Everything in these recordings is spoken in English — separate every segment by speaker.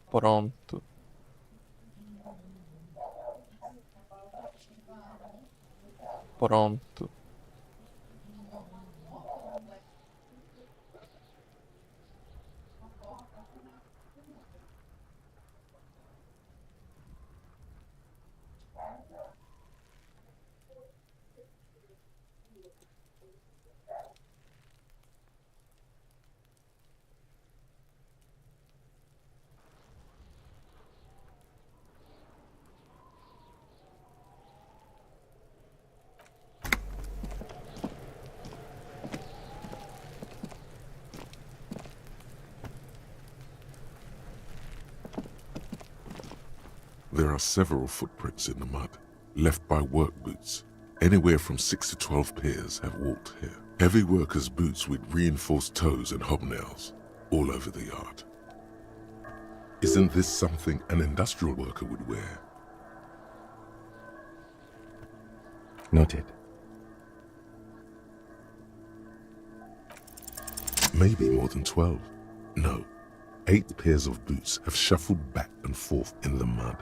Speaker 1: Pronto. Pronto.
Speaker 2: There are several footprints in the mud, left by work boots. Anywhere from 6 to 12 pairs have walked here. Heavy workers' boots with reinforced toes and hobnails, all over the yard. Isn't this something an industrial worker would wear?
Speaker 3: Noted.
Speaker 2: Maybe more than 12. No, 8 pairs of boots have shuffled back and forth in the mud.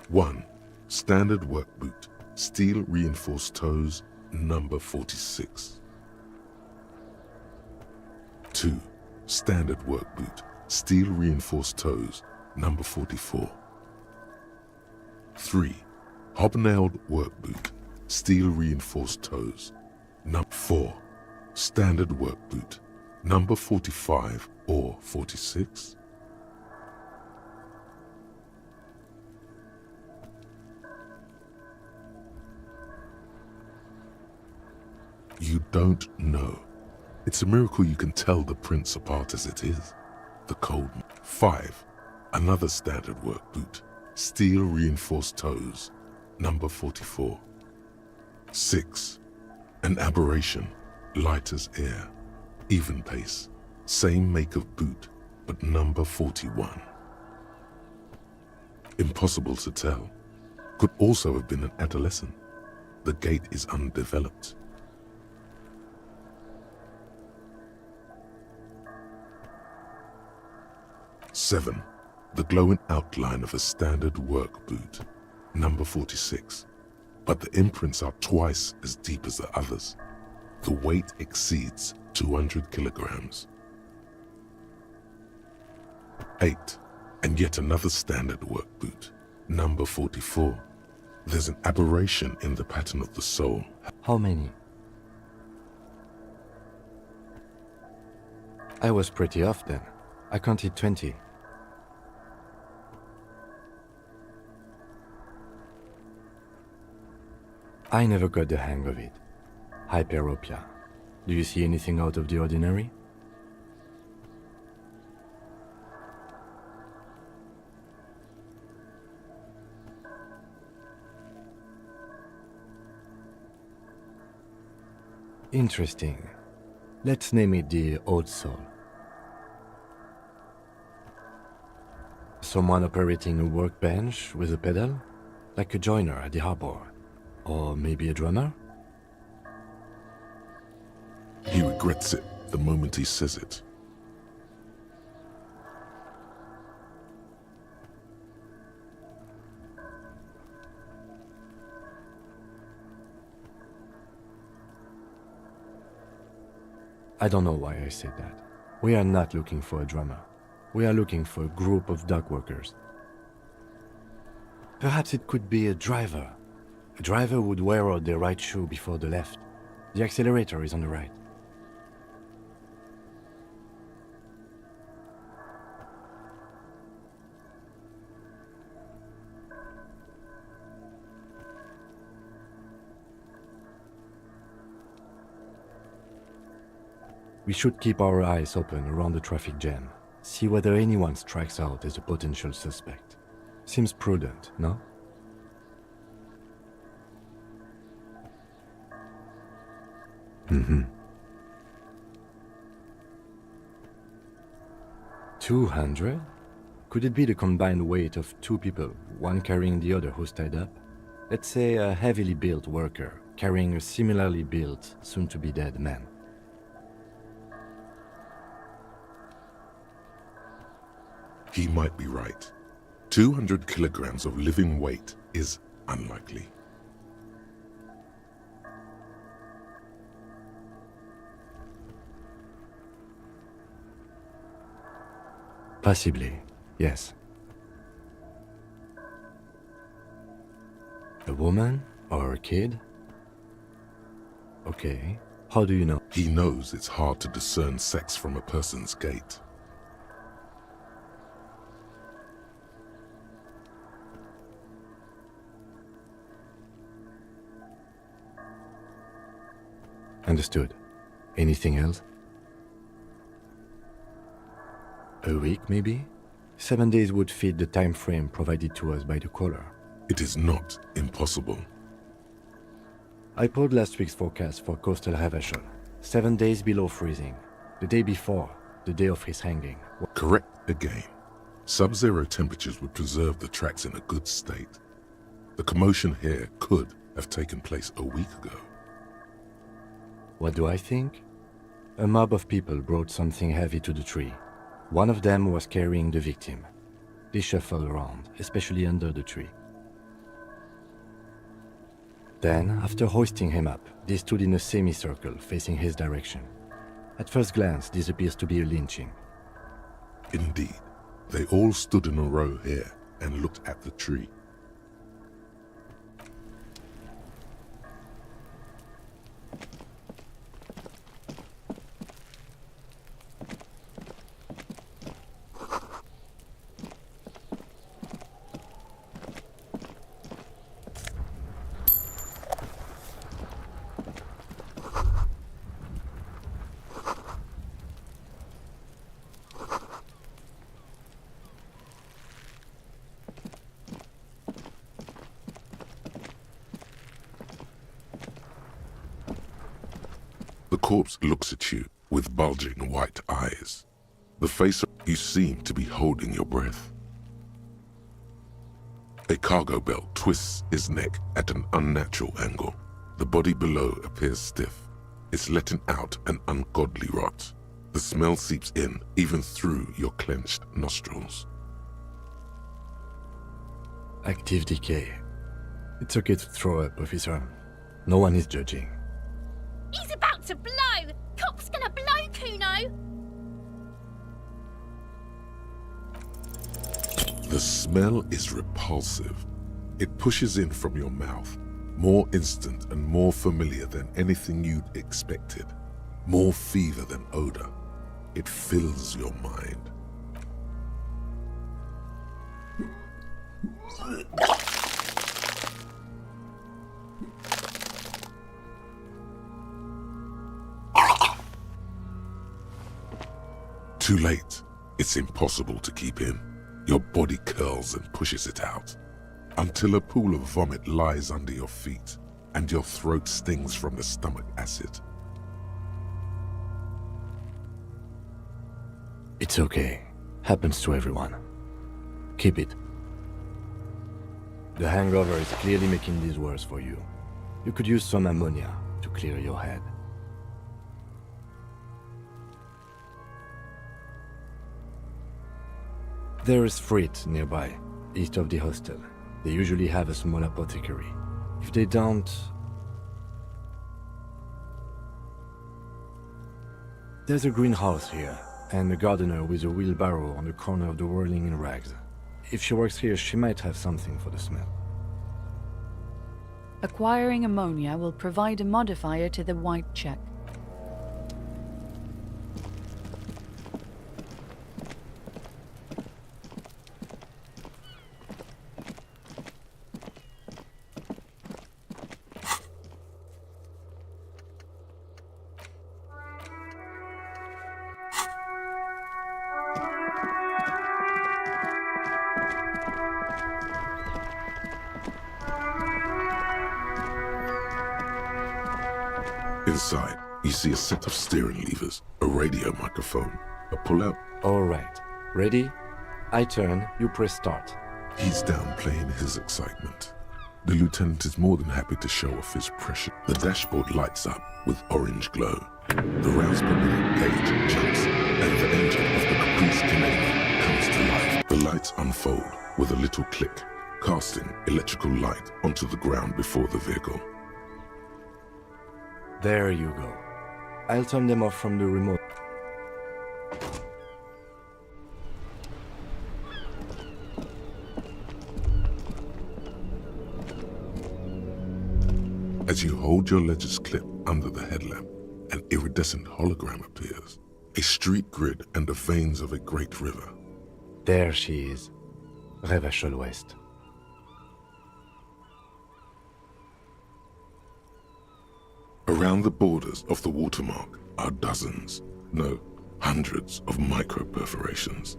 Speaker 2: 1. Standard work boot, steel reinforced toes, number 46. 2. Standard work boot, steel reinforced toes, number 44. 3. Hobnailed work boot, steel reinforced toes, number 4. Standard work boot, number 45 or 46. You don't know. It's a miracle you can tell the prints apart as it is. The code. 5. Another standard work boot, steel reinforced toes, number 44. 6. An aberration, light as air, even pace, same make of boot, but number 41. Impossible to tell. Could also have been an adolescent. The gait is undeveloped. 7. The glowing outline of a standard work boot, number 46. But the imprints are twice as deep as the others. The weight exceeds 200 kilograms. 8. And yet another standard work boot, number 44. There's an aberration in the pattern of the sole.
Speaker 3: How many? I was pretty off then. I counted 20. I never got the hang of it. Hyperopia. Do you see anything out of the ordinary? Interesting. Let's name it the Old Soul. Someone operating a workbench with a pedal? Like a joiner at the harbor? Or maybe a drummer?
Speaker 2: He regrets it the moment he says it.
Speaker 3: I don't know why I said that. We are not looking for a drummer. We are looking for a group of dock workers. Perhaps it could be a driver. A driver would wear out the right shoe before the left. The accelerator is on the right. We should keep our eyes open around the traffic jam. See whether anyone strikes out as a potential suspect. Seems prudent, no? Mm-hmm. 200? Could it be the combined weight of two people, one carrying the other who's tied up? Let's say a heavily built worker carrying a similarly built, soon-to-be-dead man.
Speaker 2: He might be right. 200 kilograms of living weight is unlikely.
Speaker 3: Possibly, yes. A woman or a kid? Okay. How do you know?
Speaker 2: He knows it's hard to discern sex from a person's gait.
Speaker 3: Understood. Anything else? A week, maybe? 7 days would fit the time frame provided to us by the caller.
Speaker 2: It is not impossible.
Speaker 3: I pulled last week's forecast for coastal Havashon. 7 days below freezing. The day before, the day of his hanging.
Speaker 2: Correct again. Sub-zero temperatures would preserve the tracks in a good state. The commotion here could have taken place a week ago.
Speaker 3: What do I think? A mob of people brought something heavy to the tree. One of them was carrying the victim. They shuffled around, especially under the tree. Then, after hoisting him up, they stood in a semicircle facing his direction. At first glance, this appears to be a lynching.
Speaker 2: Indeed, they all stood in a row here and looked at the tree. The corpse looks at you with bulging white eyes. The face you seem to be holding your breath. A cargo belt twists his neck at an unnatural angle. The body below appears stiff. It's letting out an ungodly rot. The smell seeps in even through your clenched nostrils.
Speaker 3: Active decay. It's okay to throw up, officer. No one is judging.
Speaker 1: He's about to blow! Cop's gonna blow, Kuno!
Speaker 2: The smell is repulsive. It pushes in from your mouth, more instant and more familiar than anything you'd expected, more fever than odor. It fills your mind. Too late. It's impossible to keep in. Your body curls and pushes it out, until a pool of vomit lies under your feet, and your throat stings from the stomach acid.
Speaker 3: It's okay. Happens to everyone. Keep it. The hangover is clearly making this worse for you. You could use some ammonia to clear your head. There is Frit nearby, east of the hostel. They usually have a small apothecary. If they don't... There's a greenhouse here, and a gardener with a wheelbarrow on the corner of the whirling in rags. If she works here, she might have something for the smell.
Speaker 4: Acquiring ammonia will provide a modifier to the white check.
Speaker 2: Inside, you see a set of steering levers, a radio microphone, a pull-out.
Speaker 3: All right. Ready? I turn, you press start.
Speaker 2: He's downplaying his excitement. The lieutenant is more than happy to show off his pressure. The dashboard lights up with orange glow. The rounds per minute gauge jumps, and the engine of the Caprice Canadian comes to life. slits unfold with a little click, casting electrical light onto the ground before the vehicle.
Speaker 3: There you go. I'll turn them off from the remote.
Speaker 2: As you hold your ledger's clip under the headlamp, an iridescent hologram appears. A street grid and the veins of a great river.
Speaker 3: There she is. Revachol West.
Speaker 2: Around the borders of the watermark are dozens, no, hundreds of micro-perforations.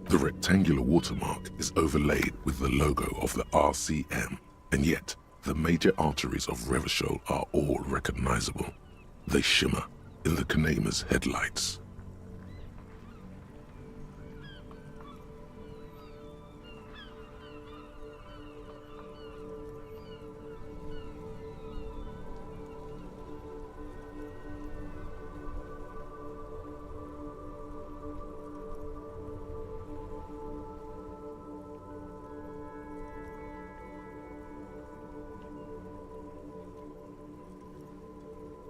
Speaker 2: The rectangular watermark is overlaid with the logo of the RCM, and yet the major arteries of Revachol are all recognizable. They shimmer in the Kanema's headlights.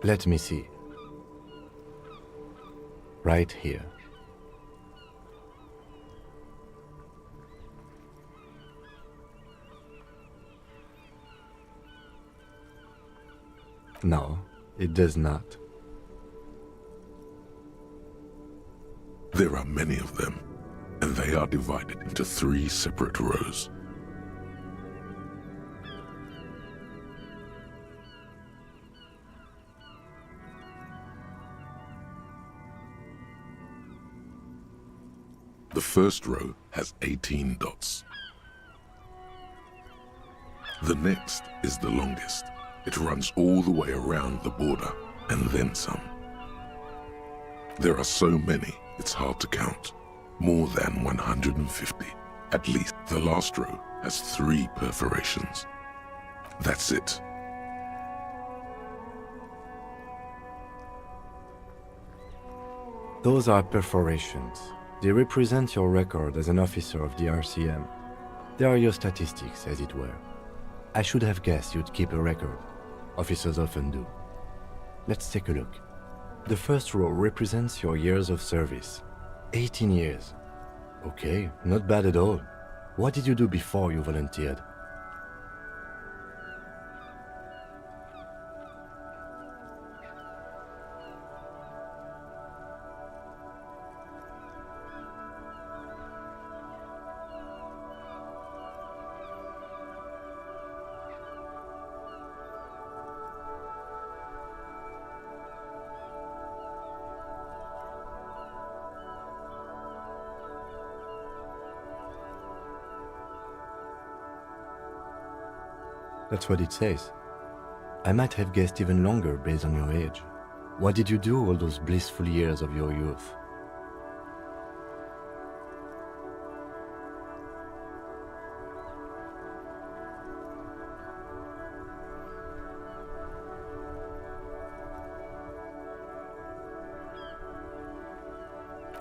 Speaker 3: Let me see. Right here. No, it does not.
Speaker 2: There are many of them, and they are divided into 3 separate rows. The first row has 18 dots. The next is the longest. It runs all the way around the border, and then some. There are so many, it's hard to count. More than 150. At least the last row has 3 perforations. That's it.
Speaker 3: Those are perforations. They represent your record as an officer of the RCM. They are your statistics, as it were. I should have guessed you'd keep a record. Officers often do. Let's take a look. The first row represents your years of service. 18 years. Okay, not bad at all. What did you do before you volunteered? That's what it says. I might have guessed even longer based on your age. What did you do all those blissful years of your youth?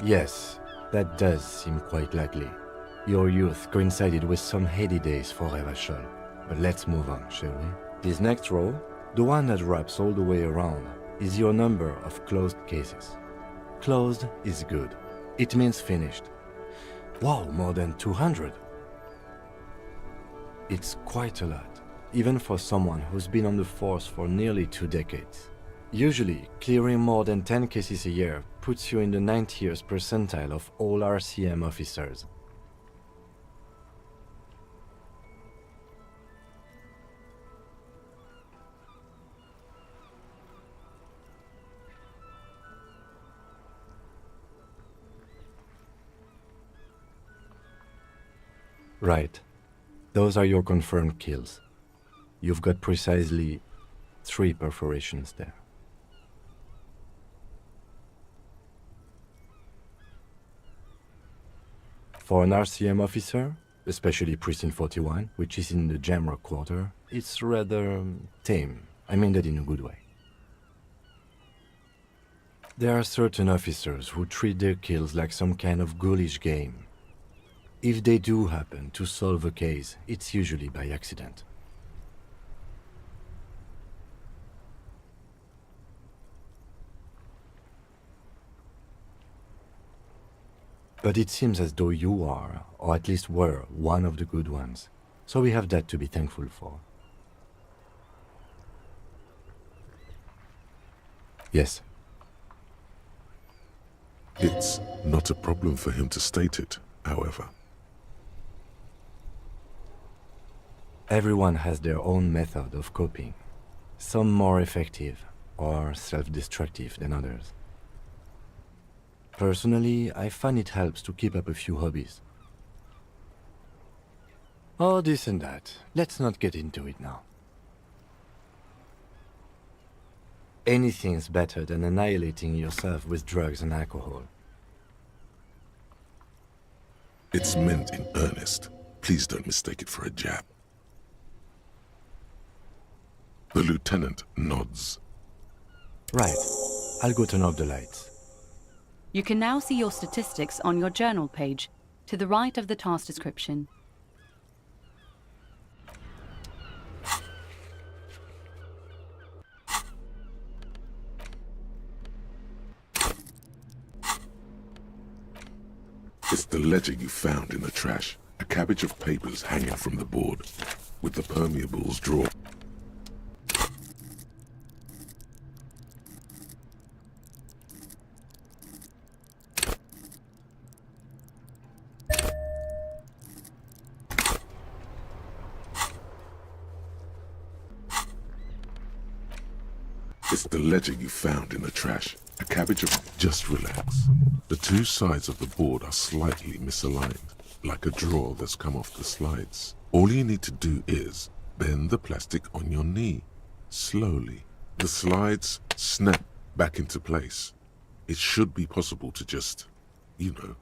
Speaker 3: Yes, that does seem quite likely. Your youth coincided with some heady days for Revachol. But let's move on, shall we? This next row, the one that wraps all the way around, is your number of closed cases. Closed is good. It means finished. Wow, more than 200. It's quite a lot, even for someone who's been on the force for nearly 2 decades. Usually, clearing more than 10 cases a year puts you in the 90th percentile of all RCM officers. Right. Those are your confirmed kills. You've got precisely 3 perforations there. For an RCM officer, especially Precinct 41, which is in the Jamrock Quarter, it's rather tame. I mean that in a good way. There are certain officers who treat their kills like some kind of ghoulish game. If they do happen to solve a case, it's usually by accident. But it seems as though you are, or at least were, one of the good ones. So we have that to be thankful for. Yes.
Speaker 2: It's not a problem for him to state it, however.
Speaker 3: Everyone has their own method of coping. Some more effective or self-destructive than others. Personally, I find it helps to keep up a few hobbies. Oh, this and that. Let's not get into it now. Anything's better than annihilating yourself with drugs and alcohol.
Speaker 2: It's meant in earnest. Please don't mistake it for a jab. The lieutenant nods.
Speaker 3: Right. I'll go turn off the lights.
Speaker 4: You can now see your statistics on your journal page, to the right of the task description.
Speaker 2: It's the ledger you found in the trash. A cabbage of papers hanging from the board, with the permeables drawn. It's the ledger you found in the trash. A cabbage of... Just relax. The two sides of the board are slightly misaligned, like a drawer that's come off the slides. All you need to do is bend the plastic on your knee, slowly. The slides snap back into place. It should be possible to just, you know.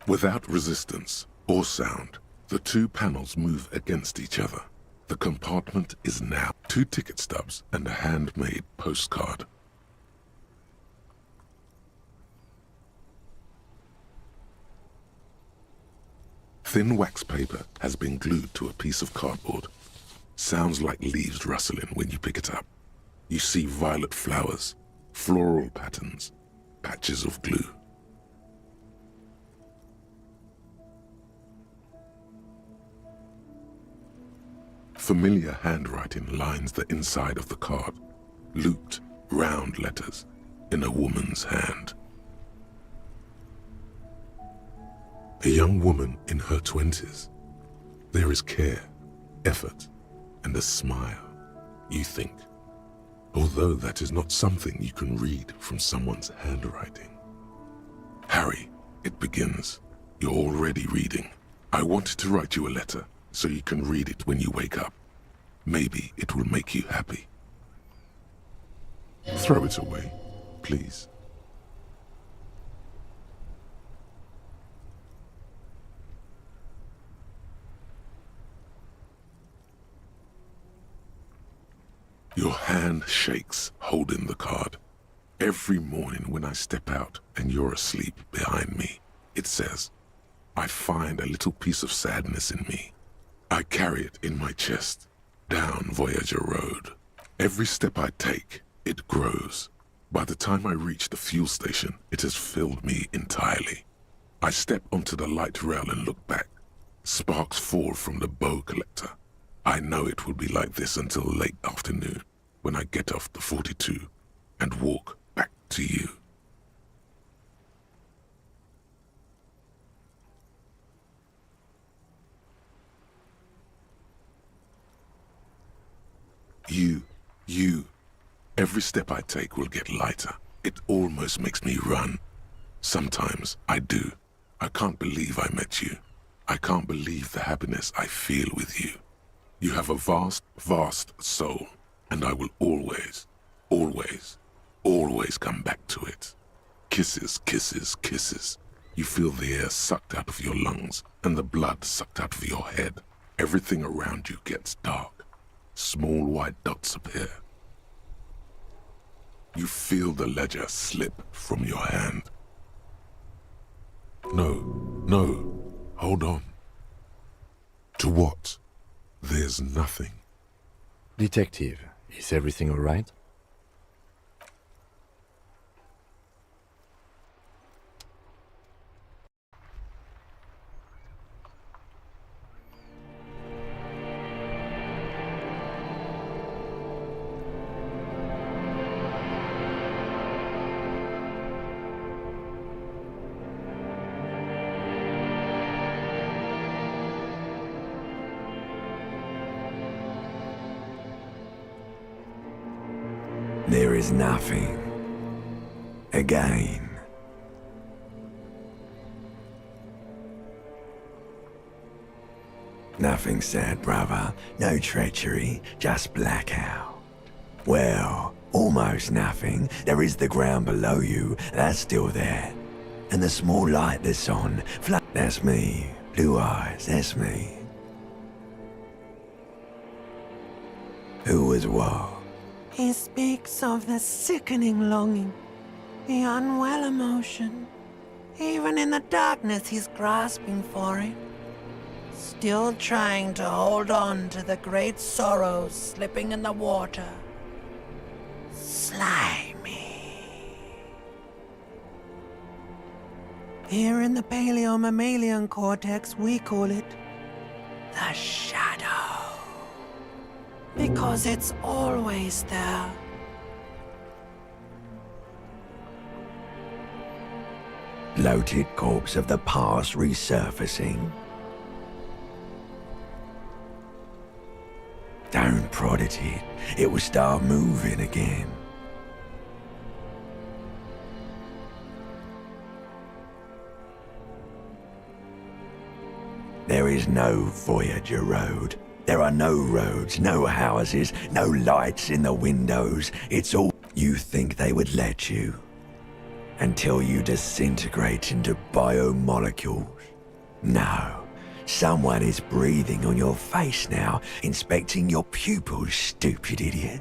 Speaker 2: Without resistance or sound, the two panels move against each other. The compartment is now 2 ticket stubs and a handmade postcard. Thin wax paper has been glued to a piece of cardboard. Sounds like leaves rustling when you pick it up. You see violet flowers, floral patterns, patches of glue. Familiar handwriting lines the inside of the card, looped, round letters in a woman's hand. A young woman in her 20s. There is care, effort, and a smile, you think, although that is not something you can read from someone's handwriting. Harry, it begins. You're already reading. I wanted to write you a letter, so you can read it when you wake up. Maybe it will make you happy. Throw it away, please. Your hand shakes, holding the card. Every morning when I step out and you're asleep behind me, it says, I find a little piece of sadness in me. I carry it in my chest, down Voyager Road. Every step I take, it grows. By the time I reach the fuel station, it has filled me entirely. I step onto the light rail and look back. Sparks fall from the bow collector. I know it will be like this until late afternoon, when I get off the 42 and walk back to you. You. Every step I take will get lighter. It almost makes me run. Sometimes I do. I can't believe I met you. I can't believe the happiness I feel with you. You have a vast, vast soul, and I will always, always, always come back to it. Kisses, kisses, kisses. You feel the air sucked out of your lungs and the blood sucked out of your head. Everything around you gets dark. small white dots appear. You feel the ledger slip from your hand. No, hold on. To what? There's nothing.
Speaker 3: Detective, is everything all right?
Speaker 5: There is nothing. Again. Nothing sad, brother. No treachery, just blackout. Well, almost nothing. There is the ground below you, that's still there. And the small light that's on, that's me. Blue eyes, that's me. Who was what?
Speaker 6: He speaks of the sickening longing, the unwell emotion. Even in the darkness, he's grasping for it. Still trying to hold on to the great sorrows slipping in the water. Slimy. Here in the paleo-mammalian cortex, we call it the shadow. Because it's always there.
Speaker 5: Bloated corpse of the past resurfacing. Don't prod at it. It will start moving again. There is no Voyager Road. There are no roads, no houses, no lights in the windows. It's all... You think they would let you? Until you disintegrate into biomolecules? No. Someone is breathing on your face now, inspecting your pupils, stupid idiot.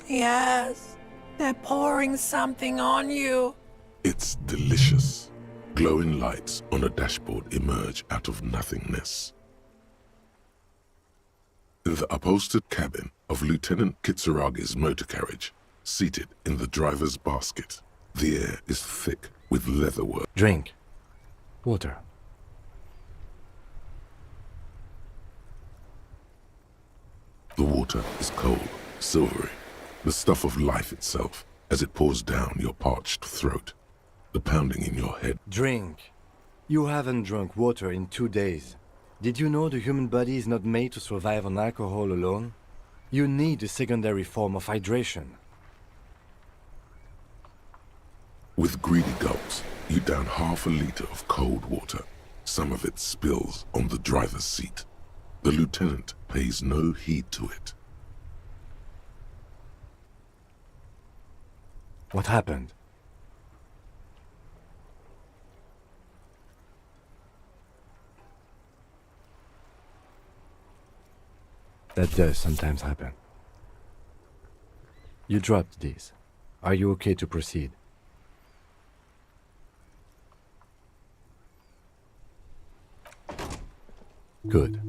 Speaker 6: Yes, they're pouring something on you.
Speaker 2: It's delicious. Glowing lights on a dashboard emerge out of nothingness. In the upholstered cabin of Lieutenant Kitsuragi's motor carriage, seated in the driver's basket, the air is thick with leatherwork.
Speaker 3: Drink. Water.
Speaker 2: The water is cold, silvery, the stuff of life itself as it pours down your parched throat. The pounding in your head.
Speaker 3: Drink. You haven't drunk water in 2 days. Did you know the human body is not made to survive on alcohol alone? You need a secondary form of hydration.
Speaker 2: With greedy gulps, you down half a liter of cold water. Some of it spills on the driver's seat. The lieutenant pays no heed to it.
Speaker 3: What happened? That does sometimes happen. You dropped this. Are you okay to proceed? Good.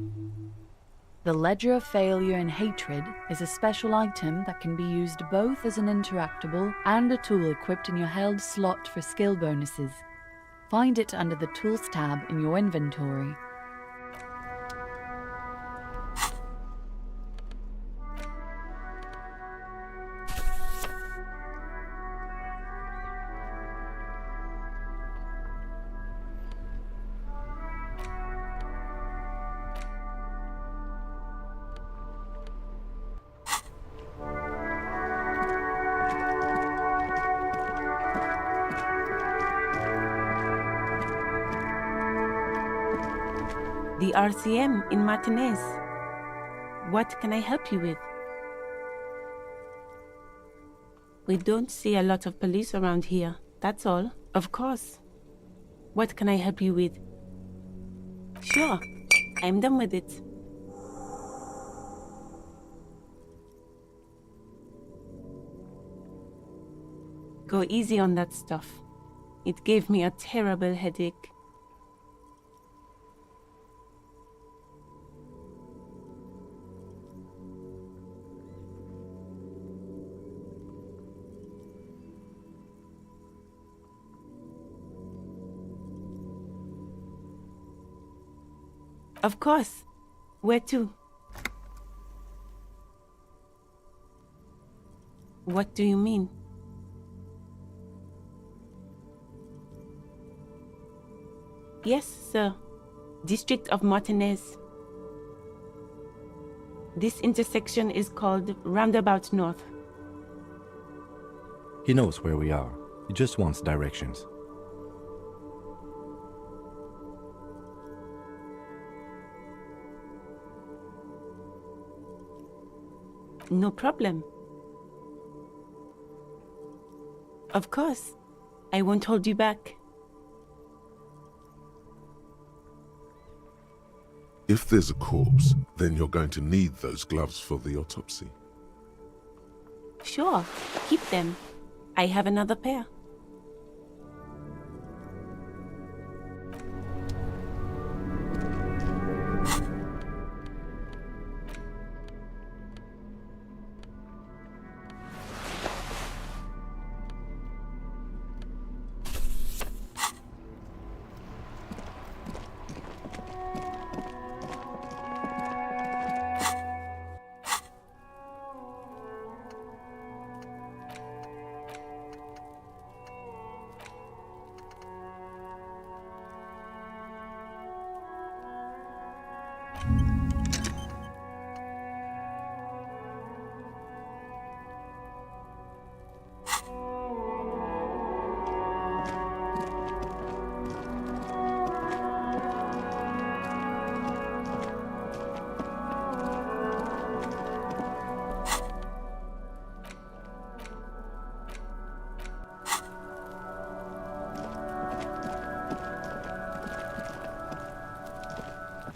Speaker 4: The Ledger of Failure and Hatred is a special item that can be used both as an interactable and a tool equipped in your held slot for skill bonuses. Find it under the Tools tab in your inventory.
Speaker 7: The RCM in Martinez. What can I help you with? We don't see a lot of police around here, that's all. Of course. What can I help you with? Sure. I'm done with it. Go easy on that stuff. It gave me a terrible headache. Of course. Where to? What do you mean? Yes, sir. District of Martinez. This intersection is called Roundabout North.
Speaker 3: He knows where we are. He just wants directions.
Speaker 7: No problem. Of course. I won't hold you back.
Speaker 2: If there's a corpse, then you're going to need those gloves for the autopsy.
Speaker 7: Sure, keep them. I have another pair.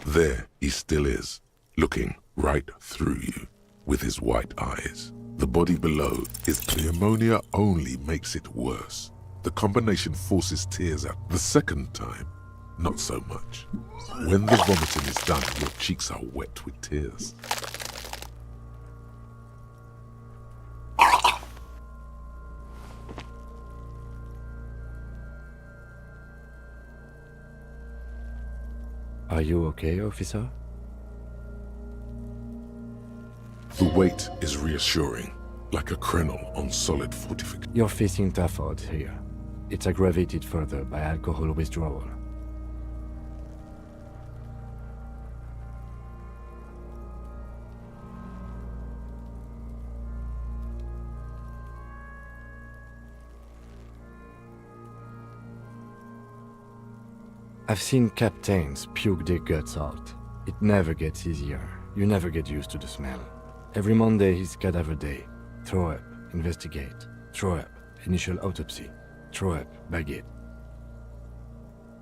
Speaker 2: There he still is, looking right through you with his white eyes. The body below is the ammonia only makes it worse. The combination forces tears out. The second time, not so much. When the vomiting is done, your cheeks are wet with tears.
Speaker 3: Are you okay, officer?
Speaker 2: The weight is reassuring, like a krenel on solid fortification.
Speaker 3: You're facing tough odds here. It's aggravated further by alcohol withdrawal. I've seen captains puke their guts out. It never gets easier. You never get used to the smell. Every Monday is cadaver day. Throw up, investigate. Throw up, initial autopsy. Throw up, bag it.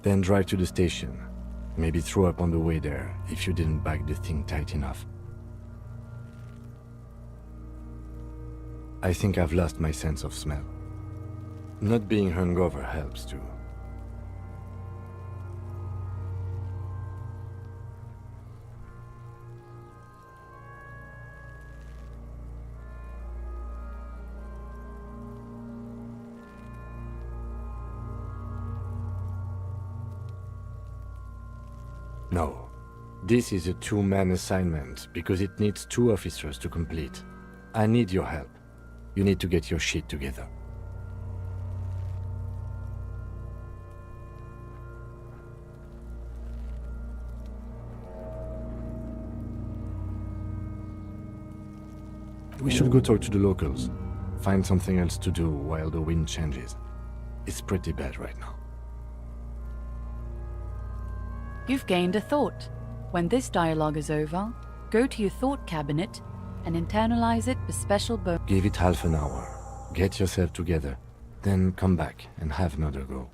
Speaker 3: Then drive to the station. Maybe throw up on the way there if you didn't bag the thing tight enough. I think I've lost my sense of smell. Not being hungover helps too. No. This is a two-man assignment because it needs 2 officers to complete. I need your help. You need to get your shit together. We should go talk to the locals. Find something else to do while the wind changes. It's pretty bad right now.
Speaker 4: You've gained a thought. When this dialogue is over, go to your thought cabinet and internalize it with special bonus.
Speaker 3: Give it half an hour. Get yourself together. Then come back and have another go.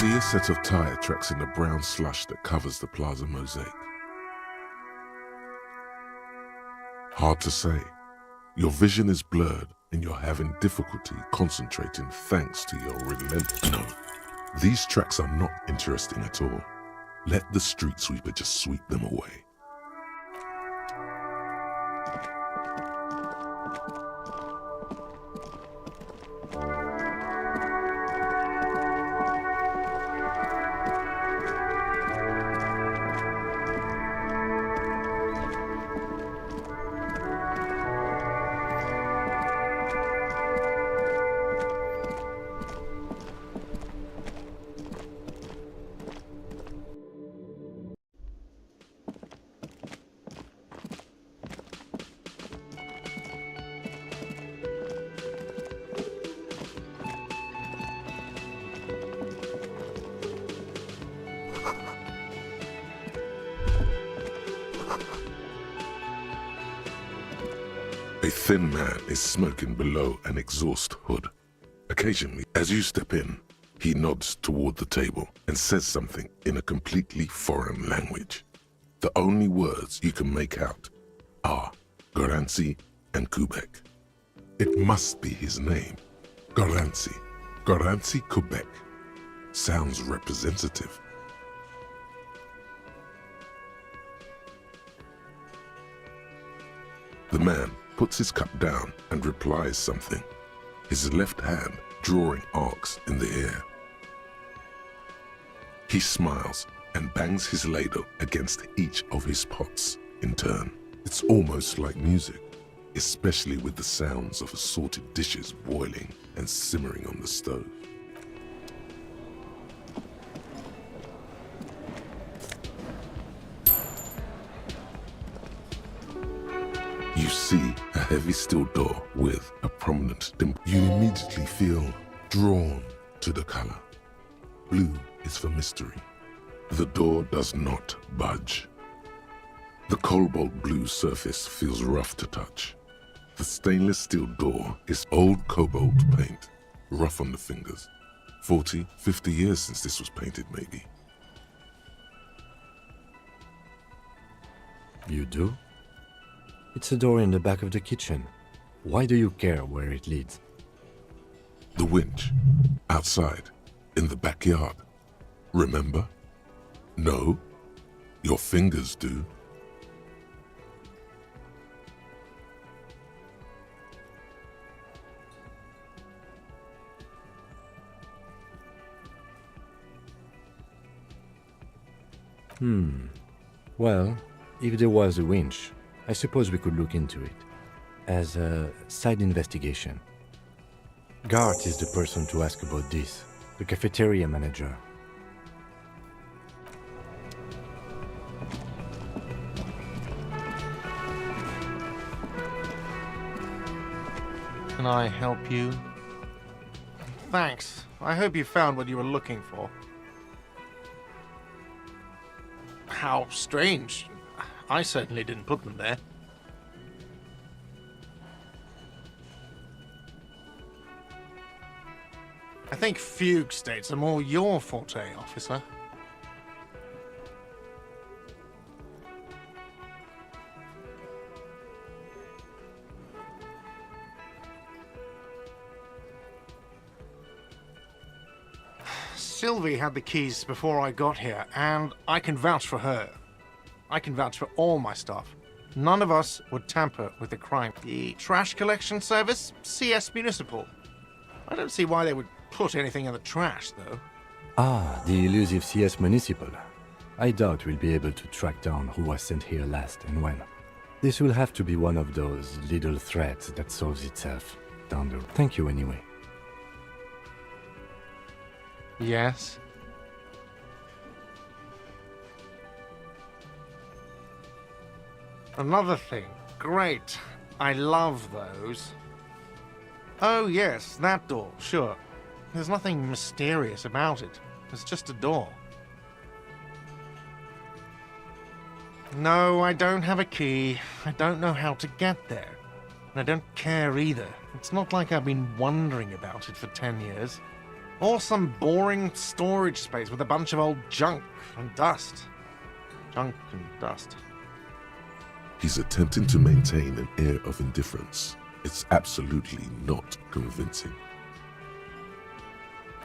Speaker 2: see a set of tire tracks in the brown slush that covers the plaza mosaic. Hard to say. Your vision is blurred and you're having difficulty concentrating thanks to your relentless. No, these tracks are not interesting at all. Let the street sweeper just sweep them away. A thin man is smoking below an exhaust hood. Occasionally, as you step in, he nods toward the table and says something in a completely foreign language. The only words you can make out are Garancy and Quebec. It must be his name. Garancy. Garancy Quebec. Sounds representative. The man puts his cup down and replies something, his left hand drawing arcs in the air. He smiles and bangs his ladle against each of his pots in turn. It's almost like music, especially with the sounds of assorted dishes boiling and simmering on the stove. You see a heavy steel door with a prominent dimple. You immediately feel drawn to the color. Blue is for mystery. The door does not budge. The cobalt blue surface feels rough to touch. The stainless steel door is old cobalt paint, rough on the fingers. 40, 50 years since this was painted, maybe.
Speaker 3: You do? It's a door in the back of the kitchen. Why do you care where it leads?
Speaker 2: The winch, outside, in the backyard. Remember? No, your fingers do.
Speaker 3: Well, if there was a winch, I suppose we could look into it. As a side investigation. Gart is the person to ask about this, the cafeteria manager.
Speaker 8: Can I help you? Thanks. I hope you found what you were looking for. How strange. I certainly didn't put them there. I think fugue states are more your forte, officer. Sylvie had the keys before I got here, and I can vouch for her. I can vouch for all my staff. None of us would tamper with the crime. The trash collection service, CS Municipal. I don't see why they would put anything in the trash, though.
Speaker 3: Ah, the elusive CS Municipal. I doubt we'll be able to track down who was sent here last and when. This will have to be one of those little threats that solves itself down the road. Thank you anyway.
Speaker 8: Yes? Another thing. Great. I love those. Oh yes, that door, sure. There's nothing mysterious about it. It's just a door. No, I don't have a key. I don't know how to get there. And I don't care either. It's not like I've been wondering about it for 10 years. Or some boring storage space with a bunch of old junk and dust. Junk and dust.
Speaker 2: He's attempting to maintain an air of indifference. It's absolutely not convincing.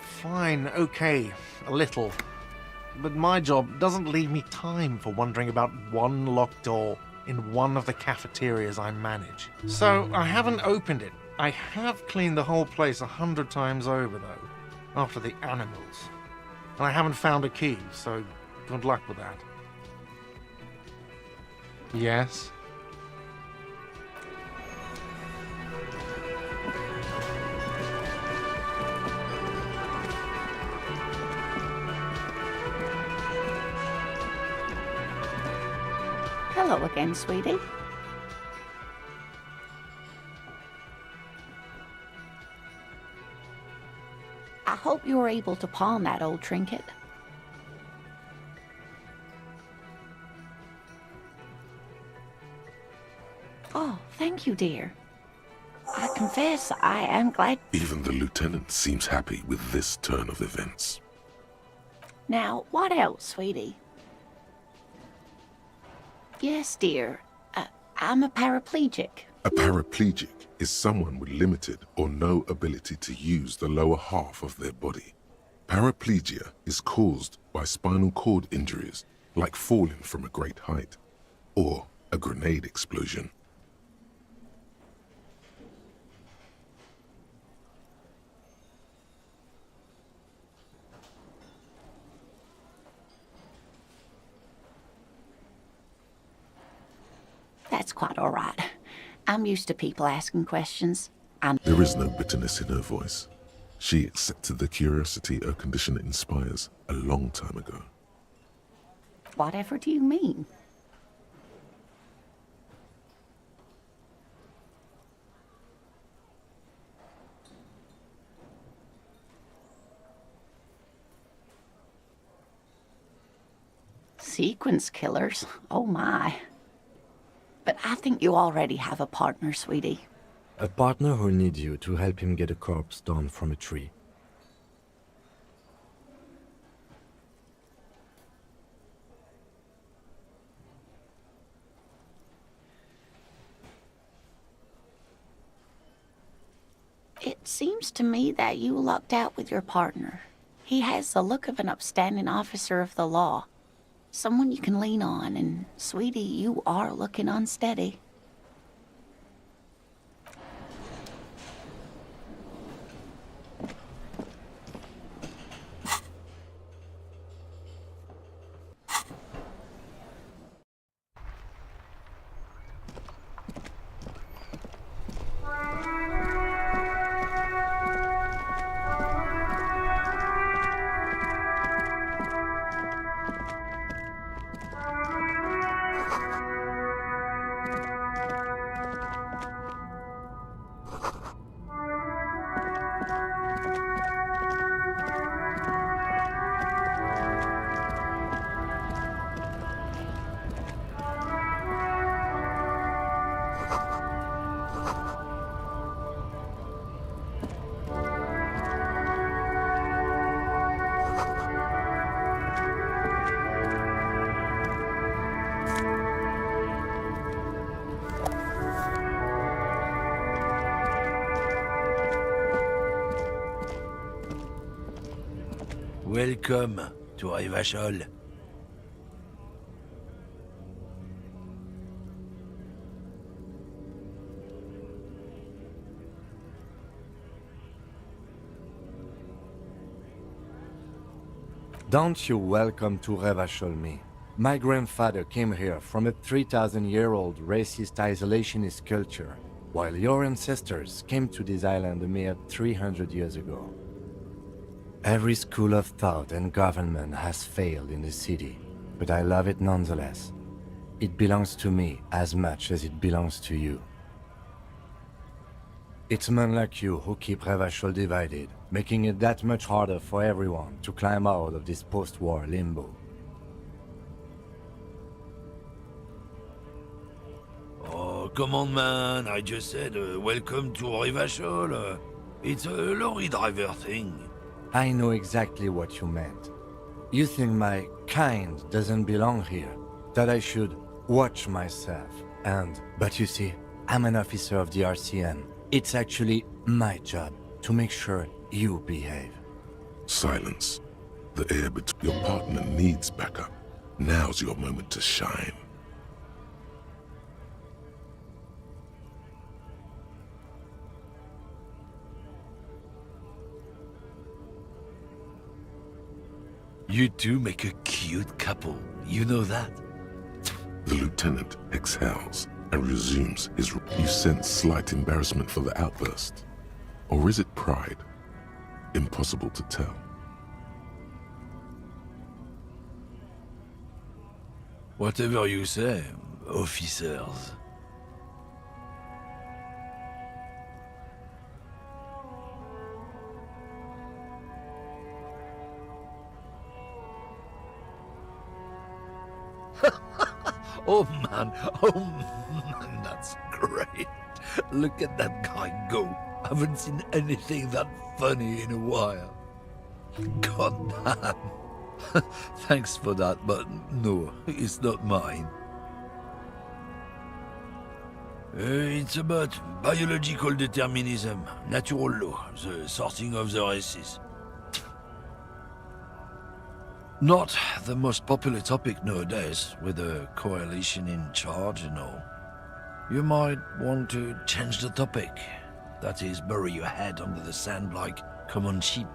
Speaker 8: Fine, okay, a little. But my job doesn't leave me time for wondering about one locked door in one of the cafeterias I manage. So I haven't opened it. I have cleaned the whole place 100 times over, though, after the animals. And I haven't found a key, so good luck with that. Yes?
Speaker 9: Hello again, sweetie. I hope you were able to pawn that old trinket. Oh, thank you, dear. I confess I am glad.
Speaker 2: Even the lieutenant seems happy with this turn of events.
Speaker 9: Now, what else, sweetie? Yes, dear. I'm a paraplegic.
Speaker 2: A paraplegic is someone with limited or no ability to use the lower half of their body. Paraplegia is caused by spinal cord injuries, like falling from a great height, or a grenade explosion.
Speaker 9: That's quite all right. I'm used to people asking questions.
Speaker 2: There is no bitterness in her voice. She accepted the curiosity her condition inspires a long time ago.
Speaker 9: Whatever do you mean? Sequence killers? Oh my. But I think you already have a partner, sweetie.
Speaker 3: A partner who needs you to help him get a corpse down from a tree.
Speaker 9: It seems to me that you lucked out with your partner. He has the look of an upstanding officer of the law. Someone you can lean on, and sweetie, you are looking unsteady.
Speaker 5: Welcome to Rivachol.
Speaker 3: Don't you welcome to Revachol me. My grandfather came here from a 3,000-year-old racist isolationist culture, while your ancestors came to this island a mere 300 years ago. Every school of thought and government has failed in the city, but I love it nonetheless. It belongs to me as much as it belongs to you. It's men like you who keep Revachol divided, making it that much harder for everyone to climb out of this post-war limbo.
Speaker 5: Oh, come on, man. I just said welcome to Rivachol. It's a lorry driver thing.
Speaker 3: I know exactly what you meant. You think my kind doesn't belong here, that I should watch myself, but you see, I'm an officer of the RCM. It's actually my job to make sure you behave.
Speaker 2: Silence. The air between your partner needs backup. Now's your moment to shine.
Speaker 10: You two make a cute couple, you know that?
Speaker 2: The lieutenant exhales and resumes his... You sense slight embarrassment for the outburst. Or is it pride? Impossible to tell.
Speaker 10: Whatever you say, officers. Oh man, that's great. Look at that guy go. Haven't seen anything that funny in a while. God damn. Thanks for that, but no, it's not mine. It's about biological determinism, natural law, the sorting of the races. Not the most popular topic nowadays, with a coalition in charge and all. You might want to change the topic. That is, bury your head under the sand like common sheep.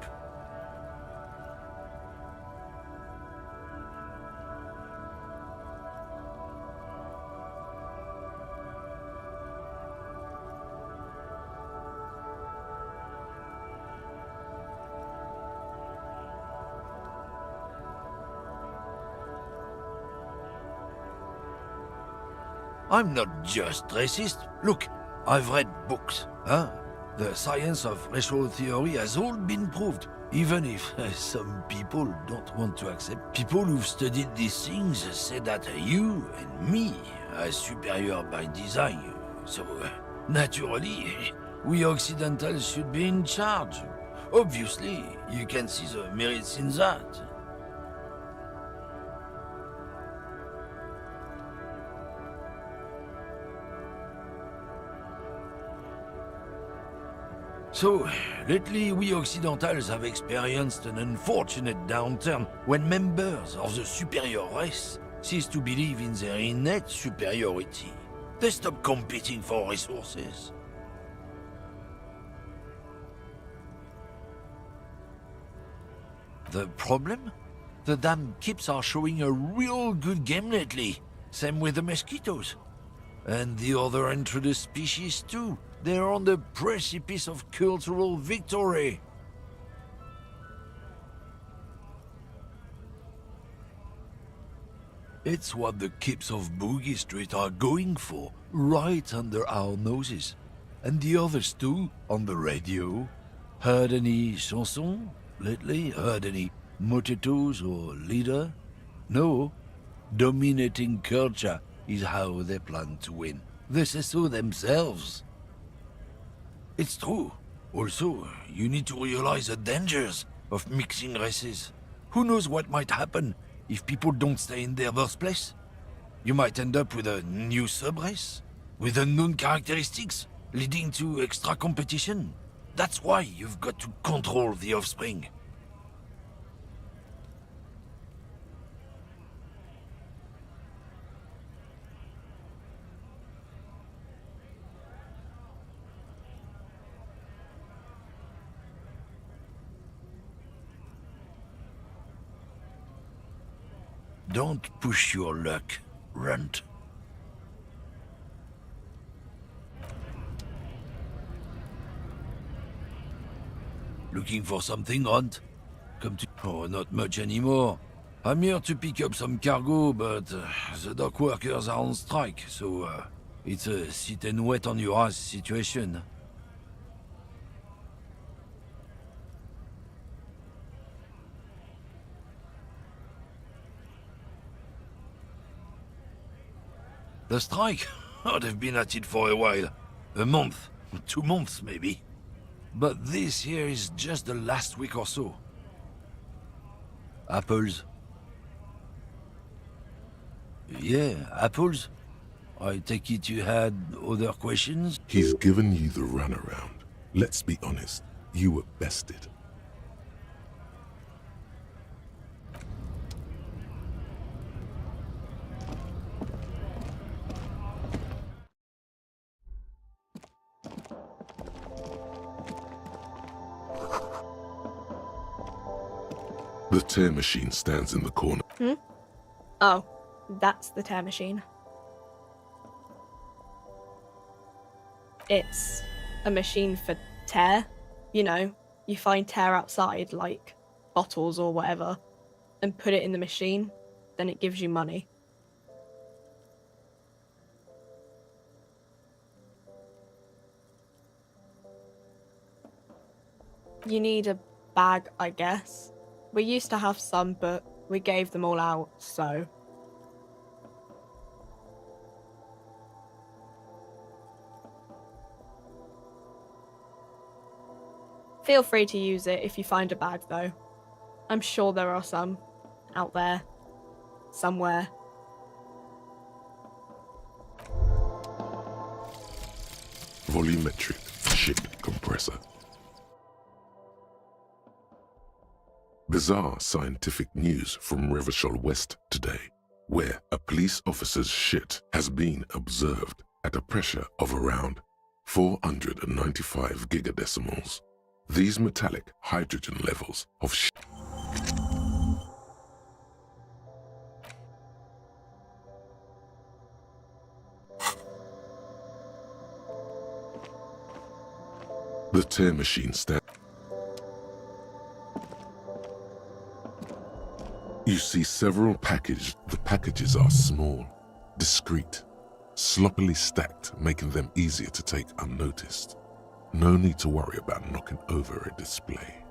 Speaker 10: I'm not just racist. Look, I've read books, huh? The science of racial theory has all been proved, even if some people don't want to accept. People who've studied these things say that you and me are superior by design. So, naturally, we Occidentals should be in charge. Obviously, you can see the merits in that. So, lately we Occidentals have experienced an unfortunate downturn when members of the superior race cease to believe in their innate superiority. They stop competing for resources. The problem? The damn kips are showing a real good game lately. Same with the mosquitoes. And the other introduced species too. They're on the precipice of cultural victory. It's what the kips of Boogie Street are going for, right under our noses. And the others too, on the radio. Heard any chansons lately? Heard any motetos or leader? No. Dominating culture is how they plan to win. They say so themselves. It's true. Also, you need to realize the dangers of mixing races. Who knows what might happen if people don't stay in their birthplace? You might end up with a new sub-race, with unknown characteristics, leading to extra competition. That's why you've got to control the offspring. Don't push your luck, Runt. Looking for something, Runt? Come to... Oh, not much anymore. I'm here to pick up some cargo, but the dock workers are on strike, so it's a sit and wait on your ass situation. The strike? Oh, they've been at it for a while. A month, 2 months maybe. but this here is just the last week or so. Apples? Yeah, apples? I take it you had other questions?
Speaker 2: He's given you the runaround. Let's be honest, you were bested. The tear machine stands in the corner.
Speaker 11: Oh, that's the tear machine. It's a machine for tear. You know, you find tear outside, like bottles or whatever, and put it in the machine, then it gives you money. You need a bag, I guess. We used to have some, but we gave them all out, so... Feel free to use it if you find a bag, though. I'm sure there are some out there, somewhere.
Speaker 2: Volumetric ship compressor. Bizarre scientific news from Revachol West today, where a police officer's shit has been observed at a pressure of around 495 gigadecimals. These metallic hydrogen levels of shit the tear machine stands. You see several packages. The packages are small, discreet, sloppily stacked, making them easier to take unnoticed. No need to worry about knocking over a display.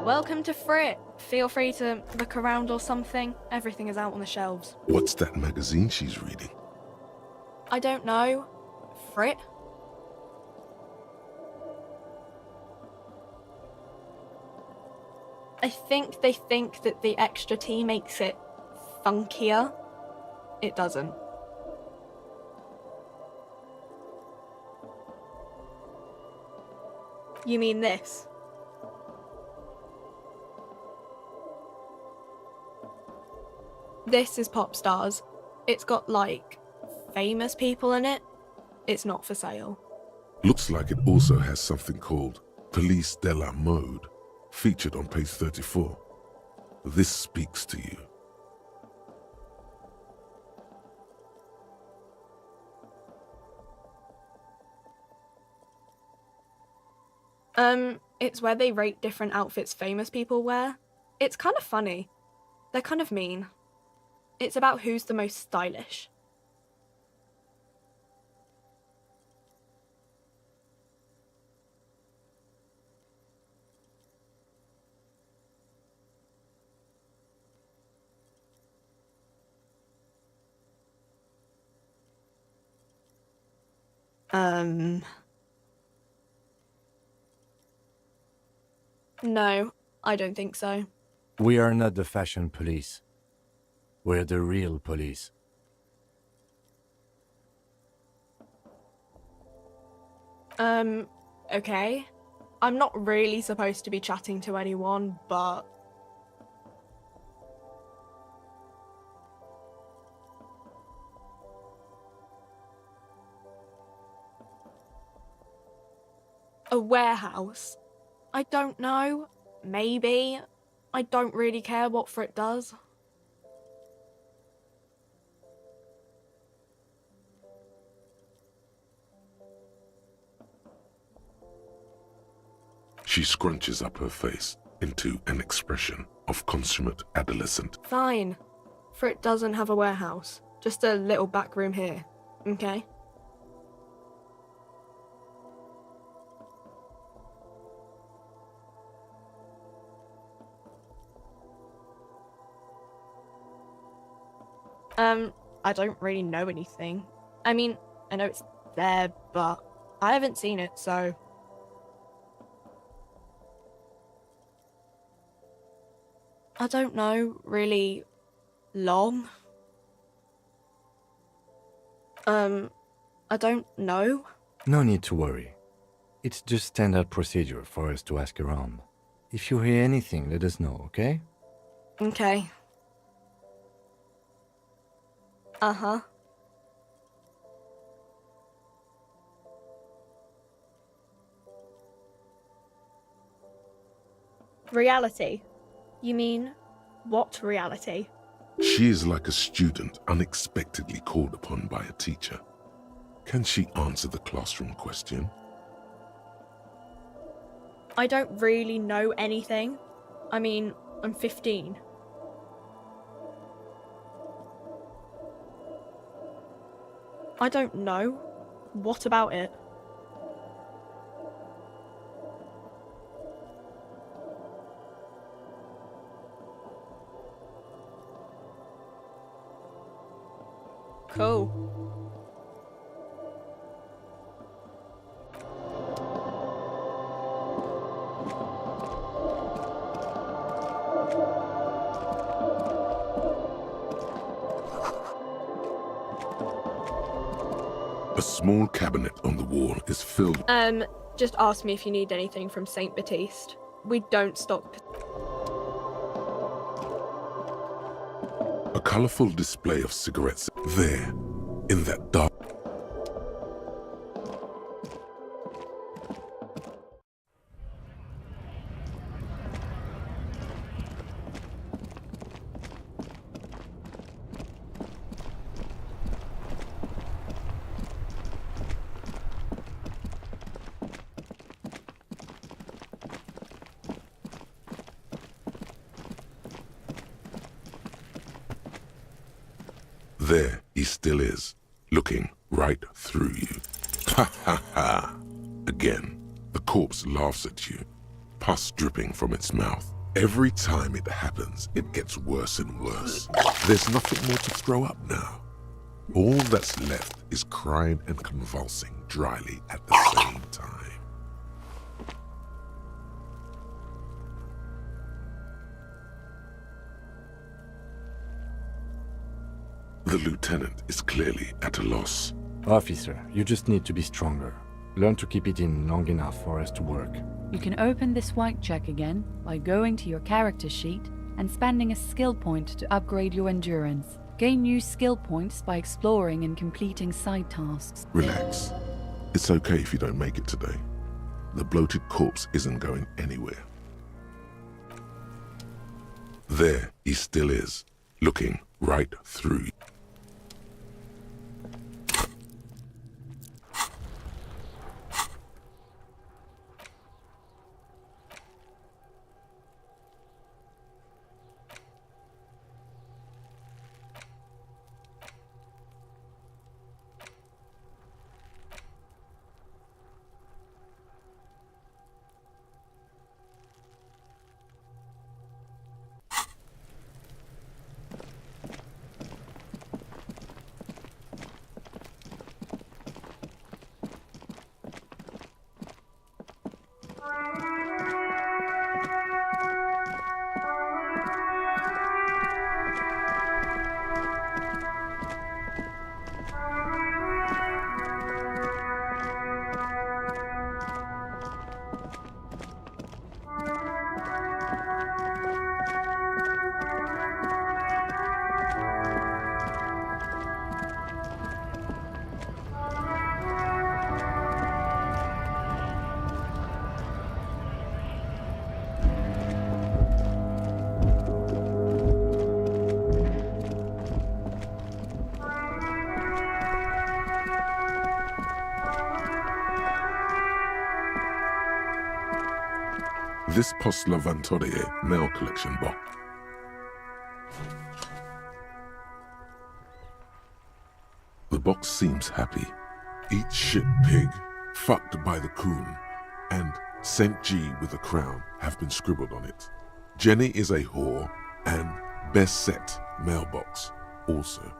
Speaker 11: Welcome to Frit. Feel free to look around or something. Everything is out on the shelves.
Speaker 2: What's that magazine she's reading?
Speaker 11: I don't know. Frit? I think they think that the extra tea makes it funkier. It doesn't. You mean this? This is Pop Stars. It's got, like, famous people in it. It's not for sale.
Speaker 2: Looks like it also has something called Police de la Mode, featured on page 34. This speaks to you.
Speaker 11: It's where they rate different outfits famous people wear. It's kind of funny. They're kind of mean. It's about who's the most stylish. No, I don't think so.
Speaker 3: We are not the fashion police. We're the real police.
Speaker 11: Okay. I'm not really supposed to be chatting to anyone, but... A warehouse? I don't know. Maybe. I don't really care what Frit does.
Speaker 2: She scrunches up her face into an expression of consummate adolescent.
Speaker 11: Fine. Frit doesn't have a warehouse. Just a little back room here. Okay? I don't really know anything. I mean, I know it's there, but I haven't seen it, so... I don't know, really long. I don't know.
Speaker 3: No need to worry. It's just standard procedure for us to ask around. If you hear anything, let us know, okay?
Speaker 11: Okay. Uh-huh. Reality? You mean, what reality?
Speaker 2: She is like a student unexpectedly called upon by a teacher. Can she answer the classroom question?
Speaker 11: I don't really know anything. I mean, I'm 15. I don't know. What about it? Cool.
Speaker 2: A small cabinet on the wall is filled.
Speaker 11: Just ask me if you need anything from Saint Baptiste. We don't stock.
Speaker 2: A colourful display of cigarettes there, in that dark. There he still is, looking right through you. Ha ha ha! Again, the corpse laughs at you, pus dripping from its mouth. Every time it happens, it gets worse and worse. There's nothing more to throw up now. All that's left is crying and convulsing dryly at the same time. The lieutenant is clearly at a loss.
Speaker 3: Officer, you just need to be stronger. Learn to keep it in long enough for us to work.
Speaker 4: You can open this white check again by going to your character sheet and spending a skill point to upgrade your endurance. Gain new skill points by exploring and completing side tasks.
Speaker 2: Relax. It's okay if you don't make it today. The bloated corpse isn't going anywhere. There he still is, looking right through you. This Post Lavantorie mail collection box. The box seems happy. Eat shit pig, fucked by the coon, and St. G with a crown have been scribbled on it. Jenny is a whore, and best set mailbox also.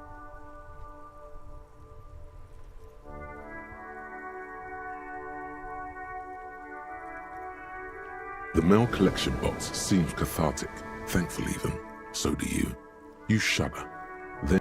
Speaker 2: The mail collection box seems cathartic, thankful even. So do you. You shudder. Then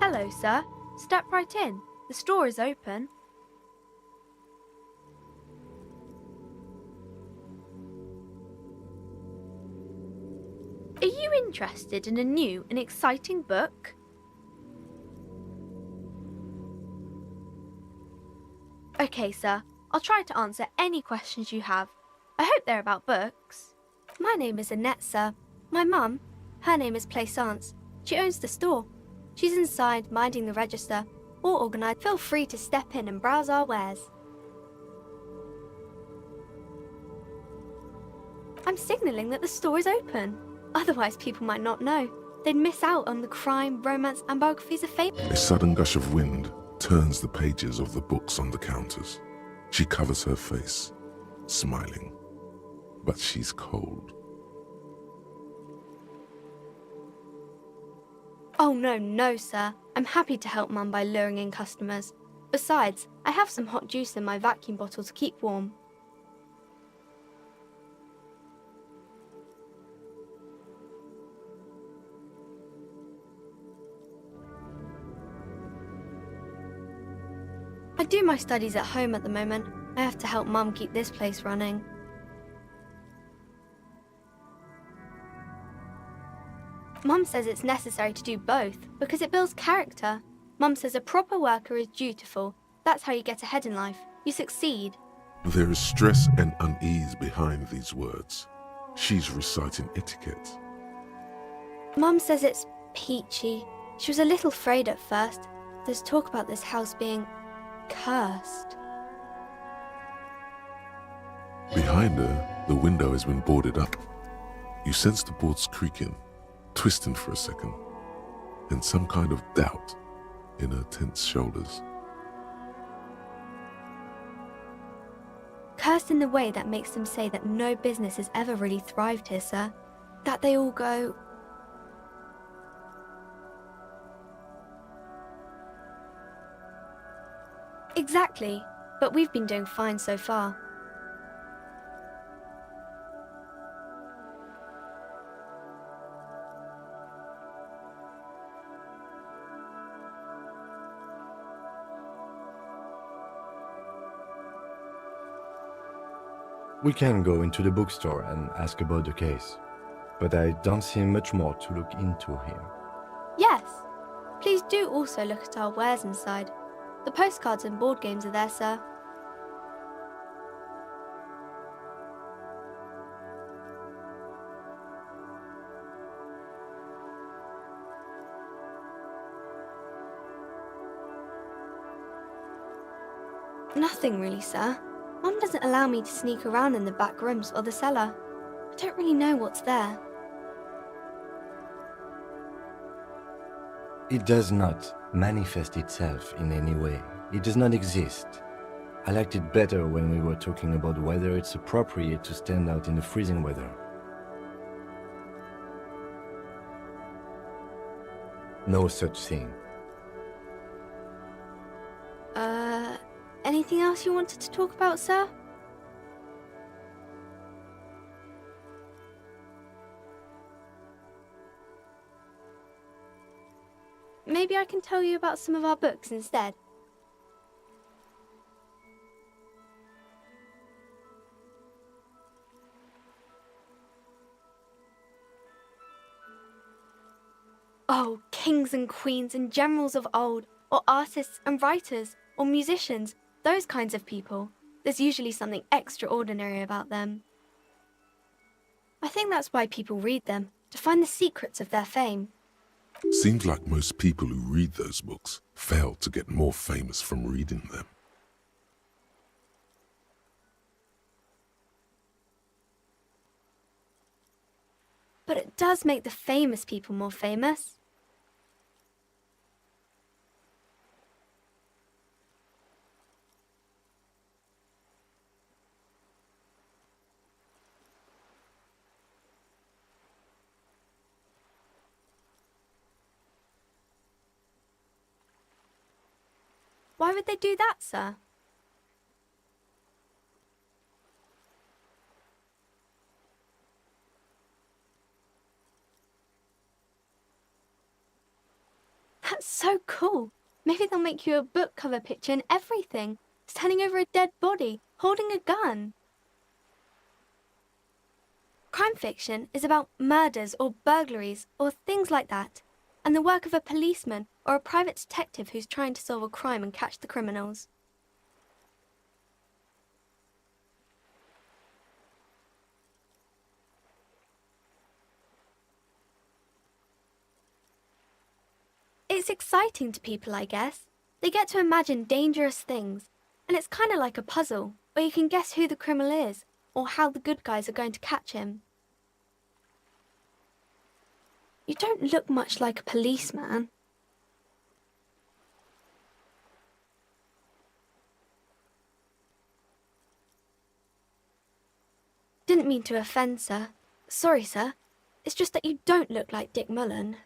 Speaker 12: Hello, sir. Step right in. The store is open. Are you interested in a new and exciting book? Okay, sir. I'll try to answer any questions you have. I hope they're about books. My name is Annette, sir. My mum, her name is Plaisance. She owns the store. She's inside, minding the register. All organised. Feel free to step in and browse our wares. I'm signalling that the store is open. Otherwise, people might not know. They'd miss out on the crime, romance, and biographies of fame.
Speaker 2: a sudden gush of wind turns the pages of the books on the counters. She covers her face, smiling. But she's cold.
Speaker 12: Oh, no, sir. I'm happy to help Mum by luring in customers. Besides, I have some hot juice in my vacuum bottle to keep warm. I do my studies at home at the moment. I have to help Mum keep this place running. Mum says it's necessary to do both because it builds character. Mum says a proper worker is dutiful. That's how you get ahead in life. You succeed.
Speaker 2: There is stress and unease behind these words. She's reciting etiquette.
Speaker 12: Mum says it's peachy. She was a little afraid at first. There's talk about this house being cursed.
Speaker 2: Behind her, the window has been boarded up. You sense the boards creaking, twisting for a second, and some kind of doubt in her tense shoulders.
Speaker 12: Cursed in the way that makes them say that no business has ever really thrived here, sir. That they all go... Exactly, but we've been doing fine so far.
Speaker 3: We can go into the bookstore and ask about the case, but I don't see much more to look into here.
Speaker 12: Yes, please do also look at our wares inside. The postcards and board games are there, sir. Nothing really, sir. Mum doesn't allow me to sneak around in the back rooms or the cellar. I don't really know what's there.
Speaker 3: It does not manifest itself in any way. It does not exist. I liked it better when we were talking about whether it's appropriate to stand out in the freezing weather. No such thing.
Speaker 12: Anything else you wanted to talk about, sir? Maybe I can tell you about some of our books instead. Oh, kings and queens and generals of old, or artists and writers, or musicians, those kinds of people. There's usually something extraordinary about them. I think that's why people read them, to find the secrets of their fame.
Speaker 2: Seems like most people who read those books fail to get more famous from reading them.
Speaker 12: But it does make the famous people more famous. Why would they do that, sir? That's so cool. Maybe they'll make you a book cover picture and everything. Standing over a dead body, holding a gun. Crime fiction is about murders or burglaries or things like that, and the work of a policeman or a private detective who's trying to solve a crime and catch the criminals. It's exciting to people, I guess. They get to imagine dangerous things, and it's kind of like a puzzle, where you can guess who the criminal is, or how the good guys are going to catch him. You don't look much like a policeman. Didn't mean to offend, sir. Sorry, sir. It's just that you don't look like Dick Mullen.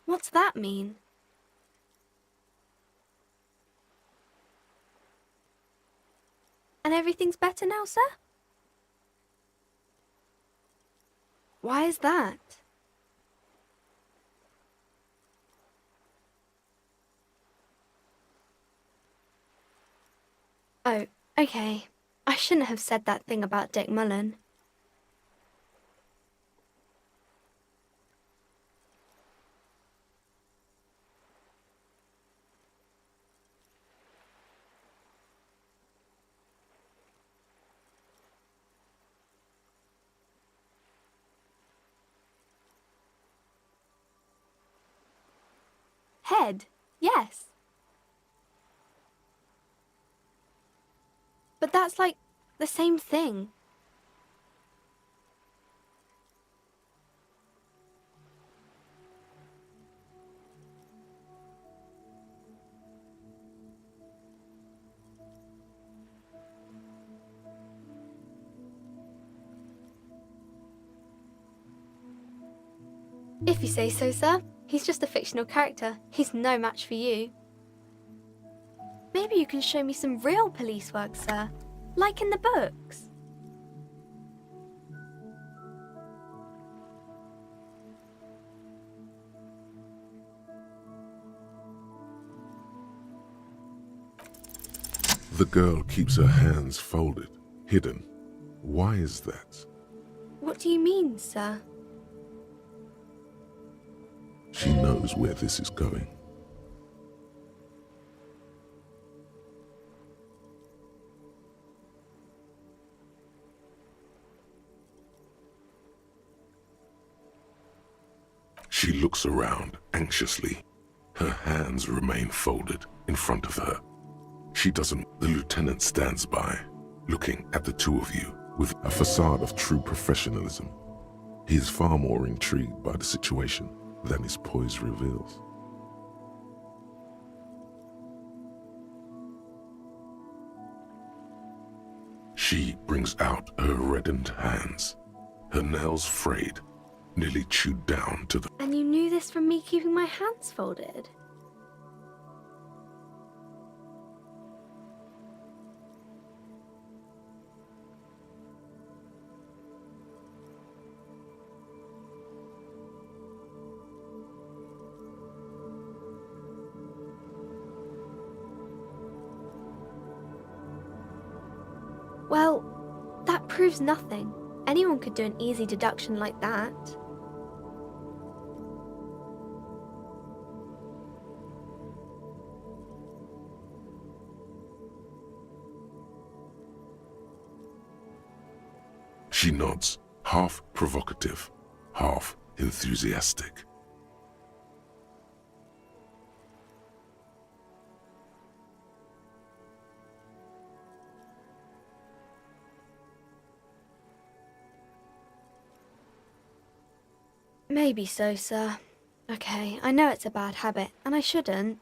Speaker 12: What's that mean? And everything's better now, sir? Why is that? Oh, okay. I shouldn't have said that thing about Dick Mullen. Head, yes. But that's like the same thing. If you say so, sir. He's just a fictional character. He's no match for you. Maybe you can show me some real police work, sir. Like in the books.
Speaker 2: The girl keeps her hands folded, hidden. Why is that?
Speaker 12: What do you mean, sir?
Speaker 2: She knows where this is going. She looks around anxiously. Her hands remain folded in front of her. She doesn't. The lieutenant stands by, looking at the two of you with a facade of true professionalism. He is far more intrigued by the situation than his poise reveals. She brings out her reddened hands, her nails frayed, nearly chewed down to the...
Speaker 12: And you knew this from me keeping my hands folded? Well, that proves nothing. Anyone could do an easy deduction like that.
Speaker 2: She nods, half provocative, half enthusiastic.
Speaker 12: Maybe so, sir. Okay, I know it's a bad habit, and I shouldn't.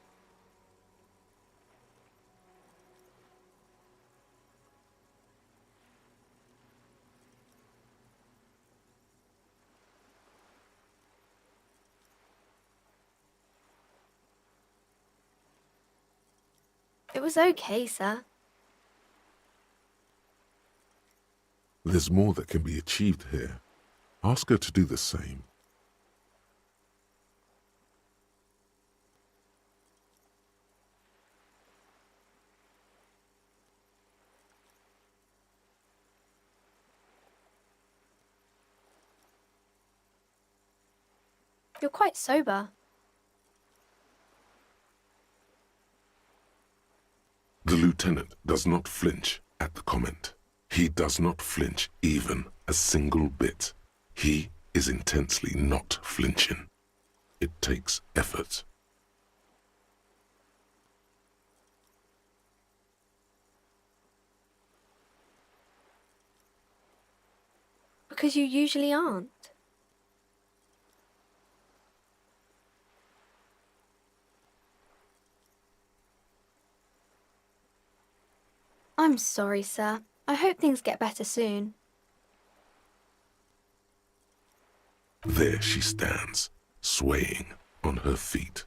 Speaker 12: It was okay, sir.
Speaker 2: There's more that can be achieved here. Ask her to do the same.
Speaker 12: You're quite sober.
Speaker 2: The lieutenant does not flinch at the comment. He does not flinch even a single bit. He is intensely not flinching. It takes effort.
Speaker 12: Because you usually aren't. I'm sorry, sir. I hope things get better soon.
Speaker 2: There she stands, swaying on her feet,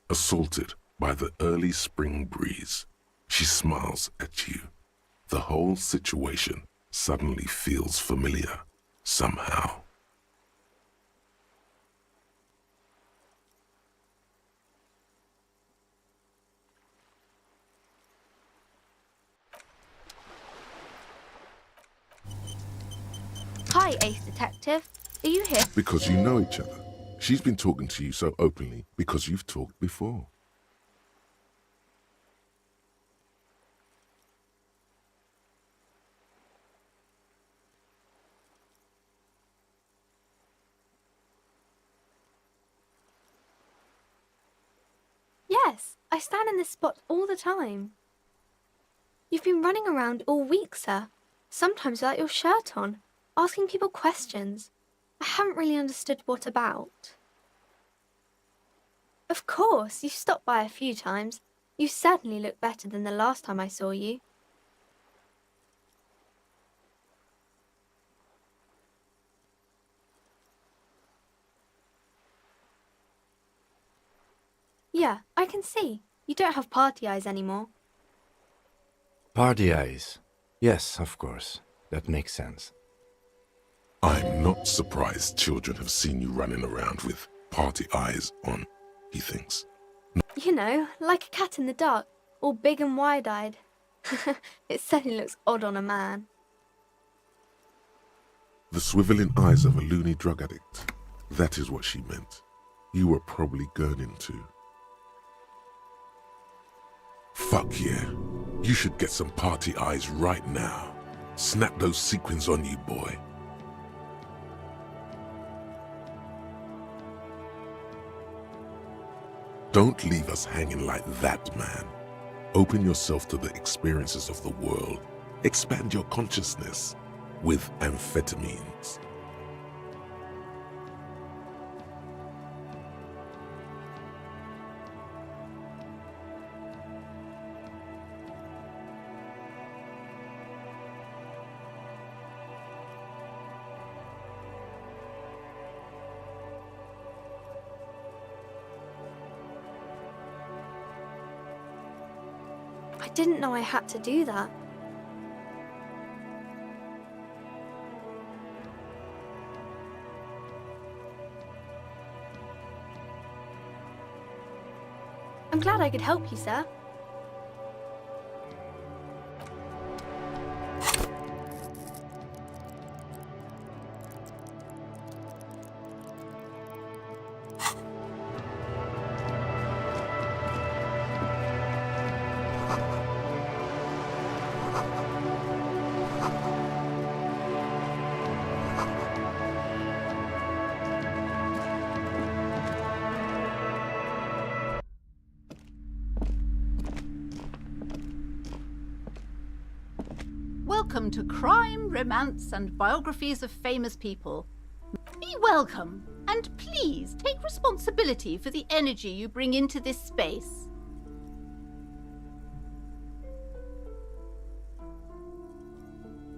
Speaker 2: assaulted by the early spring breeze. She smiles at you. The whole situation suddenly feels familiar, somehow.
Speaker 12: Hi, Ace Detective. Are you here?
Speaker 2: Because you know each other. She's been talking to you so openly because you've talked before.
Speaker 12: Yes, I stand in this spot all the time. You've been running around all week, sir. Sometimes without your shirt on, asking people questions. I haven't really understood what about. Of course, you've stopped by a few times. You certainly look better than the last time I saw you. Yeah, I can see. You don't have party eyes anymore.
Speaker 3: Party eyes. Yes, of course. That makes sense.
Speaker 2: I'm not surprised children have seen you running around with party eyes on, he thinks.
Speaker 12: You know, like a cat in the dark, all big and wide-eyed. It certainly looks odd on a man.
Speaker 2: The swiveling eyes of a loony drug addict. That is what she meant. You were probably gurning too. Fuck yeah. You should get some party eyes right now. Snap those sequins on you, boy. Don't leave us hanging like that, man. Open yourself to the experiences of the world. Expand your consciousness with amphetamines.
Speaker 12: I didn't know I had to do that. I'm glad I could help you, sir.
Speaker 13: Welcome to Crime, Romance, and Biographies of Famous People. Be welcome And please take responsibility for the energy you bring into this space.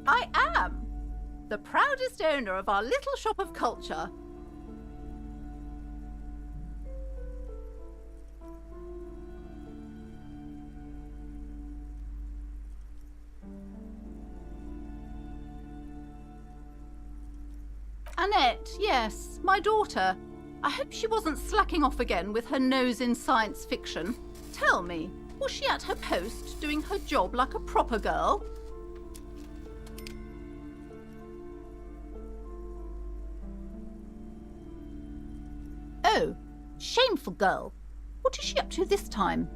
Speaker 13: I am the proudest owner of our little shop of culture. Annette, yes, my daughter. I hope she wasn't slacking off again with her nose in science fiction. Tell me, was she at her post doing her job like a proper girl? Oh, shameful girl. What is she up to this time?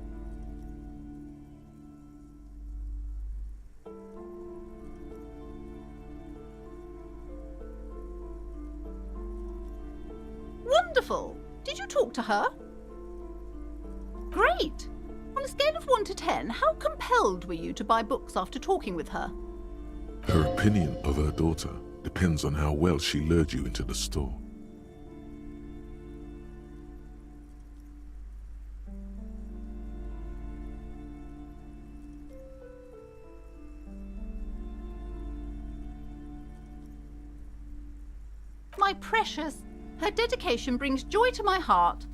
Speaker 13: Wonderful. Did you talk to her? Great. On a scale of 1 to 10, how compelled were you to buy books after talking with her?
Speaker 2: Her opinion of her daughter depends on how well she lured you into the store.
Speaker 13: My precious, her dedication brings joy to my heart.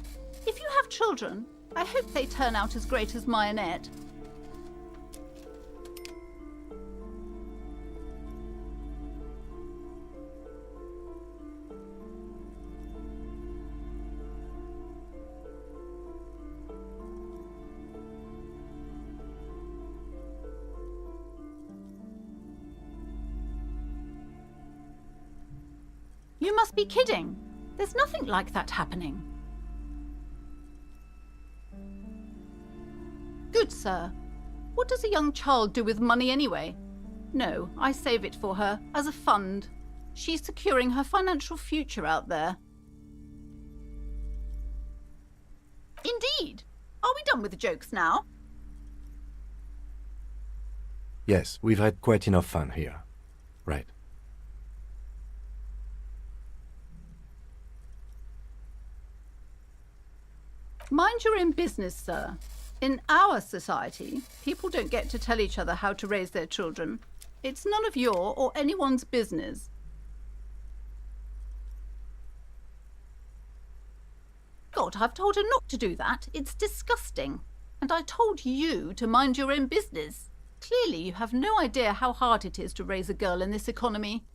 Speaker 13: If you have children, I hope they turn out as great as my Annette. You must be kidding. There's nothing like that happening. Good sir. What does a young child do with money anyway? No, I save it for her, as a fund. She's securing her financial future out there. Indeed. Are we done with the jokes now?
Speaker 3: Yes, we've had quite enough fun here. Right.
Speaker 13: Mind your own business, sir. In our society, people don't get to tell each other how to raise their children. It's none of your or anyone's business. God, I've told her not to do that. It's disgusting. And I told you to mind your own business. Clearly, you have no idea how hard it is to raise a girl in this economy.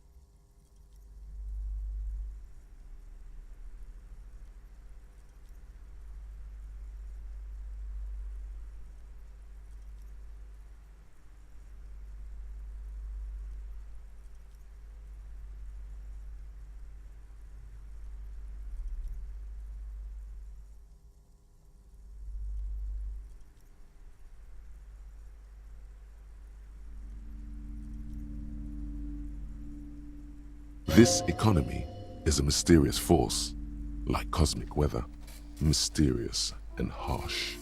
Speaker 2: This economy is a mysterious force, like cosmic weather, mysterious and harsh.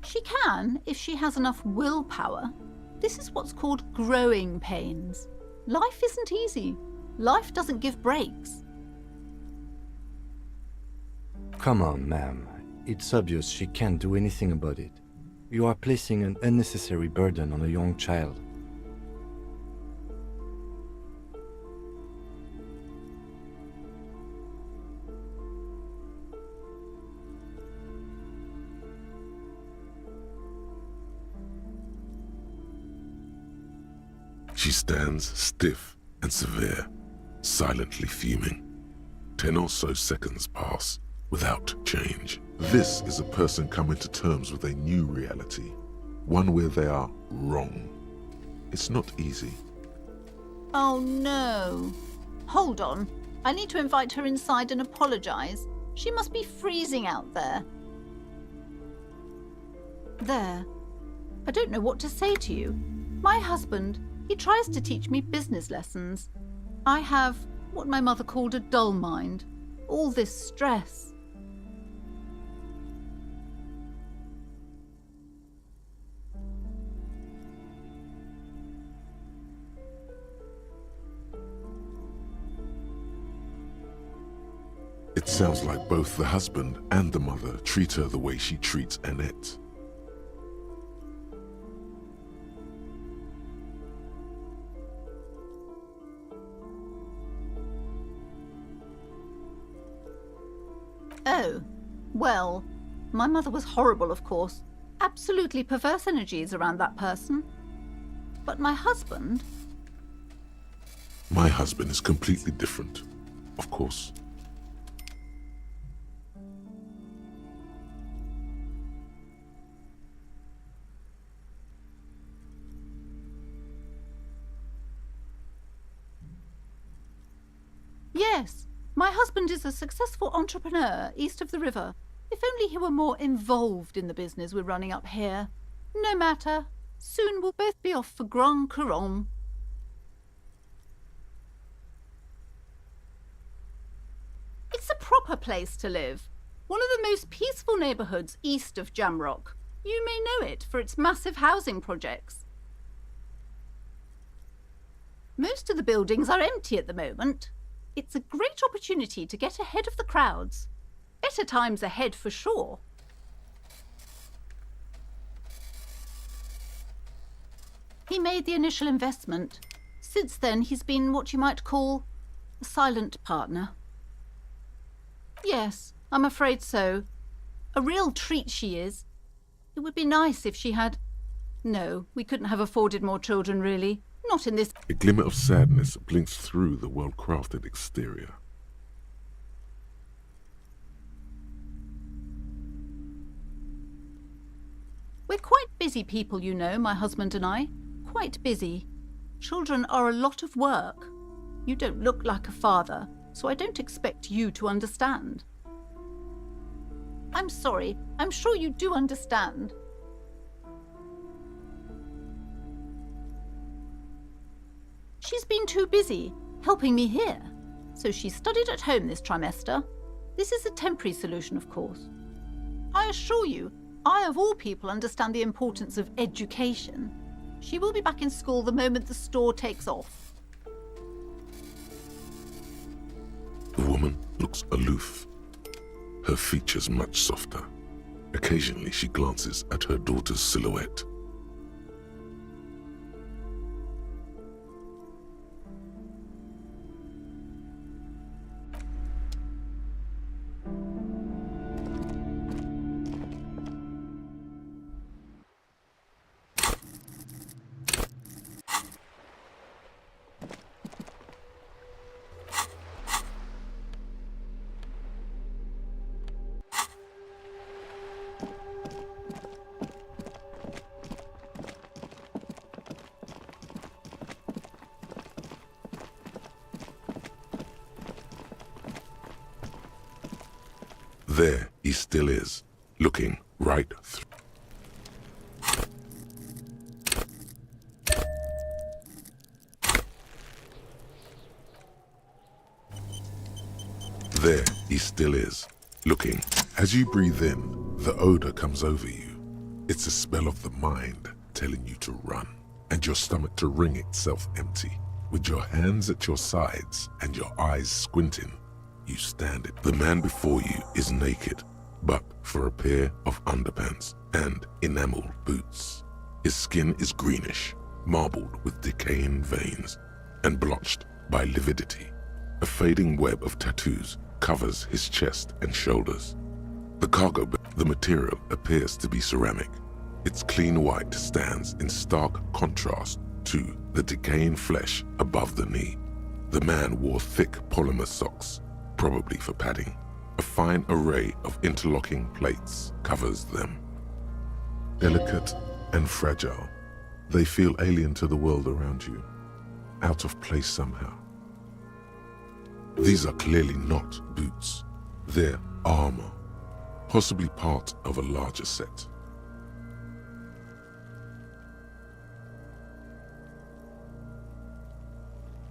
Speaker 13: She can, if she has enough willpower. This is what's called growing pains. Life isn't easy. Life doesn't give breaks.
Speaker 3: Come on, ma'am. It's obvious she can't do anything about it. You are placing an unnecessary burden on a young child.
Speaker 2: She stands stiff and severe, silently fuming. 10 or so seconds pass without change. This is a person coming to terms with a new reality, one where they are wrong. It's not easy.
Speaker 13: Oh no. Hold on. I need to invite her inside and apologize. She must be freezing out there. There. I don't know what to say to you. My husband, he tries to teach me business lessons. I have what my mother called a dull mind. All this stress.
Speaker 2: Sounds like both the husband and the mother treat her the way she treats Annette.
Speaker 13: Oh, well, my mother was horrible, of course. Absolutely perverse energies around that person. But my husband...
Speaker 2: My husband is completely different, of course.
Speaker 13: Yes, my husband is a successful entrepreneur east of the river. If only he were more involved in the business we're running up here. No matter. Soon we'll both be off for Grand Couronne. It's a proper place to live. One of the most peaceful neighbourhoods east of Jamrock. You may know it for its massive housing projects. Most of the buildings are empty at the moment. It's a great opportunity to get ahead of the crowds. Better times ahead for sure. He made the initial investment. Since then, he's been what you might call a silent partner. Yes, I'm afraid so. A real treat she is. It would be nice if she had... No, we couldn't have afforded more children, really. Not in this...
Speaker 2: A glimmer of sadness blinks through the well-crafted exterior.
Speaker 13: We're quite busy people, you know, my husband and I. Quite busy. Children are a lot of work. You don't look like a father, so I don't expect you to understand. I'm sorry. I'm sure you do understand. She's been too busy helping me here, so she studied at home this trimester. This is a temporary solution, of course. I assure you, I of all people understand the importance of education. She will be back in school the moment the store takes off.
Speaker 2: The woman looks aloof, her features much softer. Occasionally she glances at her daughter's silhouette. There he still is, looking right through. There he still is, looking. As you breathe in, the odor comes over you. It's a spell of the mind telling you to run, and your stomach to wring itself empty. With your hands at your sides and your eyes squinting, you stand it. The man before you is naked, but for a pair of underpants and enameled boots. His skin is greenish, marbled with decaying veins, and blotched by lividity. A fading web of tattoos covers his chest and shoulders. The cargo, the material appears to be ceramic. Its clean white stands in stark contrast to the decaying flesh above the knee. The man wore thick polymer socks, probably for padding. A fine array of interlocking plates covers them. Delicate and fragile, they feel alien to the world around you, out of place somehow. These are clearly not boots. They're armor, possibly part of a larger set.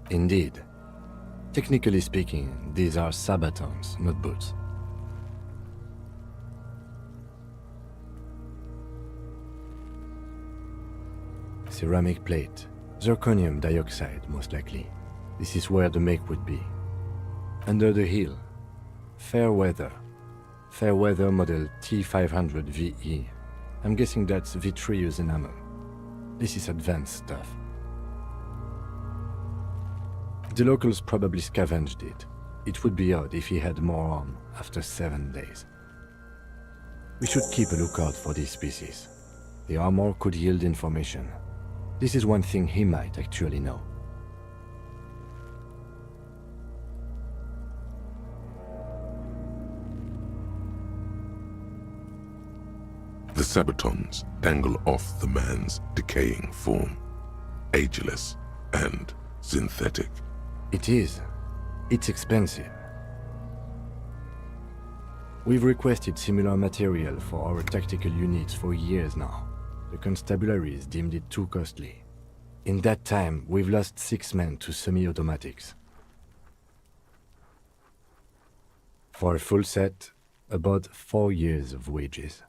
Speaker 3: Indeed. Technically speaking, these are sabatons, not boots. Ceramic plate. Zirconium dioxide, most likely. This is where the make would be. Under the heel. Fairweather. Fairweather model T500 VE. I'm guessing that's vitreous enamel. This is advanced stuff. The locals probably scavenged it. It would be odd if he had more on after 7 days. We should keep a lookout for these species. The armor could yield information. This is one thing he might actually know.
Speaker 2: The sabatons dangle off the man's decaying form, ageless and synthetic.
Speaker 3: It is. It's expensive. We've requested similar material for our tactical units for years now. The constabularies deemed it too costly. In that time, we've lost 6 men to semi-automatics. For a full set, about 4 years of wages.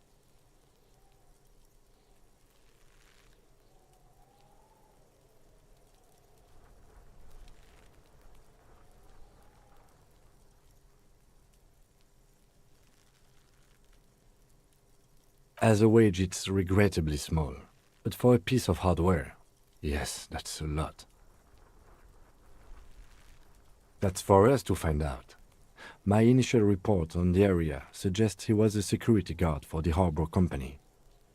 Speaker 3: As a wage, it's regrettably small. But for a piece of hardware, yes, that's a lot. That's for us to find out. My initial report on the area suggests he was a security guard for the harbor company.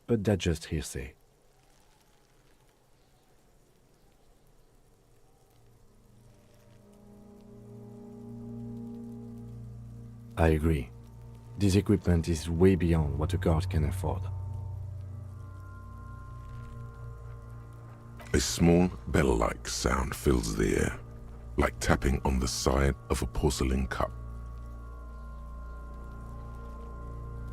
Speaker 3: But that's just hearsay. I agree. This equipment is way beyond what a guard can afford.
Speaker 2: A small bell-like sound fills the air, like tapping on the side of a porcelain cup.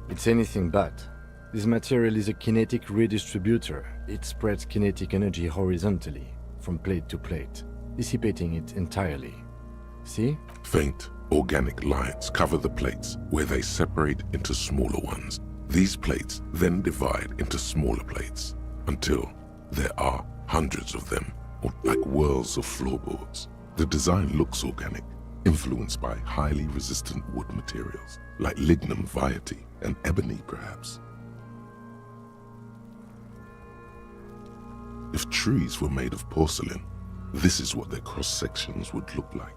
Speaker 3: It's anything but. This material is a kinetic redistributor. It spreads kinetic energy horizontally, from plate to plate, dissipating it entirely. See?
Speaker 2: Faint, organic lines cover the plates where they separate into smaller ones. These plates then divide into smaller plates until there are hundreds of them, or like whirls of floorboards. The design looks organic, influenced by highly resistant wood materials, like lignum vitae and ebony perhaps. If trees were made of porcelain, this is what their cross-sections would look like.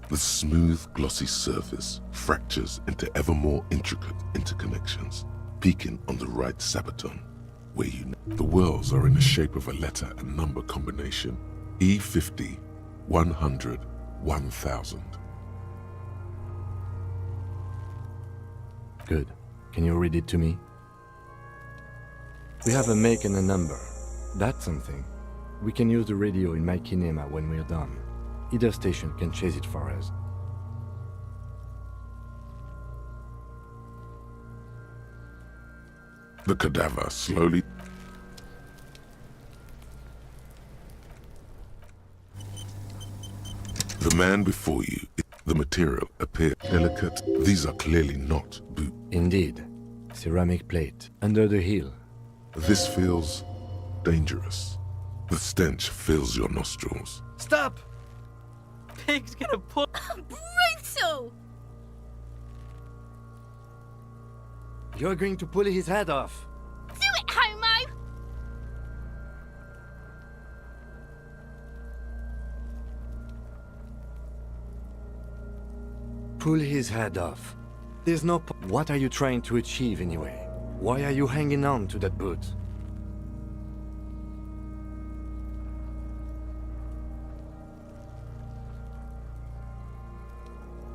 Speaker 2: The smooth, glossy surface fractures into ever more intricate interconnections, peaking on the right sabaton, where the whirls are in the shape of a letter and number combination, E50, 100, 1000.
Speaker 3: Good. Can you read it to me? We have a make and a number. That's something. We can use the radio in my kinema when we're done. Either station can chase it for us.
Speaker 2: The cadaver slowly... The man before you, the material appears delicate. These are clearly not boot.
Speaker 3: Indeed. Ceramic plate, under the heel.
Speaker 2: This feels dangerous. The stench fills your nostrils.
Speaker 14: Stop! Pig's gonna pull.
Speaker 1: Brutal!
Speaker 3: You're going to pull his head off.
Speaker 1: Do it, homo!
Speaker 3: Pull his head off. There's no What are you trying to achieve anyway? Why are you hanging on to that boot?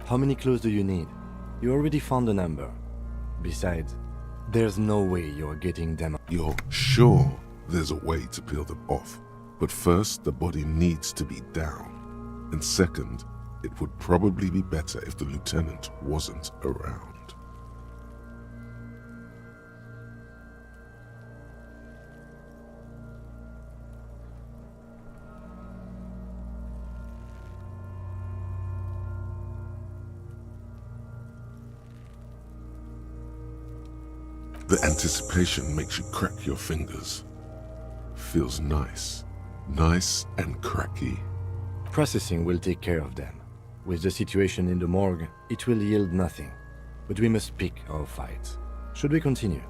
Speaker 3: How many clues do you need? You already found a number. Besides, there's no way you're getting them.
Speaker 2: You're sure there's a way to peel them off, but first the body needs to be down. And second, it would probably be better if the lieutenant wasn't around. The anticipation makes you crack your fingers. Feels nice. Nice and cracky.
Speaker 3: Processing will take care of them. With the situation in the morgue, it will yield nothing. But we must pick our fights. Should we continue?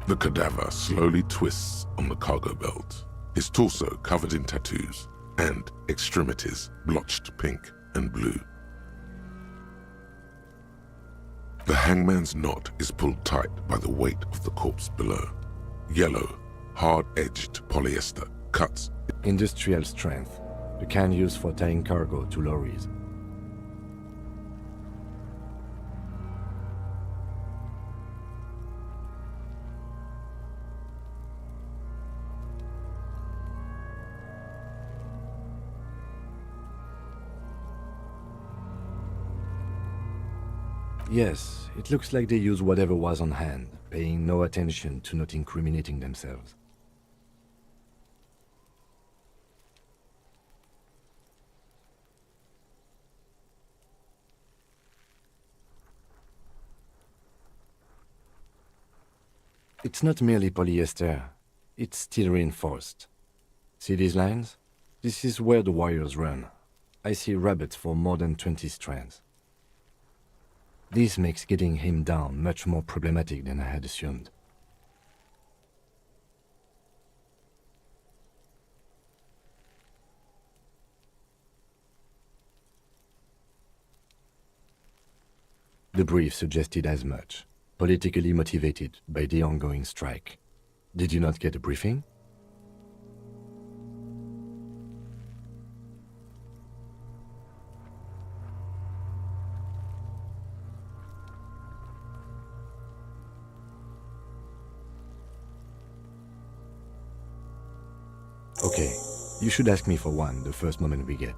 Speaker 2: The cadaver slowly twists on the cargo belt, his torso covered in tattoos, and extremities blotched pink and blue. The hangman's knot is pulled tight by the weight of the corpse below. Yellow, hard-edged polyester cuts.
Speaker 3: Industrial strength, the kind used for tying cargo to lorries. Yes, it looks like they used whatever was on hand, paying no attention to not incriminating themselves. It's not merely polyester, it's steel reinforced. See these lines? This is where the wires run. I see rabbits for more than 20 strands. This makes getting him down much more problematic than I had assumed. The brief suggested as much, politically motivated by the ongoing strike. Did you not get a briefing? Okay, you should ask me for one the first moment we get.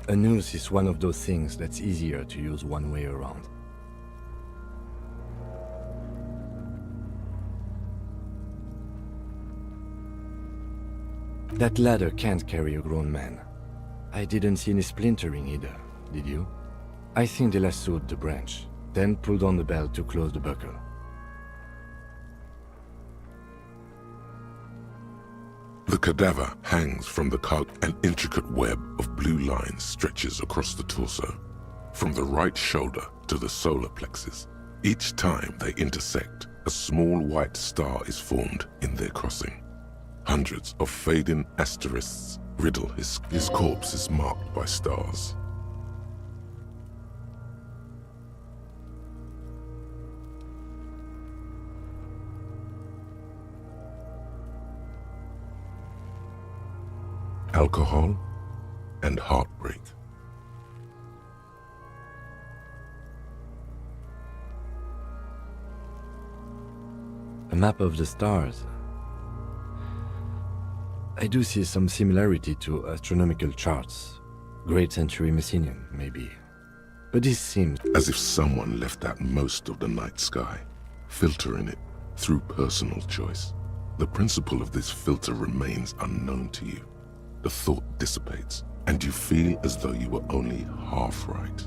Speaker 3: A noose is one of those things that's easier to use one way around. That ladder can't carry a grown man. I didn't see any splintering either, did you? I think they lassoed the branch, then pulled on the belt to close the buckle.
Speaker 2: The cadaver hangs from the cargo. An intricate web of blue lines stretches across the torso, from the right shoulder to the solar plexus. Each time they intersect, a small white star is formed in their crossing. Hundreds of fading asterisks riddle his corpse is marked by stars. Alcohol and heartbreak.
Speaker 3: A map of the stars. I do see some similarity to astronomical charts. Great Century Messinian, maybe. But this seems
Speaker 2: as if someone left out most of the night sky, filtering it through personal choice. The principle of this filter remains unknown to you. The thought dissipates, and you feel as though you were only half right.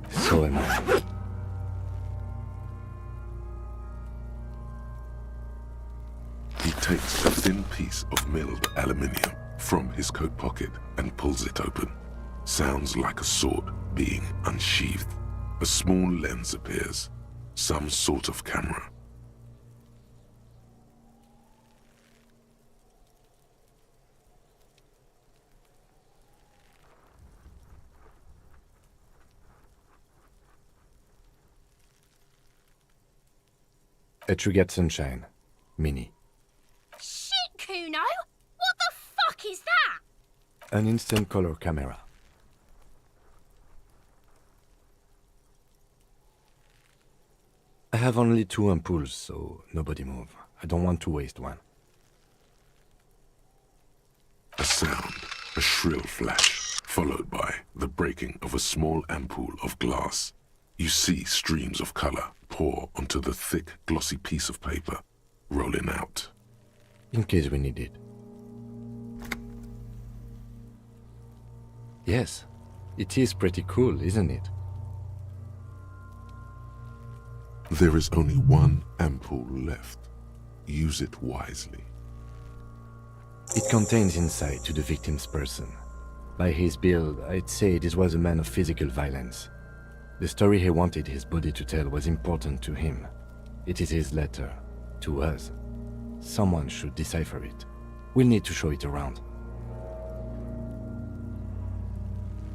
Speaker 3: So am I.
Speaker 2: He takes a thin piece of milled aluminium from his coat pocket and pulls it open. Sounds like a sword being unsheathed. A small lens appears, some sort of camera.
Speaker 3: A Trigger Sunshine, Mini.
Speaker 1: Shit, Kuno! What the fuck is that?
Speaker 3: An instant color camera. I have only 2 ampoules, so nobody move. I don't want to waste one.
Speaker 2: A sound, a shrill flash, followed by the breaking of a small ampoule of glass. You see streams of color pour onto the thick, glossy piece of paper, rolling out.
Speaker 3: In case we need it. Yes, It is pretty cool, isn't it?
Speaker 2: There is only one ampoule left. Use it wisely.
Speaker 3: It contains insight to the victim's person. By his build, I'd say this was a man of physical violence. The story he wanted his body to tell was important to him. It is his letter, to us. Someone should decipher it. We'll need to show it around.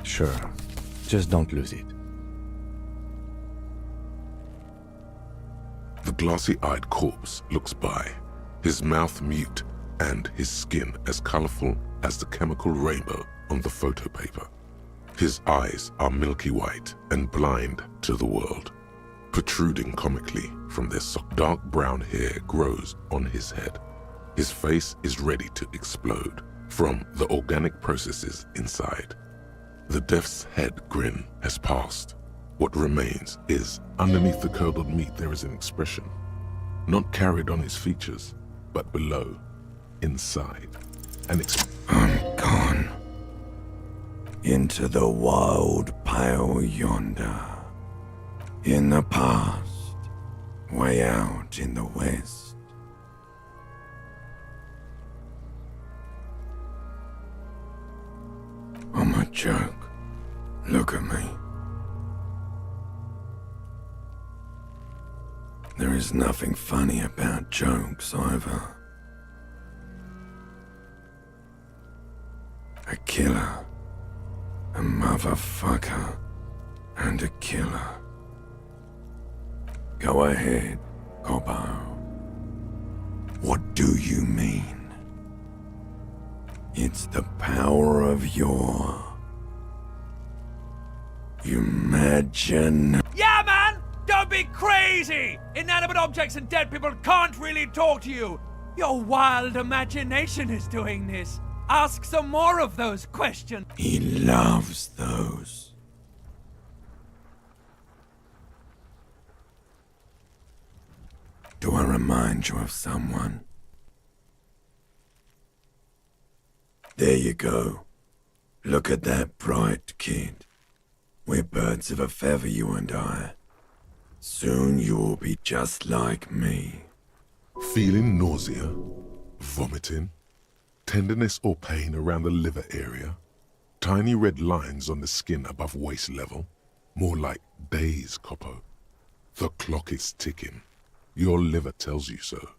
Speaker 3: Sure, just don't lose it.
Speaker 2: The glassy-eyed corpse looks by, his mouth mute and his skin as colorful as the chemical rainbow on the photo paper. His eyes are milky white and blind to the world. Protruding comically from their dark brown hair grows on his head. His face is ready to explode from the organic processes inside. The death's head grin has passed. What remains is, underneath the curdled meat there is an expression, not carried on his features, but below, inside.
Speaker 5: I'm gone. Into the wild pale yonder. In the past, way out in the west. I'm a joke. Look at me. There is nothing funny about jokes either. A killer, a motherfucker, and a killer. Go ahead, Cobbo. What do you mean? It's the power of your... imagine...
Speaker 15: Yeah, man! Don't be crazy! Inanimate objects and dead people can't really talk to you! Your wild imagination is doing this. Ask some more of those questions.
Speaker 5: He loves those. Do I remind you of someone? There you go. Look at that bright kid. We're birds of a feather, you and I. Soon you will be just like me.
Speaker 2: Feeling nausea, vomiting, tenderness or pain around the liver area, tiny red lines on the skin above waist level, more like days, Coppo. The clock is ticking. Your liver tells you so.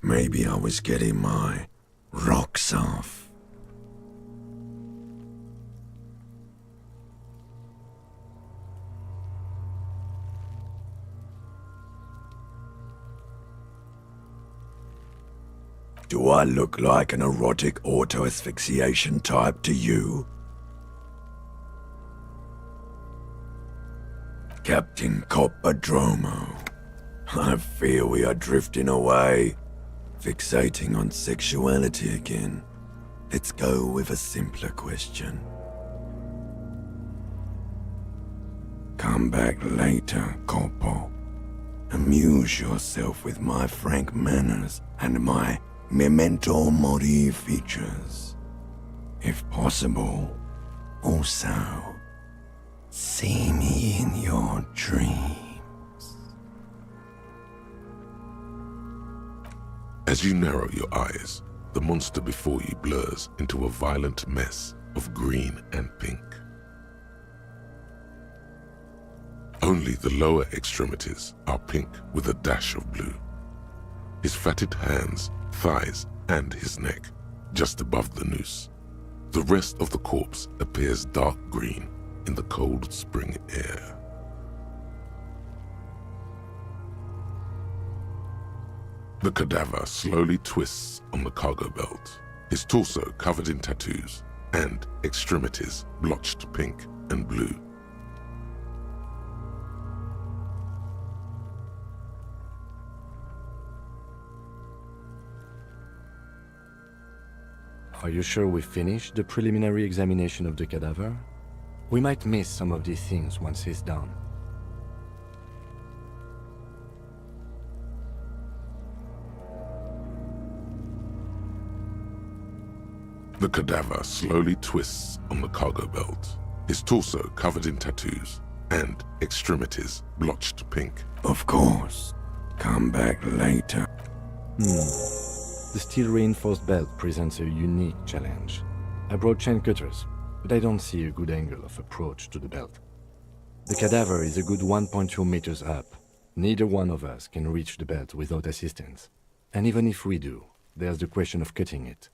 Speaker 5: Maybe I was getting my rocks off. Do I look like an erotic auto-asphyxiation type to you? Captain Coppadromo, I fear we are drifting away, fixating on sexuality again. Let's go with a simpler question. Come back later, Corpo. Amuse yourself with my frank manners and my memento mori features. If possible, also, see me in your dreams.
Speaker 2: As you narrow your eyes, the monster before you blurs into a violent mess of green and pink. Only the lower extremities are pink with a dash of blue. His fatted hands, thighs, and his neck, just above the noose. The rest of the corpse appears dark green in the cold spring air. The cadaver slowly twists on the cargo belt, his torso covered in tattoos, and extremities blotched pink and blue.
Speaker 3: Are you sure we finished the preliminary examination of the cadaver? We might miss some of these things once he's done.
Speaker 2: The cadaver slowly twists on the cargo belt, his torso covered in tattoos and extremities blotched pink.
Speaker 5: Of course. Come back later.
Speaker 3: The steel-reinforced belt presents a unique challenge. I brought chain cutters, but I don't see a good angle of approach to the belt. The cadaver is a good 1.2 meters up. Neither one of us can reach the belt without assistance. And even if we do, there's the question of cutting it.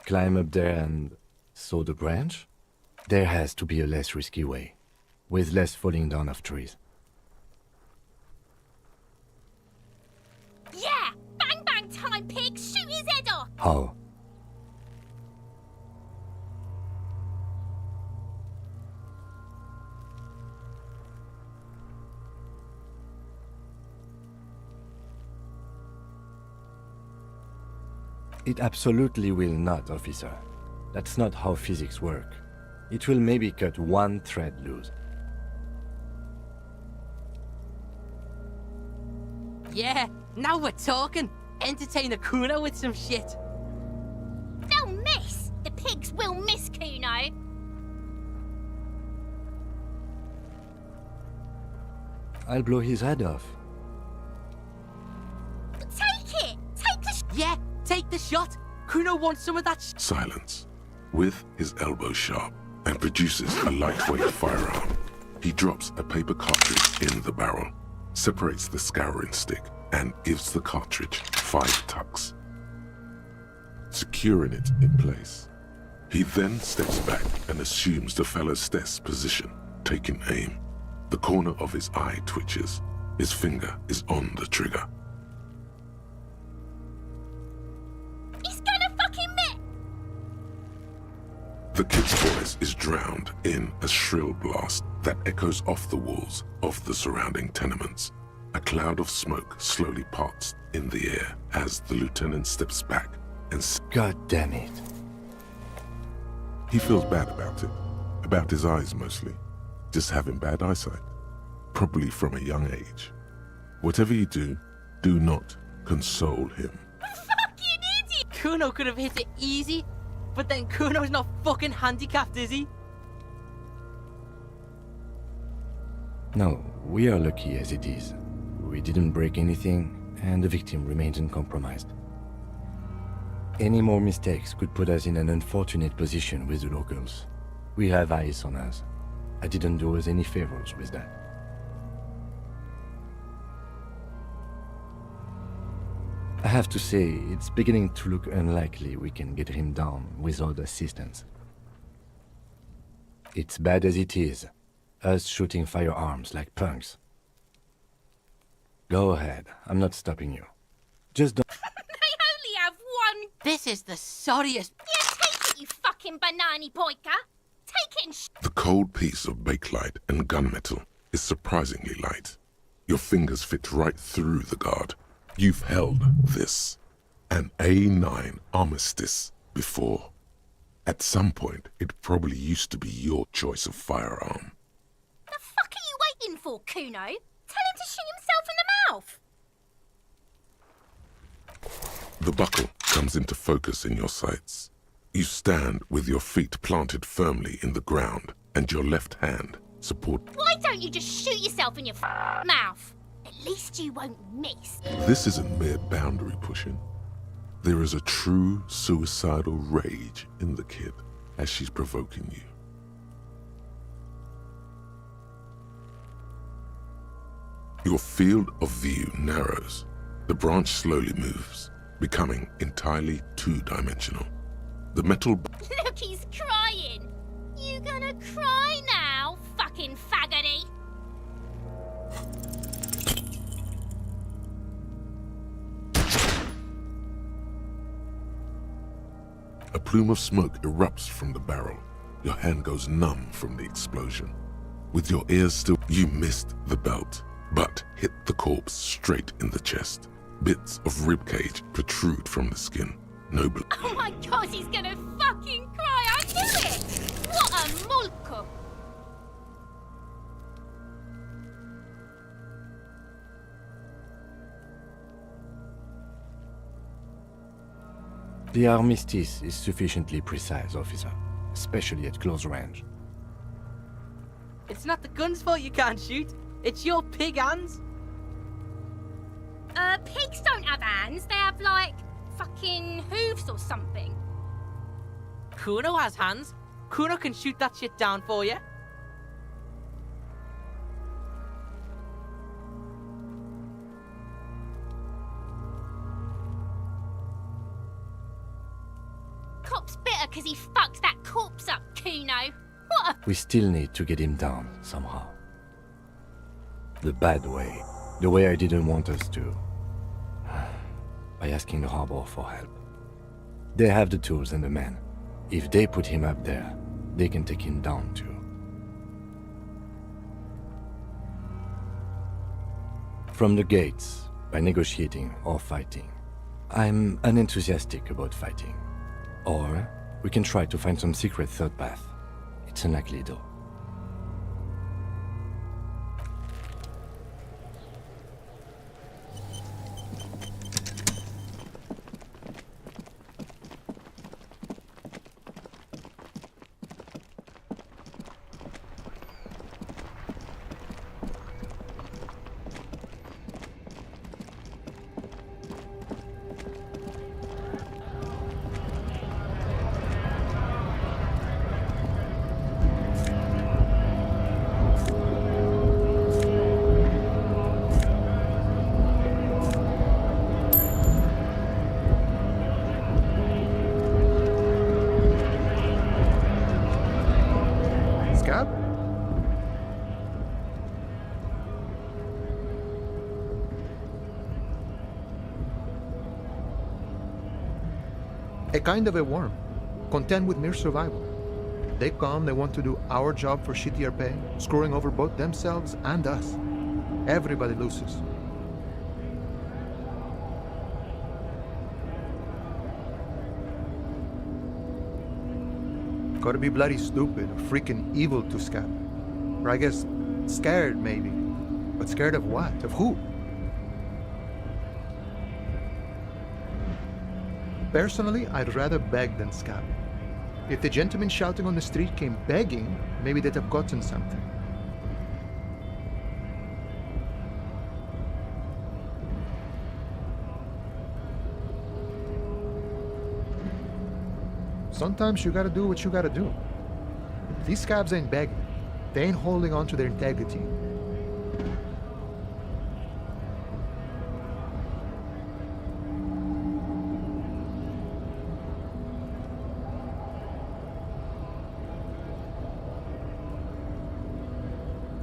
Speaker 3: Climb up there and saw the branch? There has to be a less risky way, with less falling down of trees.
Speaker 1: Yeah! Bang bang time, pig! Shoot his head off!
Speaker 3: How? It absolutely will not, officer. That's not how physics work. It will maybe cut one thread loose.
Speaker 14: Yeah, now we're talking. Entertain a Kuno with some shit.
Speaker 1: They'll miss! The pigs will miss Kuno!
Speaker 3: I'll blow his head off.
Speaker 1: Take it! Take the
Speaker 14: Yeah, take the shot. Kuno wants some of that
Speaker 2: Silence, with his elbow sharp, and produces a lightweight firearm. He drops a paper cartridge in the barrel, separates the scouring stick, and gives the cartridge 5 tucks, securing it in place. He then steps back and assumes the fellow's stess position, taking aim. The corner of his eye twitches. His finger is on the trigger.
Speaker 1: He's gonna fucking miss!
Speaker 2: The kid's voice is drowned in a shrill blast that echoes off the walls of the surrounding tenements. A cloud of smoke slowly parts in the air as the lieutenant steps back and
Speaker 3: God damn it.
Speaker 2: He feels bad about his eyes mostly, just having bad eyesight, probably from a young age. Whatever you do, do not console him.
Speaker 1: Fucking idiot!
Speaker 14: Kuno could have hit it easy, but then Kuno's not fucking handicapped, is he?
Speaker 3: No, we are lucky as it is. We didn't break anything, and the victim remains uncompromised. Any more mistakes could put us in an unfortunate position with the locals. We have eyes on us. I didn't do us any favors with that. I have to say, it's beginning to look unlikely we can get him down without assistance. It's bad as it is, us shooting firearms like punks. Go ahead, I'm not stopping you. Just don't...
Speaker 1: They only have one...
Speaker 14: This is the sorriest...
Speaker 1: Yeah, take it, you fucking banana boyka! Take it and
Speaker 2: The cold piece of bakelite and gunmetal is surprisingly light. Your fingers fit right through the guard. You've held this, an A9 armistice, before. At some point, it probably used to be your choice of firearm.
Speaker 1: The fuck are you waiting for, Kuno? Tell him to shoot himself in the mouth!
Speaker 2: The buckle comes into focus in your sights. You stand with your feet planted firmly in the ground and your left hand support.
Speaker 1: Why don't you just shoot yourself in your mouth? At least you won't miss.
Speaker 2: This isn't mere boundary pushing. There is a true suicidal rage in the kid as she's provoking you. Your field of view narrows. The branch slowly moves, becoming entirely two-dimensional. The metal...
Speaker 1: Look, he's crying! You gonna cry now, fucking faggoty?
Speaker 2: A plume of smoke erupts from the barrel. Your hand goes numb from the explosion. With your ears still, you missed the belt, but hit the corpse straight in the chest. Bits of ribcage protrude from the skin. No blood.
Speaker 1: Oh my god, he's gonna fucking cry! I knew it! What a mulko!
Speaker 3: The armistice is sufficiently precise, officer, especially at close range.
Speaker 14: It's not the gun's fault you can't shoot. It's your pig hands.
Speaker 1: Pigs don't have hands. They have, like, fucking hooves or something.
Speaker 14: Kuno has hands. Kuno can shoot that shit down for you.
Speaker 1: Cop's bitter because he fucked that corpse up, Kuno. What a...
Speaker 3: We still need to get him down, somehow. The bad way. The way I didn't want us to. By asking the Harbor for help. They have the tools and the men. If they put him up there, they can take him down too. From the gates, by negotiating or fighting. I'm unenthusiastic about fighting. Or we can try to find some secret third path. It's unlikely though.
Speaker 16: A kind of a worm, content with mere survival. They come, they want to do our job for shittier pay, screwing over both themselves and us. Everybody loses. Gotta be bloody stupid or freaking evil to scab. Or I guess scared, maybe. But scared of what? Of who? Personally, I'd rather beg than scab. If the gentleman shouting on the street came begging, maybe they'd have gotten something. Sometimes you gotta do what you gotta do. These scabs ain't begging. They ain't holding on to their integrity.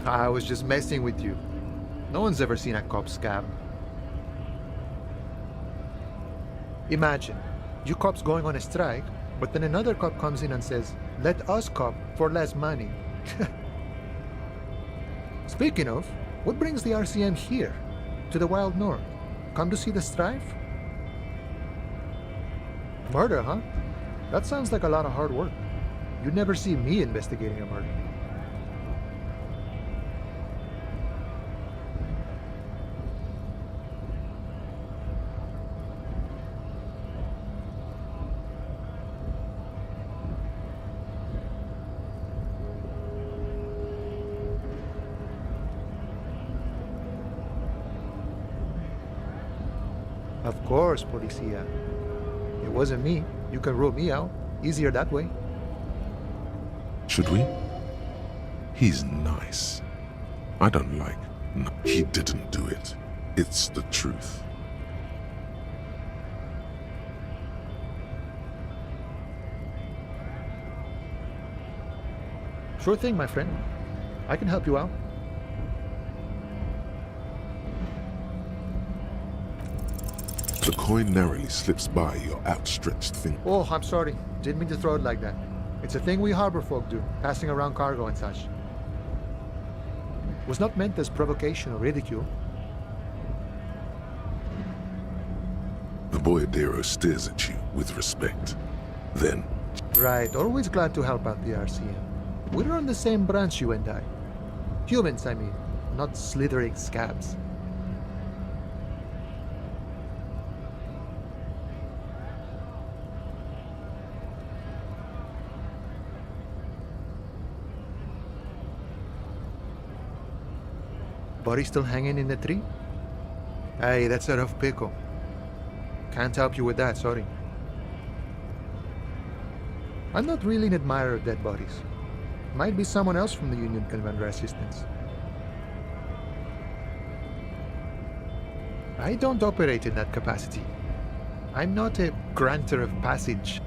Speaker 16: I was just messing with you. No one's ever seen a cop scab. Imagine, you cops going on a strike, but then another cop comes in and says, "Let us cop for less money." Speaking of, what brings the RCM here, to the Wild North? Come to see the strife? Murder, huh? That sounds like a lot of hard work. You'd never see me investigating a murder. Of course, Policia. It wasn't me. You can rule me out. Easier that way.
Speaker 2: Should we? He's nice. I don't like. No, he didn't do it. It's the truth.
Speaker 16: Sure thing, my friend. I can help you out.
Speaker 2: The coin narrowly slips by your outstretched finger.
Speaker 16: Oh, I'm sorry. Didn't mean to throw it like that. It's a thing we harbor folk do, passing around cargo and such. Was not meant as provocation or ridicule.
Speaker 2: The boyardero stares at you with respect. Then,
Speaker 16: Right, always glad to help out the RCM. We're on the same branch, you and I. Humans, I mean, not slithering scabs. Body still hanging in the tree? Hey, that's a rough pickle. Can't help you with that, sorry. I'm not really an admirer of dead bodies. Might be someone else from the Union can render assistance. I don't operate in that capacity. I'm not a granter of passage.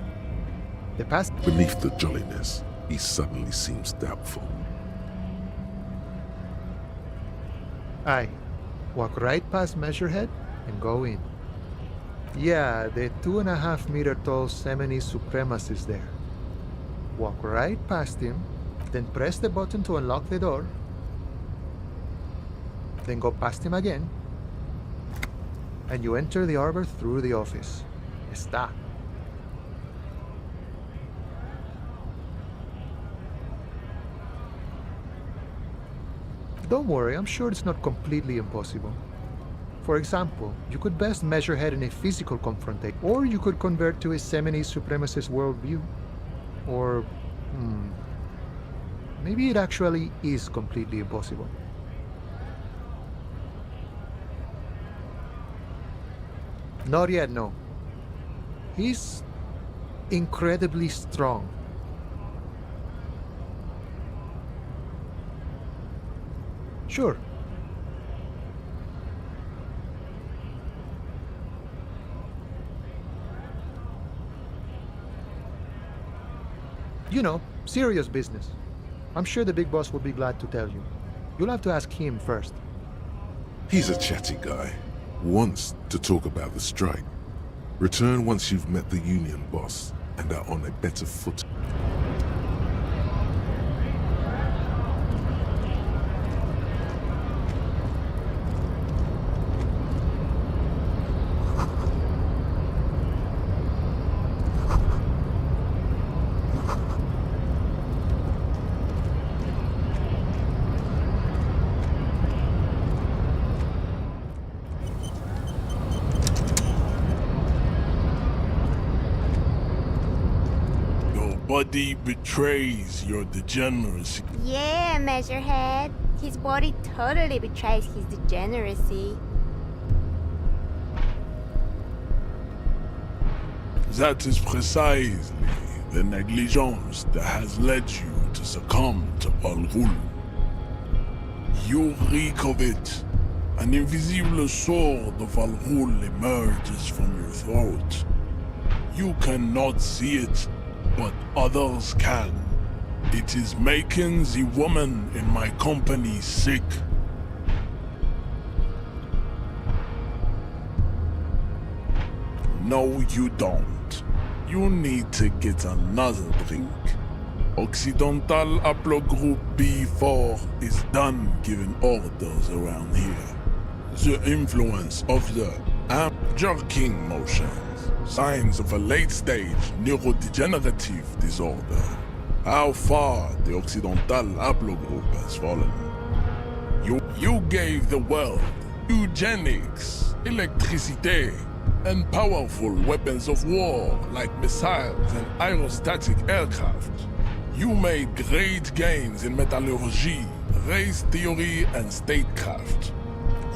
Speaker 16: The pass...
Speaker 2: beneath the jolliness, he suddenly seems doubtful.
Speaker 16: Aye. Walk right past Measurehead and go in. Yeah, the 2.5-meter tall Semini Supremus is there. Walk right past him, then press the button to unlock the door. Then go past him again. And you enter the arbor through the office. Está. Don't worry, I'm sure it's not completely impossible. For example, you could best Measurehead in a physical confrontation, or you could convert to a Semini Supremacist worldview. Or, maybe it actually is completely impossible. Not yet, no. He's incredibly strong. Sure. You know, serious business. I'm sure the big boss will be glad to tell you. You'll have to ask him first.
Speaker 2: He's a chatty guy. Wants to talk about the strike. Return once you've met the Union boss and are on a better foot.
Speaker 17: Body betrays your degeneracy.
Speaker 18: Yeah, Measurehead. His body totally betrays his degeneracy.
Speaker 17: That is precisely the negligence that has led you to succumb to Al Ghul. You reek of it. An invisible sword of Al Ghul emerges from your throat. You cannot see it, but others can. It is making the woman in my company sick. No, you don't. You need to get another drink. Occidental Haplogroup B4 is done giving orders around here. The influence of the jerking motions. Signs of a late-stage neurodegenerative disorder. How far the Occidental Haplogroup has fallen. You gave the world eugenics, electricity, and powerful weapons of war like missiles and aerostatic aircraft. You made great gains in metallurgy, race theory, and statecraft.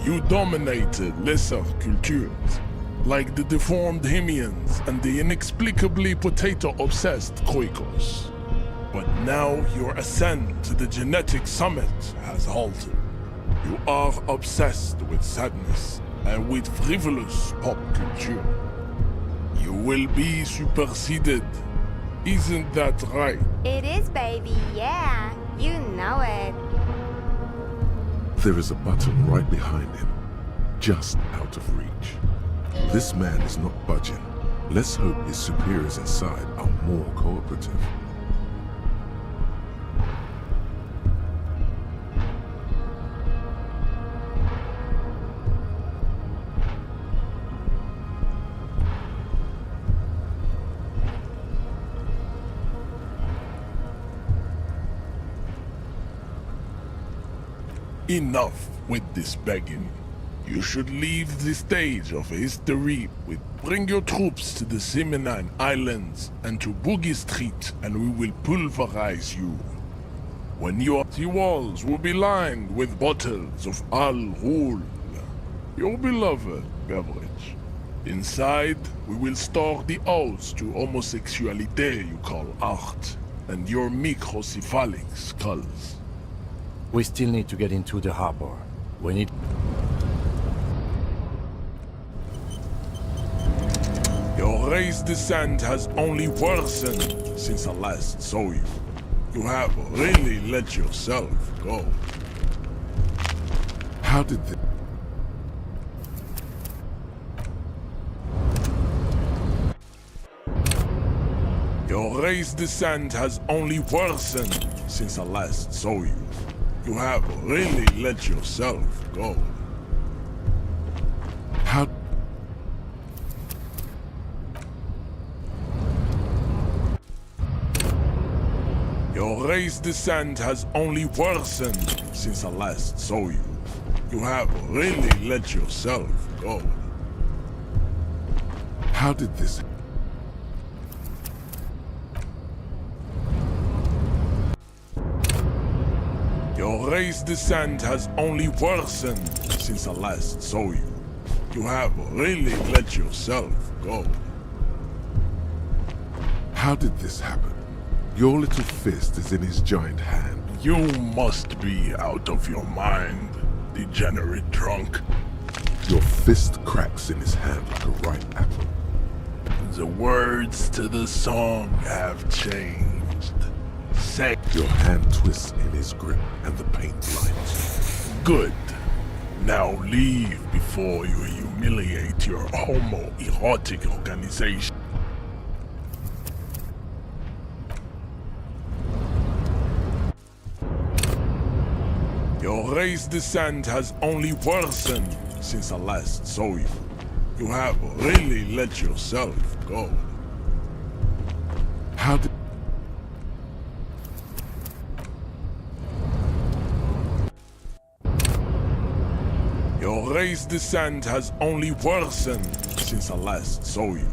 Speaker 17: You dominated lesser cultures, like the deformed Hemians and the inexplicably potato-obsessed Khoikos. But now your ascent to the genetic summit has halted. You are obsessed with sadness and with frivolous pop culture. You will be superseded. Isn't that right?
Speaker 18: It is, baby, yeah. You know it.
Speaker 2: There is a button right behind him, just out of reach. This man is not budging. Let's hope his superiors inside are more cooperative.
Speaker 17: Enough with this begging. You should leave the stage of history with bring your troops to the Simonine Islands and to Boogie Street, and we will pulverize you. When your walls will be lined with bottles of Al Ghul, your beloved beverage. Inside, we will store the odes to homosexuality you call art, and your microcephalic skulls.
Speaker 3: We still need to get into the harbor. We need...
Speaker 17: Your raised descent has only worsened since I last saw you. You have really let yourself go.
Speaker 2: How did the...
Speaker 17: Your raised descent has only worsened since I last saw you. You have really let yourself go.
Speaker 2: How...
Speaker 17: Your raised descent has only worsened since I last saw you. You have really let yourself go.
Speaker 2: How did this...
Speaker 17: Your raised descent has only worsened since I last saw you. You have really let yourself go.
Speaker 2: How did this happen? Your little fist is in his giant hand.
Speaker 17: You must be out of your mind, degenerate drunk.
Speaker 2: Your fist cracks in his hand like a ripe apple.
Speaker 17: The words to the song have changed. Say...
Speaker 2: Your hand twists in his grip and the paint blinds.
Speaker 17: Good. Now leave before you humiliate your homoerotic organization. Your raised descent has only worsened since I last saw you. You have really let yourself go.
Speaker 2: How did...
Speaker 17: Your raised descent has only worsened since I last saw you.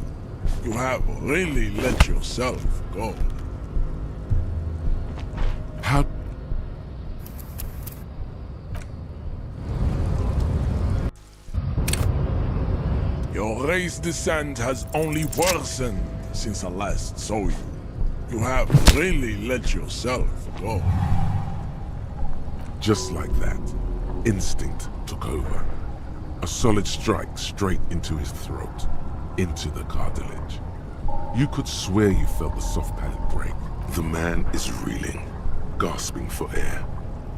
Speaker 17: You have really let yourself go.
Speaker 2: How...
Speaker 17: Your raised descent has only worsened since I last saw you. You have really let yourself go.
Speaker 2: Just like that, instinct took over. A solid strike straight into his throat, into the cartilage. You could swear you felt the soft palate break. The man is reeling, gasping for air.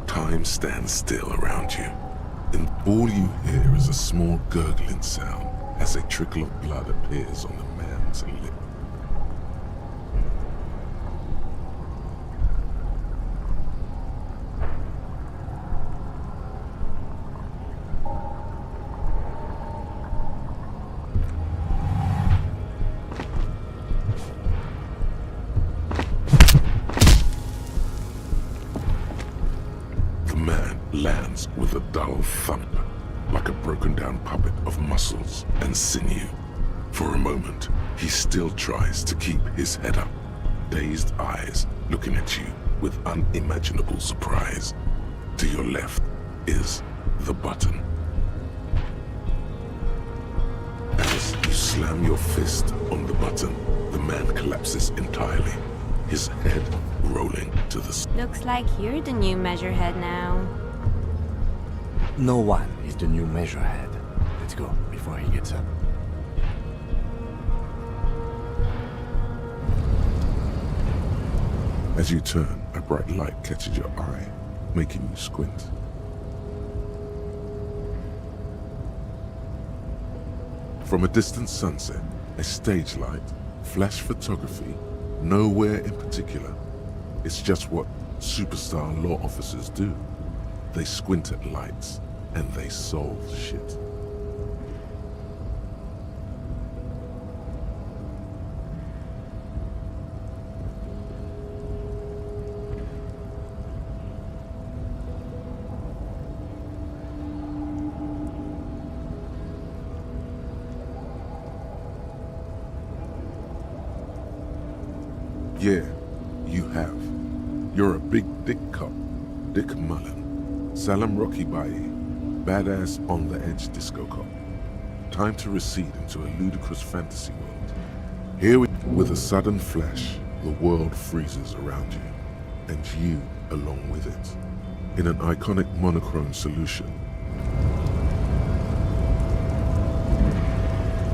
Speaker 2: Time stands still around you, and all you hear is a small gurgling sound as a trickle of blood appears on the man's lip. The man lands with a dull thump, like a broken down puppet of muscles and sinew. For a moment, he still tries to keep his head up, dazed eyes looking at you with unimaginable surprise. To your left is the button. As you slam your fist on the button, the man collapses entirely, his head rolling to the side.
Speaker 19: Looks like you're the new measurehead now.
Speaker 3: No one is the new measurehead. Let's go before he gets up.
Speaker 2: As you turn, a bright light catches your eye, making you squint. From a distant sunset, a stage light, flash photography, nowhere in particular. It's just what superstar law officers do. They squint at lights, and they solve shit. Yeah, you have. You're a big dick cop. Dick Mullen. Salam Rocky Bayi. Badass on the edge disco cop. Time to recede into a ludicrous fantasy world. Here with a sudden flash, the world freezes around you, and you along with it. In an iconic monochrome solution,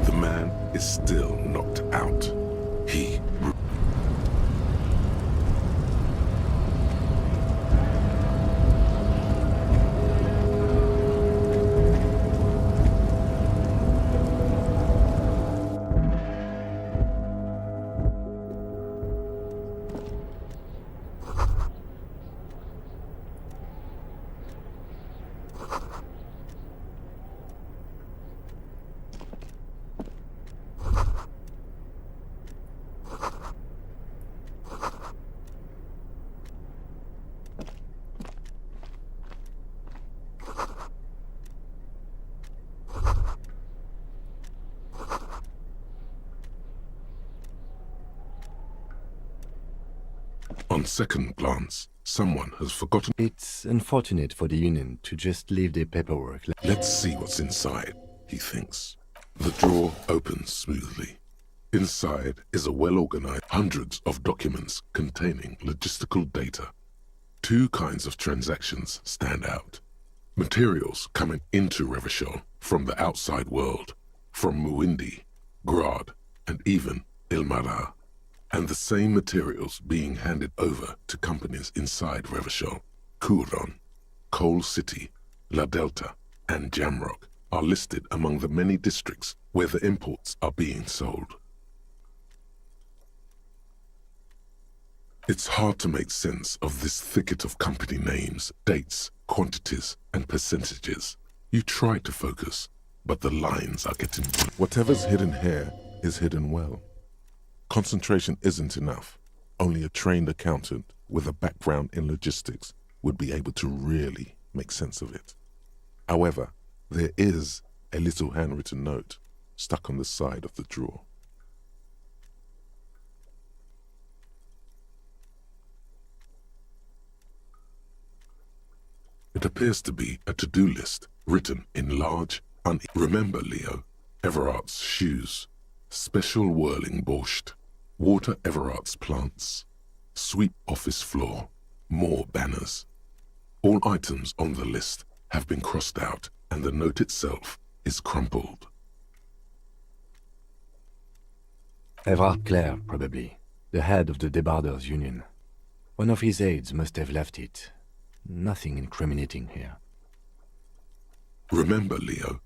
Speaker 2: the man is still knocked out. He On second glance, someone has forgotten.
Speaker 3: It's unfortunate for the Union to just leave their paperwork.
Speaker 2: Let's see what's inside, he thinks. The drawer opens smoothly. Inside is a well-organized hundreds of documents containing logistical data. Two kinds of transactions stand out. Materials coming into Revachol from the outside world, from Muindi, Grad, and even Ilmara. And the same materials being handed over to companies inside Revachol. Couron, Coal City, La Delta, and Jamrock are listed among the many districts where the imports are being sold. It's hard to make sense of this thicket of company names, dates, quantities, and percentages. You try to focus, but the lines are getting blurred. Whatever's hidden here is hidden well. Concentration isn't enough. Only a trained accountant with a background in logistics would be able to really make sense of it. However, there is a little handwritten note stuck on the side of the drawer. It appears to be a to-do list written in large, Remember, Leo, Everard's shoes, special whirling borscht, water Everard's plants, sweep office floor, more banners. All items on the list have been crossed out and the note itself is crumpled.
Speaker 3: Everard Clare, probably, the head of the Debarders Union. One of his aides must have left it. Nothing incriminating here.
Speaker 2: Remember, Leo,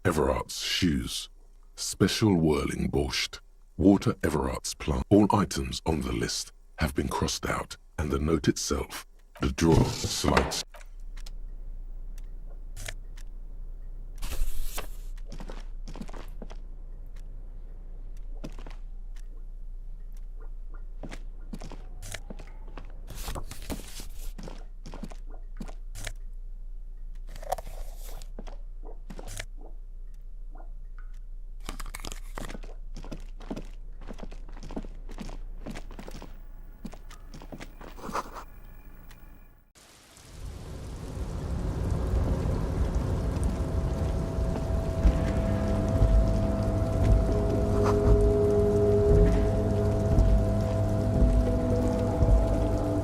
Speaker 2: Everard's shoes, special whirling borscht, water Everard's plant. All items on the list have been crossed out and the note itself, the drawer, slides.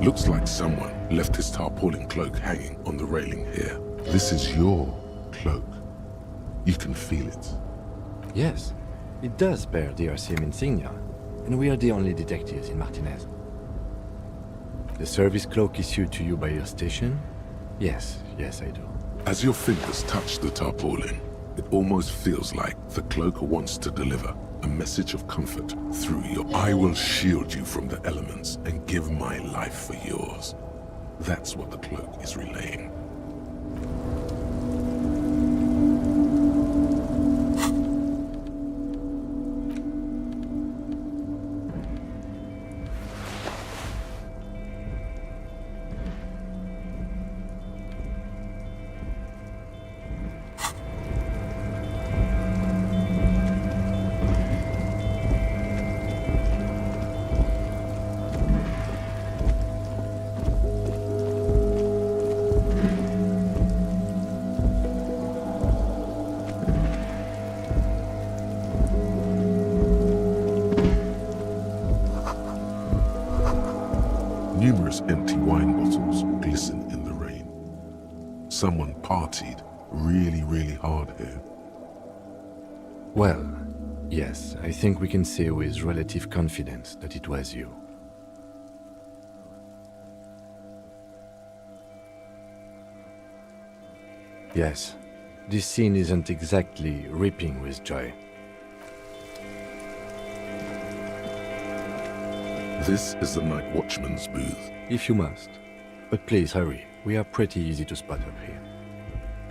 Speaker 2: Looks like someone left his tarpaulin cloak hanging on the railing here. This is your cloak. You can feel it.
Speaker 3: Yes, it does bear the RCM insignia, and we are the only detectives in Martinez. The service cloak issued to you by your station? Yes, I do.
Speaker 2: As your fingers touch the tarpaulin, it almost feels like the cloak wants to deliver a message of comfort through your... I will shield you from the elements and give my life for yours. That's what the cloak is relaying. someone partied really hard here.
Speaker 3: Well, yes, I think we can say with relative confidence that it was you. Yes, this scene isn't exactly ripping with joy.
Speaker 2: This is the night watchman's booth.
Speaker 3: If you must. But please hurry, we are pretty easy to spot up here.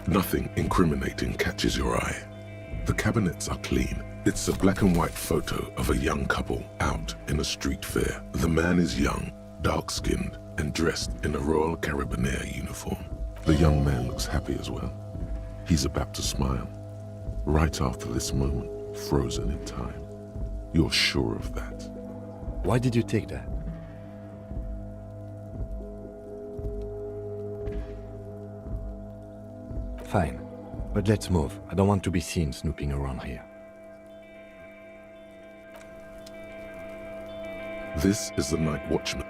Speaker 2: Nothing incriminating catches your eye. The cabinets are clean. It's a black and white photo of a young couple out in a street fair. The man is young, dark-skinned, and dressed in a Royal Carabinieri uniform. The young man looks happy as well. He's about to smile. Right after this moment, frozen in time. You're sure of that.
Speaker 3: Why did you take that? Fine, but let's move. I don't want to be seen snooping around here.
Speaker 2: This is the night watchman.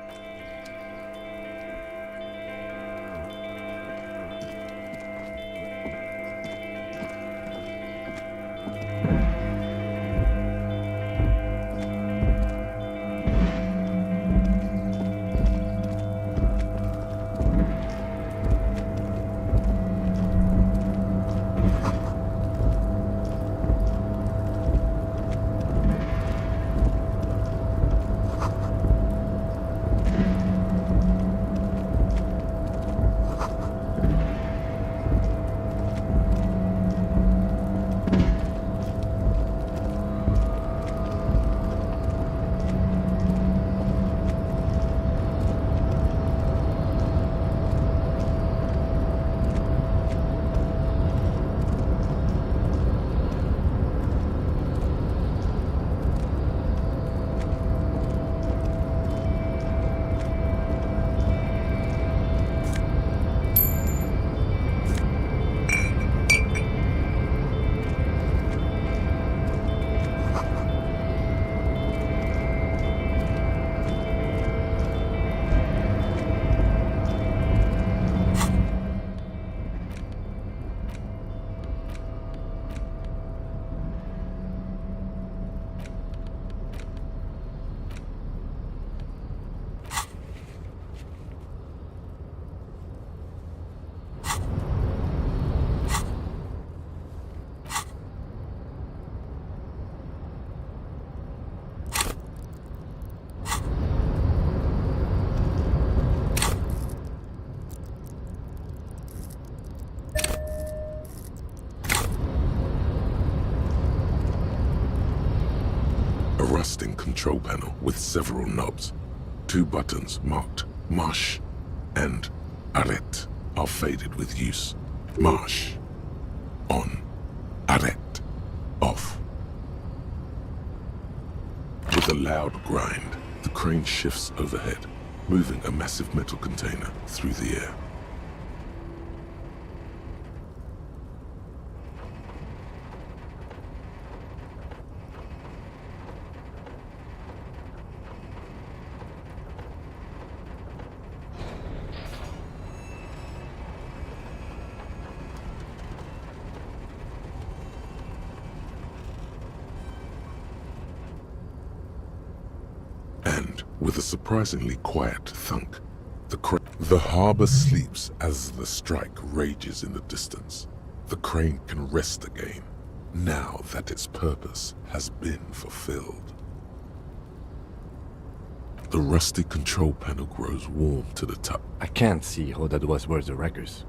Speaker 2: Rusting control panel with several knobs. 2 buttons marked Marche and Arrête are faded with use. Marche on, Arrête off. With a loud grind, the crane shifts overhead, moving a massive metal container through the air. With a surprisingly quiet thunk, the harbor sleeps as the strike rages in the distance. The crane can rest again, now that its purpose has been fulfilled. The rusty control panel grows warm to the touch.
Speaker 3: I can't see how that was worth the wreckers,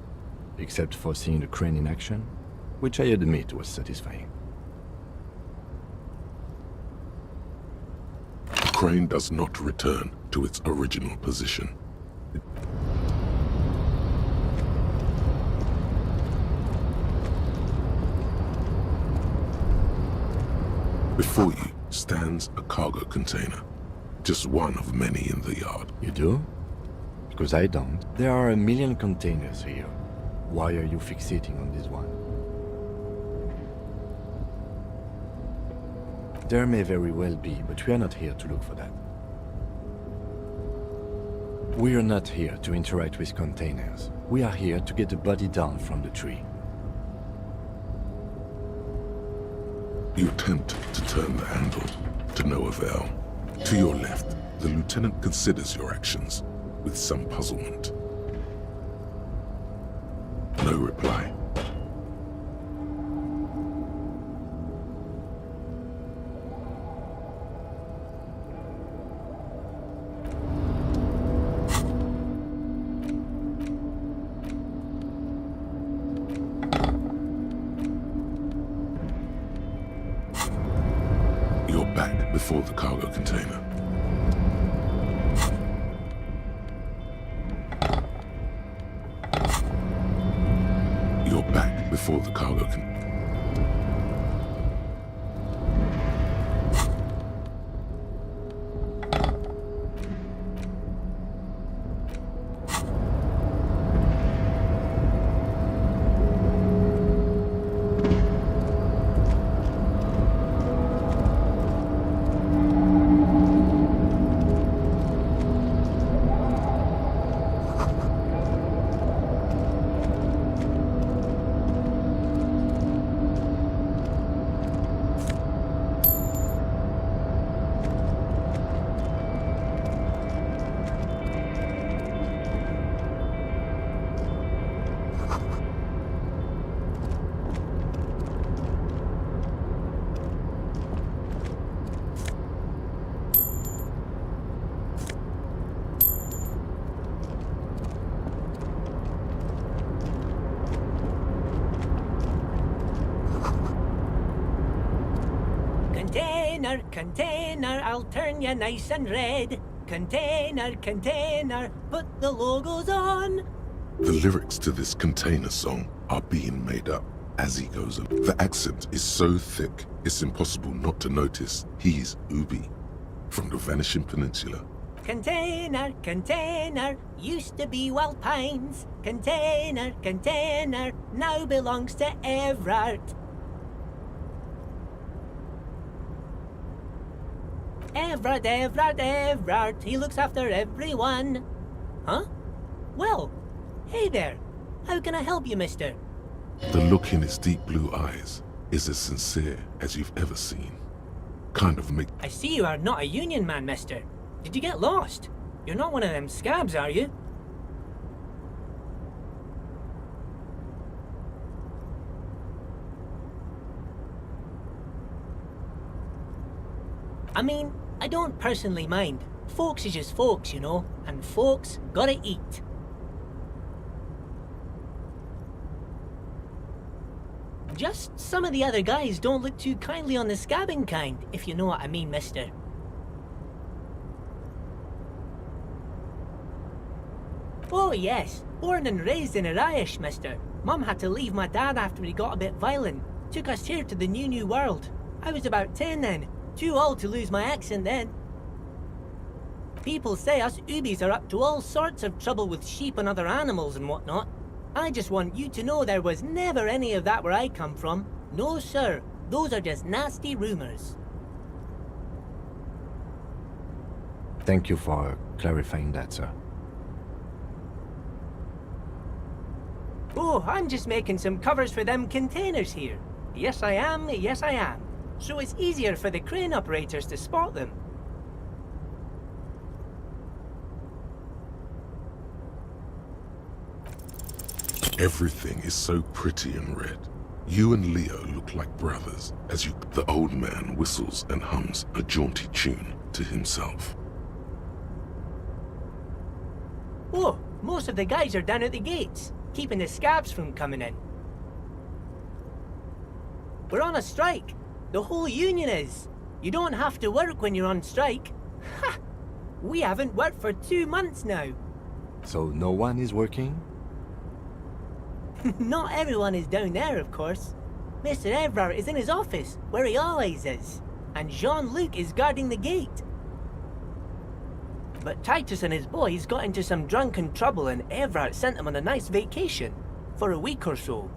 Speaker 3: except for seeing the crane in action, which I admit was satisfying.
Speaker 2: The crane does not return to its original position. Before you stands a cargo container, just one of many in the yard.
Speaker 3: You do? Because I don't. There are a million containers here. Why are you fixating on this one? There may very well be, but we are not here to look for that. We are not here to interact with containers. We are here to get the body down from the tree.
Speaker 2: You attempt to turn the handle, to no avail. To your left, the lieutenant considers your actions with some puzzlement. No reply. You're back before the cargo container. You're back before the cargo container.
Speaker 20: Container, container, I'll turn you nice and red. Container, container, put the logos on.
Speaker 2: The lyrics to this container song are being made up as he goes along. The accent is so thick, it's impossible not to notice he's Ubi from the Vanishing Peninsula.
Speaker 20: Container, container, used to be Wild Pines. Container, container, now belongs to Everard. Everard, Everard, Everard, he looks after everyone. Huh? Well, hey there. How can I help you, mister?
Speaker 2: The look in his deep blue eyes is as sincere as you've ever seen. Kind of make...
Speaker 20: I see you are not a union man, mister. Did you get lost? You're not one of them scabs, are you? I mean, I don't personally mind. Folks is just folks, you know, and folks gotta eat. Just some of the other guys don't look too kindly on the scabbing kind, if you know what I mean, mister. Oh yes, born and raised in Irish, mister. Mum had to leave my dad after he got a bit violent. Took us here to the new world. I was about 10 then. Too old to lose my accent then. People say us Ubis are up to all sorts of trouble with sheep and other animals and whatnot. I just want you to know there was never any of that where I come from. No sir, those are just nasty rumours.
Speaker 3: Thank you for clarifying that, sir.
Speaker 20: Oh, I'm just making some covers for them containers here. Yes I am, yes I am. So it's easier for the crane operators to spot them.
Speaker 2: Everything is so pretty and red. You and Leo look like brothers as you... The old man whistles and hums a jaunty tune to himself.
Speaker 20: Oh, most of the guys are down at the gates, keeping the scabs from coming in. We're on a strike. The whole union is. You don't have to work when you're on strike. Ha! We haven't worked for 2 months now.
Speaker 3: So no one is working?
Speaker 20: Not everyone is down there, of course. Mr. Everard is in his office, where he always is. And Jean-Luc is guarding the gate. But Titus and his boys got into some drunken trouble and Everard sent them on a nice vacation. For a week or so.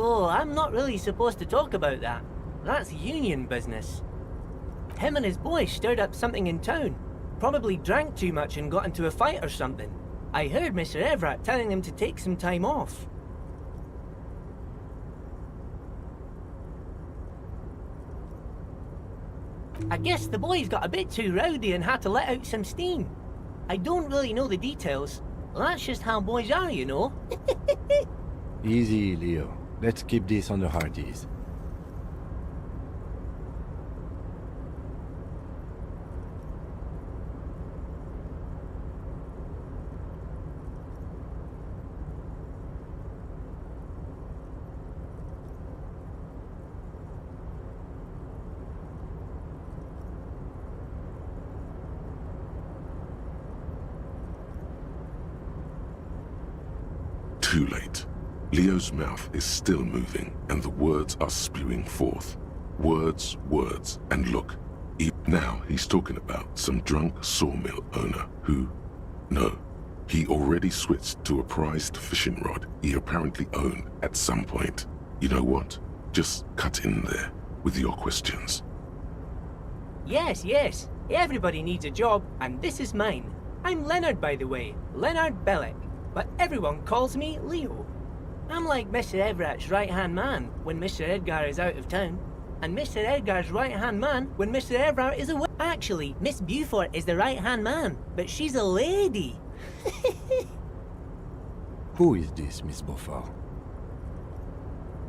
Speaker 20: Oh, I'm not really supposed to talk about that. That's union business. Him and his boy stirred up something in town. Probably drank too much and got into a fight or something. I heard Mr. Everett telling them to take some time off. I guess the boys got a bit too rowdy and had to let out some steam. I don't really know the details. That's just how boys are, you know.
Speaker 3: Easy, Leo. Let's keep this on the hardies.
Speaker 2: Too late. Leo's mouth is still moving, and the words are spewing forth. Words, words, and look. Now he's talking about some drunk sawmill owner who... No, he already switched to a prized fishing rod he apparently owned at some point. You know what? Just cut in there with your questions.
Speaker 20: Yes, yes. Everybody needs a job, and this is mine. I'm Leonard, by the way. Leonard Bellick. But everyone calls me Leo. I'm like Mr. Everett's right-hand man when Mr. Edgar is out of town, and Mr. Edgar's right-hand man when Mr. Everett is away. Actually, Miss Beaufort is the right-hand man, but she's a lady.
Speaker 3: Who is this, Miss Beaufort?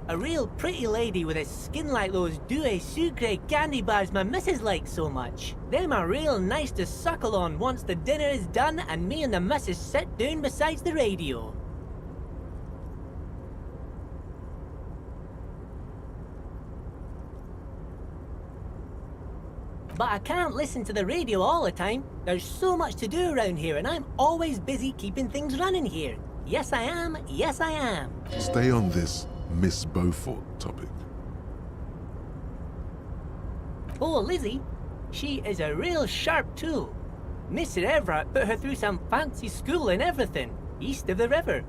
Speaker 20: A real pretty lady with a skin like those douce sucre candy bars my missus likes so much. Them are real nice to suckle on once the dinner is done and me and the missus sit down beside the radio. But I can't listen to the radio all the time. There's so much to do around here and I'm always busy keeping things running here. Yes I am, yes I am.
Speaker 2: Stay on this Miss Beaufort topic.
Speaker 20: Oh, Lizzie, she is a real sharp tool. Mr. Everett put her through some fancy school and everything, east of the river.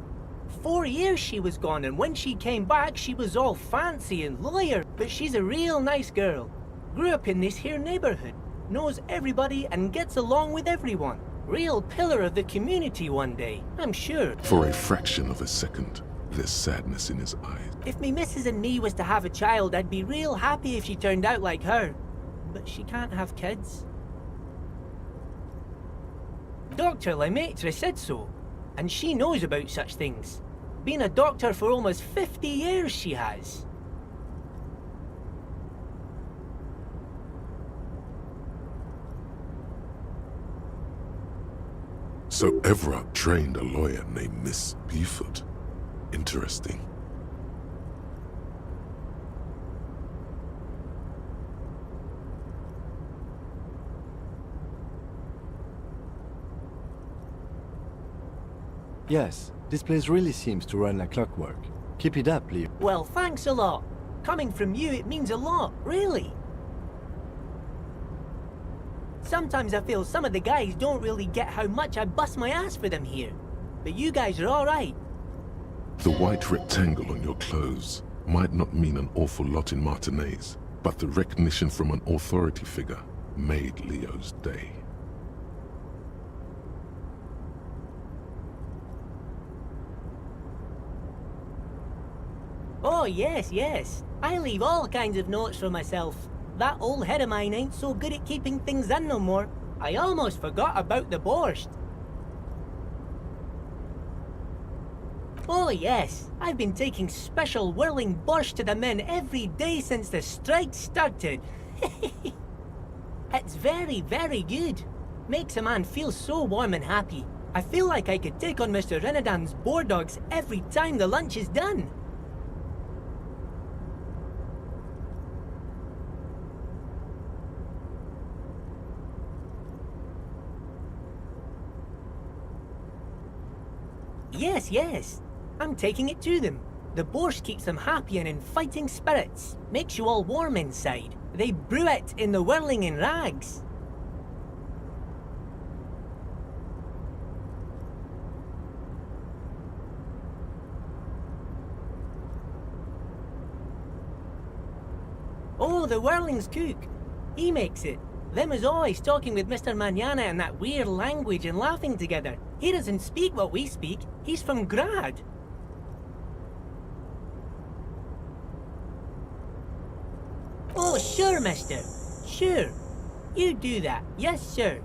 Speaker 20: 4 years she was gone, and when she came back, she was all fancy and lawyer. But she's a real nice girl. Grew up in this here neighborhood, knows everybody and gets along with everyone. Real pillar of the community one day, I'm sure.
Speaker 2: For a fraction of a second, there's sadness in his eyes.
Speaker 20: If me missus and me was to have a child, I'd be real happy if she turned out like her. But she can't have kids. Dr. Lemaitre said so, and she knows about such things. Been a doctor for almost 50 years, she has.
Speaker 2: So Everett trained a lawyer named Miss Beaufort. Interesting.
Speaker 3: Yes, this place really seems to run like clockwork. Keep it up, Leo.
Speaker 20: Well, thanks a lot. Coming from you, it means a lot, really. Sometimes I feel some of the guys don't really get how much I bust my ass for them here. But you guys are alright.
Speaker 2: The white rectangle on your clothes might not mean an awful lot in Martinaise, but the recognition from an authority figure made Leo's day.
Speaker 20: Oh, yes, yes. I leave all kinds of notes for myself. That old head of mine ain't so good at keeping things in no more. I almost forgot about the borscht. Oh, yes. I've been taking special whirling borscht to the men every day since the strike started. It's very, very good. Makes a man feel so warm and happy. I feel like I could take on Mr. Renadan's boar dogs every time the lunch is done. Yes, yes. I'm taking it to them. The borscht keeps them happy and in fighting spirits. Makes you all warm inside. They brew it in the whirling in rags. Oh, the whirling's cook. He makes it. Them is always talking with Mr. Manana in that weird language and laughing together. He doesn't speak what we speak. He's from Grad. Oh, sure, mister. Sure. You do that. Yes, sir.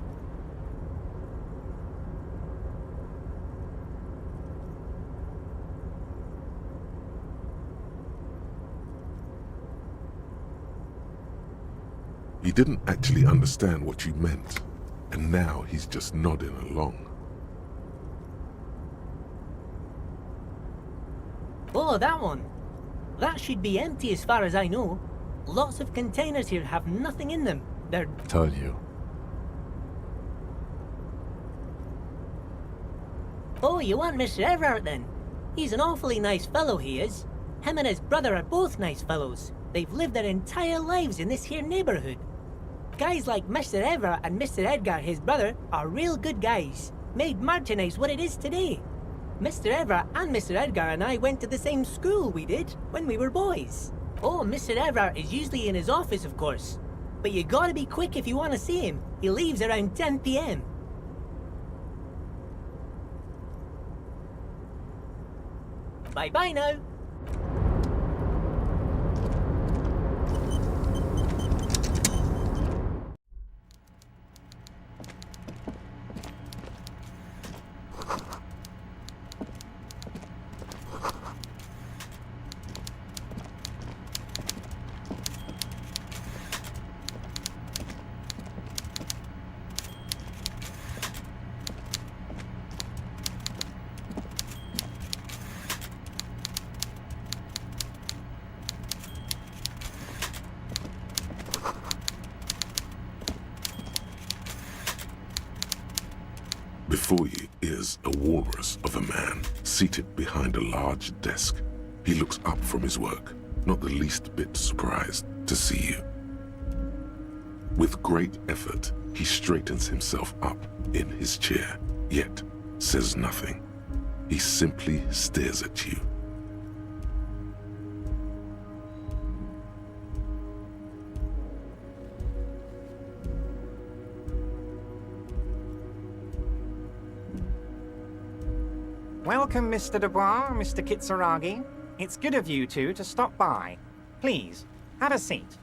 Speaker 2: He didn't actually understand what you meant, and now he's just nodding along.
Speaker 20: Oh, that one. That should be empty as far as I know. Lots of containers here have nothing in them. They're...
Speaker 3: Told you.
Speaker 20: Oh, you want Mr. Everard then? He's an awfully nice fellow, he is. Him and his brother are both nice fellows. They've lived their entire lives in this here neighborhood. Guys like Mr. Everard and Mr. Edgar, his brother, are real good guys. Made Martinez what it is today. Mr. Everard and Mr. Edgar and I went to the same school, we did, when we were boys. Oh, Mr. Everard is usually in his office, of course. But you gotta be quick if you want to see him. He leaves around 10 p.m. Bye-bye now.
Speaker 2: Before you is a walrus of a man seated behind a large desk. He looks up from his work, not the least bit surprised to see you. With great effort, he straightens himself up in his chair, yet says nothing. He simply stares at you.
Speaker 21: Welcome, Mr. Dubois, Mr. Kitsuragi. It's good of you two to stop by. Please, have a seat.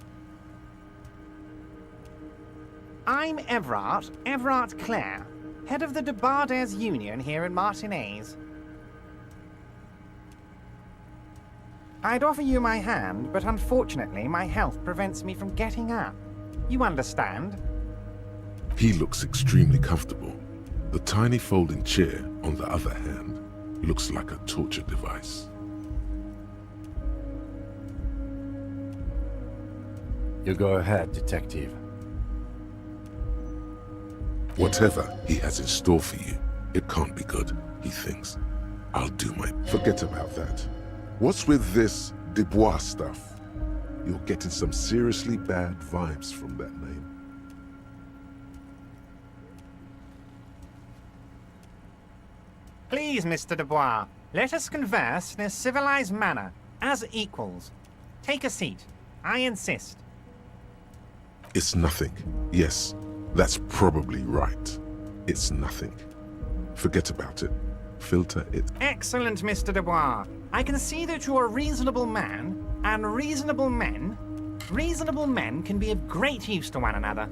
Speaker 21: I'm Everard Clare, head of the Debarders Union here in Martinez. I'd offer you my hand, but unfortunately my health prevents me from getting up. You understand?
Speaker 2: He looks extremely comfortable. The tiny folding chair, on the other hand, looks like a torture device.
Speaker 3: You go ahead, detective.
Speaker 2: Whatever he has in store for you, it can't be good, he thinks. I'll do my... Forget about that. What's with this Dubois stuff? You're getting some seriously bad vibes from that name.
Speaker 21: Please, Mr. Dubois, let us converse in a civilized manner, as equals. Take a seat. I insist.
Speaker 2: It's nothing. Yes, that's probably right. It's nothing. Forget about it. Filter it.
Speaker 21: Excellent, Mr. Dubois. I can see that you're a reasonable man, and reasonable men can be of great use to one another.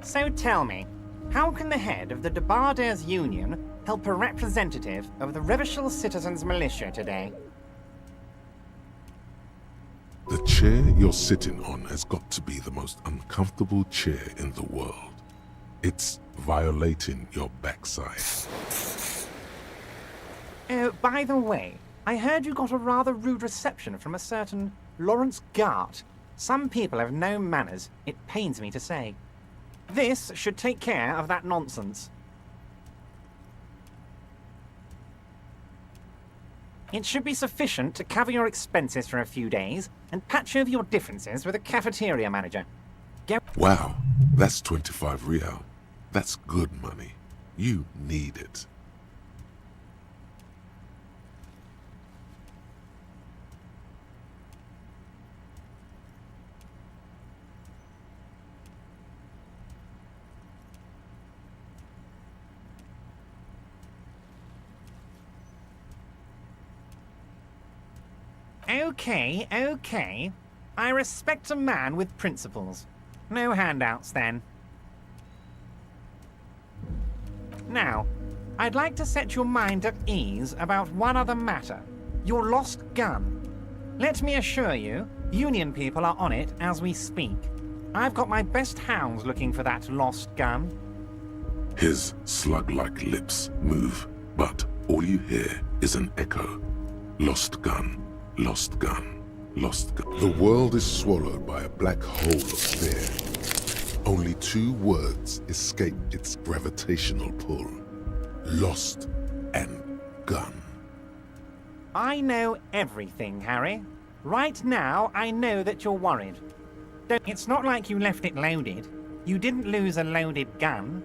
Speaker 21: So tell me, how can the head of the Debarders Union help a representative of the Revachol Citizens Militia today?
Speaker 2: The chair you're sitting on has got to be the most uncomfortable chair in the world. It's violating your backside.
Speaker 21: By the way, I heard you got a rather rude reception from a certain Lawrence Gart. Some people have no manners, it pains me to say. This should take care of that nonsense. It should be sufficient to cover your expenses for a few days and patch over your differences with a cafeteria manager.
Speaker 2: Wow, that's 25 real. That's good money. You need it.
Speaker 21: Okay, okay. I respect a man with principles. No handouts, then. Now, I'd like to set your mind at ease about one other matter. Your lost gun. Let me assure you, Union people are on it as we speak. I've got my best hounds looking for that lost gun.
Speaker 2: His slug-like lips move, but all you hear is an echo. Lost gun, lost gun, lost gun. The world is swallowed by a black hole of fear. Only 2 words escape its gravitational pull. Lost and gun.
Speaker 21: I know everything, Harry. Right now, I know that you're worried. It's not like you left it loaded. You didn't lose a loaded gun.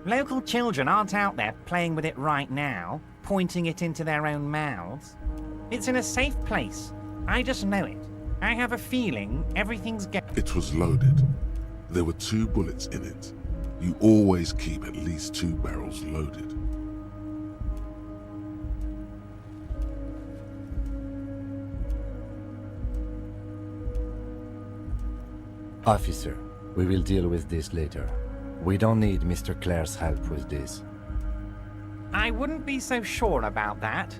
Speaker 21: Local children aren't out there playing with it right now, pointing it into their own mouths. It's in a safe place. I just know it. I have a feeling everything's
Speaker 2: It was loaded. There were 2 bullets in it. You always keep at least 2 barrels loaded.
Speaker 3: Officer, we will deal with this later. We don't need Mr. Clare's help with this.
Speaker 21: I wouldn't be so sure about that.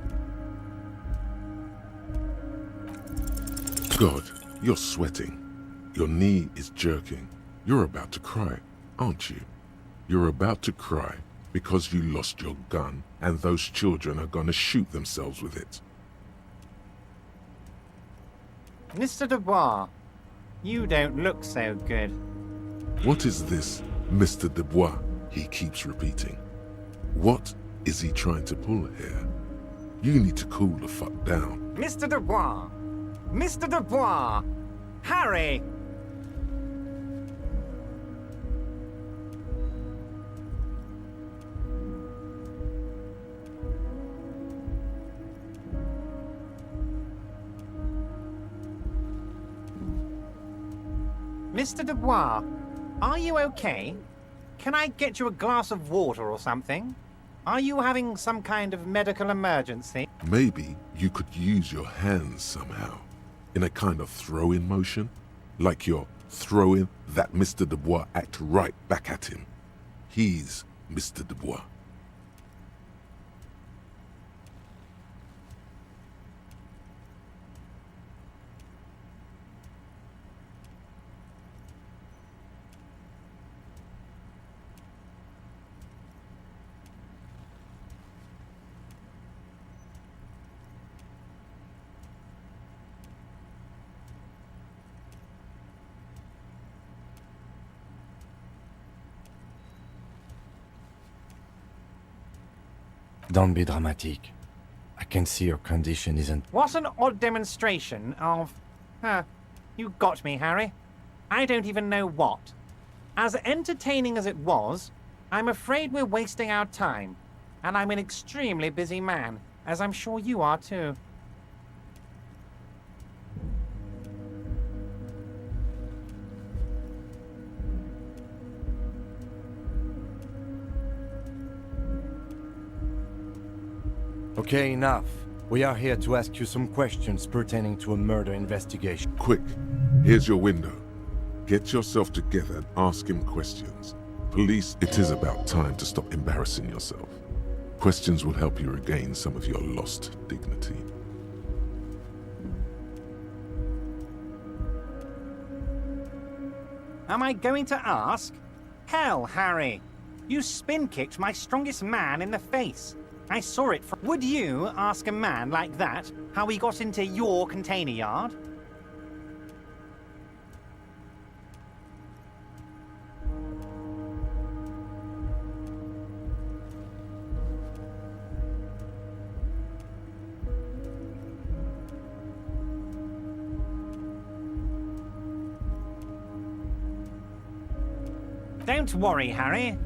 Speaker 2: God, you're sweating. Your knee is jerking. You're about to cry, aren't you? You're about to cry because you lost your gun and those children are gonna shoot themselves with it.
Speaker 21: Mr. Dubois, you don't look so good.
Speaker 2: What is this, Mr. Dubois? He keeps repeating. What is he trying to pull here? You need to cool the fuck down.
Speaker 21: Mr. Dubois! Mr. Dubois! Harry! Mr. Dubois, are you okay? Can I get you a glass of water or something? Are you having some kind of medical emergency?
Speaker 2: Maybe you could use your hands somehow, in a kind of throw-in motion, like you're throwing that Mr. Dubois act right back at him. He's Mr. Dubois.
Speaker 3: Don't be dramatic. I can see your condition isn't...
Speaker 21: What an odd demonstration of... you got me, Harry. I don't even know what. As entertaining as it was, I'm afraid we're wasting our time. And I'm an extremely busy man, as I'm sure you are too.
Speaker 3: Okay, enough. We are here to ask you some questions pertaining to a murder investigation.
Speaker 2: Quick, here's your window. Get yourself together and ask him questions. Police, it is about time to stop embarrassing yourself. Questions will help you regain some of your lost dignity.
Speaker 21: Am I going to ask? Hell, Harry. You spin-kicked my strongest man in the face. I saw it from... Would you ask a man like that how he got into your container yard? Don't worry, Harry.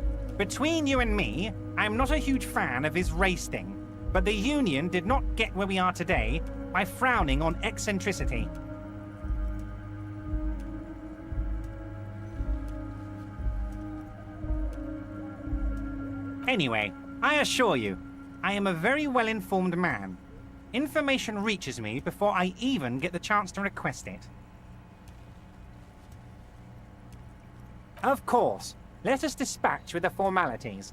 Speaker 21: Between you and me, I'm not a huge fan of his race thing, but the Union did not get where we are today by frowning on eccentricity. Anyway, I assure you, I am a very well-informed man. Information reaches me before I even get the chance to request it. Of course, let us dispatch with the formalities.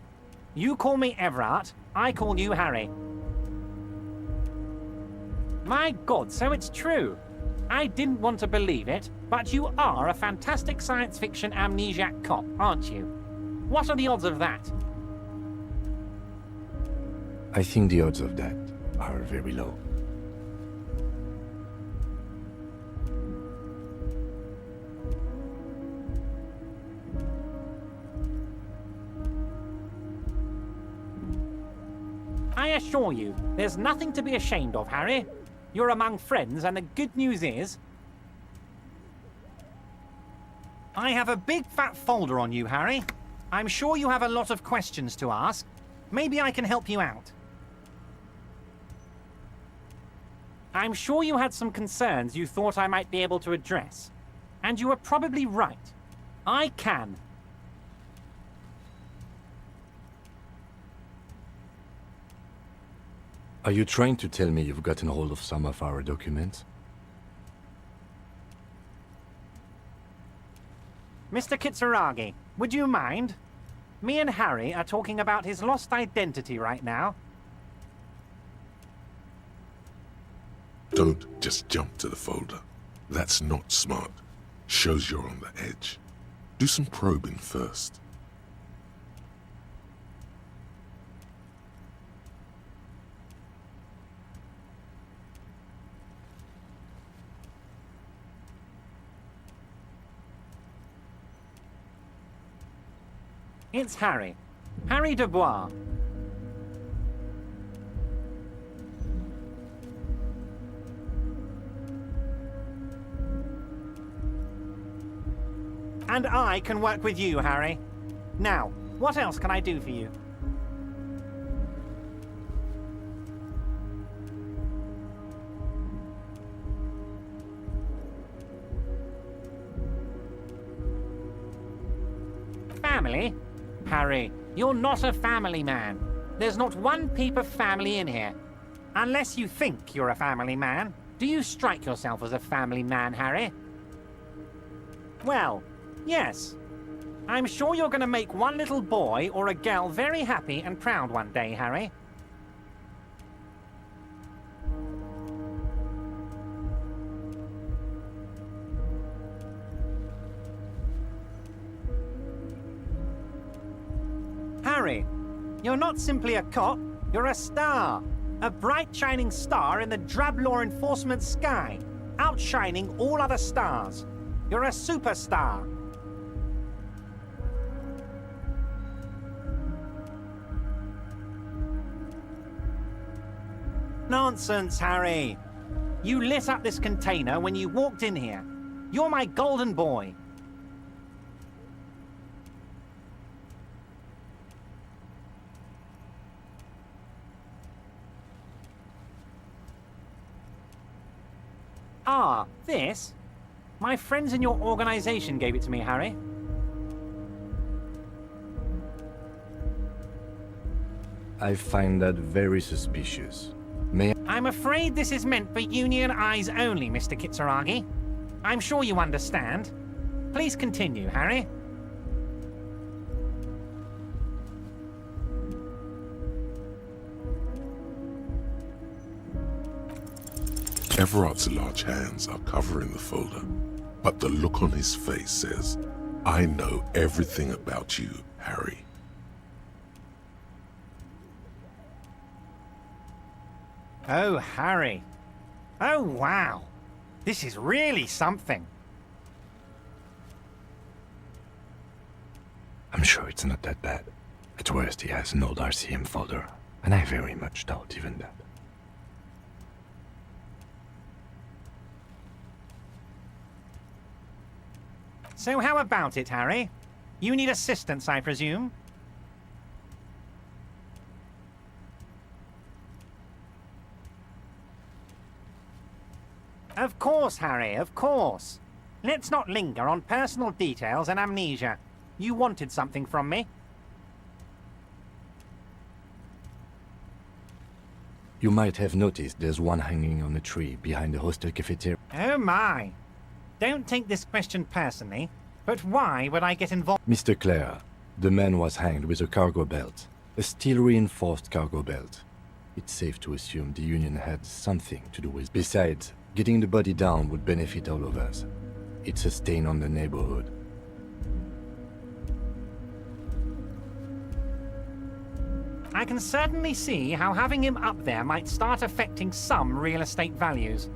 Speaker 21: You call me Everard, I call you Harry. My God, so it's true. I didn't want to believe it, but you are a fantastic science fiction amnesiac cop, aren't you? What are the odds of that?
Speaker 3: I think the odds of that are very low.
Speaker 21: I assure you, there's nothing to be ashamed of, Harry. You're among friends, and the good news is... I have a big fat folder on you, Harry. I'm sure you have a lot of questions to ask. Maybe I can help you out. I'm sure you had some concerns you thought I might be able to address. And you were probably right. I can.
Speaker 3: Are you trying to tell me you've gotten hold of some of our documents?
Speaker 21: Mr. Kitsuragi, would you mind? Me and Harry are talking about his lost identity right now.
Speaker 2: Don't just jump to the folder. That's not smart. Shows you're on the edge. Do some probing first.
Speaker 21: It's Harry. Harry Dubois. And I can work with you, Harry. Now, what else can I do for you? Family? Harry, you're not a family man. There's not one peep of family in here. Unless you think you're a family man. Do you strike yourself as a family man, Harry? Well, yes. I'm sure you're going to make one little boy or a girl very happy and proud one day, Harry. Harry, you're not simply a cop, you're a star. A bright shining star in the drab law enforcement sky, outshining all other stars. You're a superstar. Nonsense, Harry. You lit up this container when you walked in here. You're my golden boy. Ah, this? My friends in your organization gave it to me, Harry.
Speaker 3: I find that very suspicious. May
Speaker 21: I'm afraid this is meant for Union eyes only, Mr. Kitsuragi. I'm sure you understand. Please continue, Harry.
Speaker 2: Everard's large hands are covering the folder, but the look on his face says, I know everything about you, Harry.
Speaker 21: Oh, Harry. Oh, wow. This is really something.
Speaker 3: I'm sure it's not that bad. At worst, he has an old RCM folder, and I very much doubt even that.
Speaker 21: So how about it, Harry? You need assistance, I presume? Of course, Harry, of course. Let's not linger on personal details and amnesia. You wanted something from me.
Speaker 3: You might have noticed there's one hanging on a tree behind the hostel cafeteria.
Speaker 21: Oh my. Don't take this question personally, but why would I get involved?
Speaker 3: Mr. Clare, the man was hanged with a cargo belt. A steel-reinforced cargo belt. It's safe to assume the Union had something to do with it. Besides, getting the body down would benefit all of us. It's a stain on the neighborhood.
Speaker 21: I can certainly see how having him up there might start affecting some real estate values.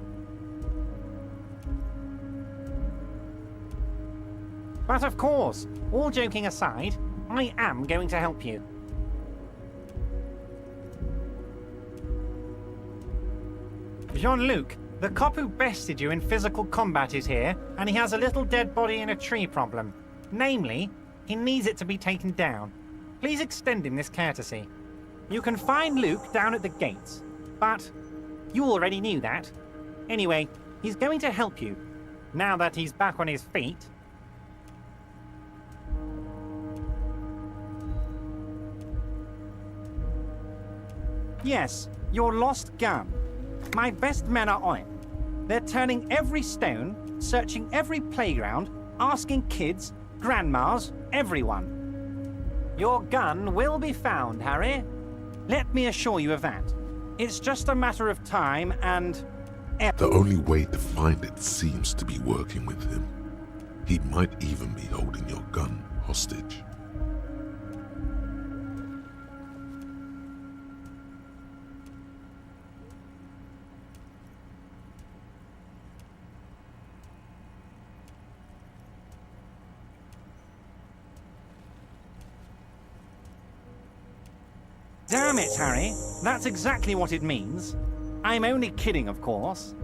Speaker 21: But of course, all joking aside, I am going to help you. Jean-Luc, the cop who bested you in physical combat is here, and he has a little dead body in a tree problem. Namely, he needs it to be taken down. Please extend him this courtesy. You can find Luke down at the gates, but you already knew that. Anyway, he's going to help you, now that he's back on his feet. Yes, your lost gun. My best men are on it. They're turning every stone, searching every playground, asking kids, grandmas, everyone. Your gun will be found, Harry. Let me assure you of that. It's just a matter of time and...
Speaker 2: The only way to find it seems to be working with him. He might even be holding your gun hostage.
Speaker 21: Damn it, Harry. That's exactly what it means. I'm only kidding, of course.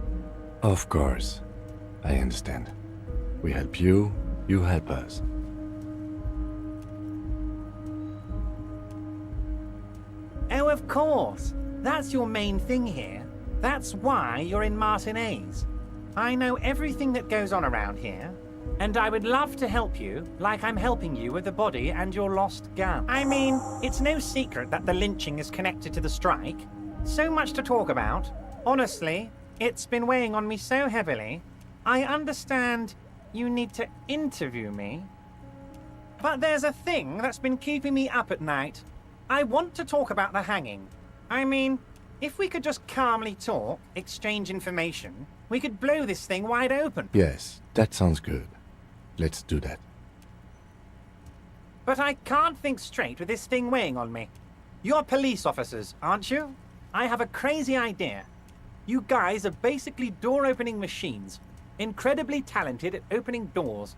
Speaker 3: Of course. I understand. We help you, you help us.
Speaker 21: Oh, of course. That's your main thing here. That's why you're in Martinez. I know everything that goes on around here, and I would love to help you, like I'm helping you with the body and your lost gun. I mean, it's no secret that the lynching is connected to the strike. So much to talk about. Honestly, it's been weighing on me so heavily. I understand you need to interview me. But there's a thing that's been keeping me up at night. I want to talk about the hanging. I mean, if we could just calmly talk, exchange information, we could blow this thing wide open.
Speaker 3: Yes, that sounds good. Let's do that.
Speaker 21: But I can't think straight with this thing weighing on me. You're police officers, aren't you? I have a crazy idea. You guys are basically door-opening machines, incredibly talented at opening doors.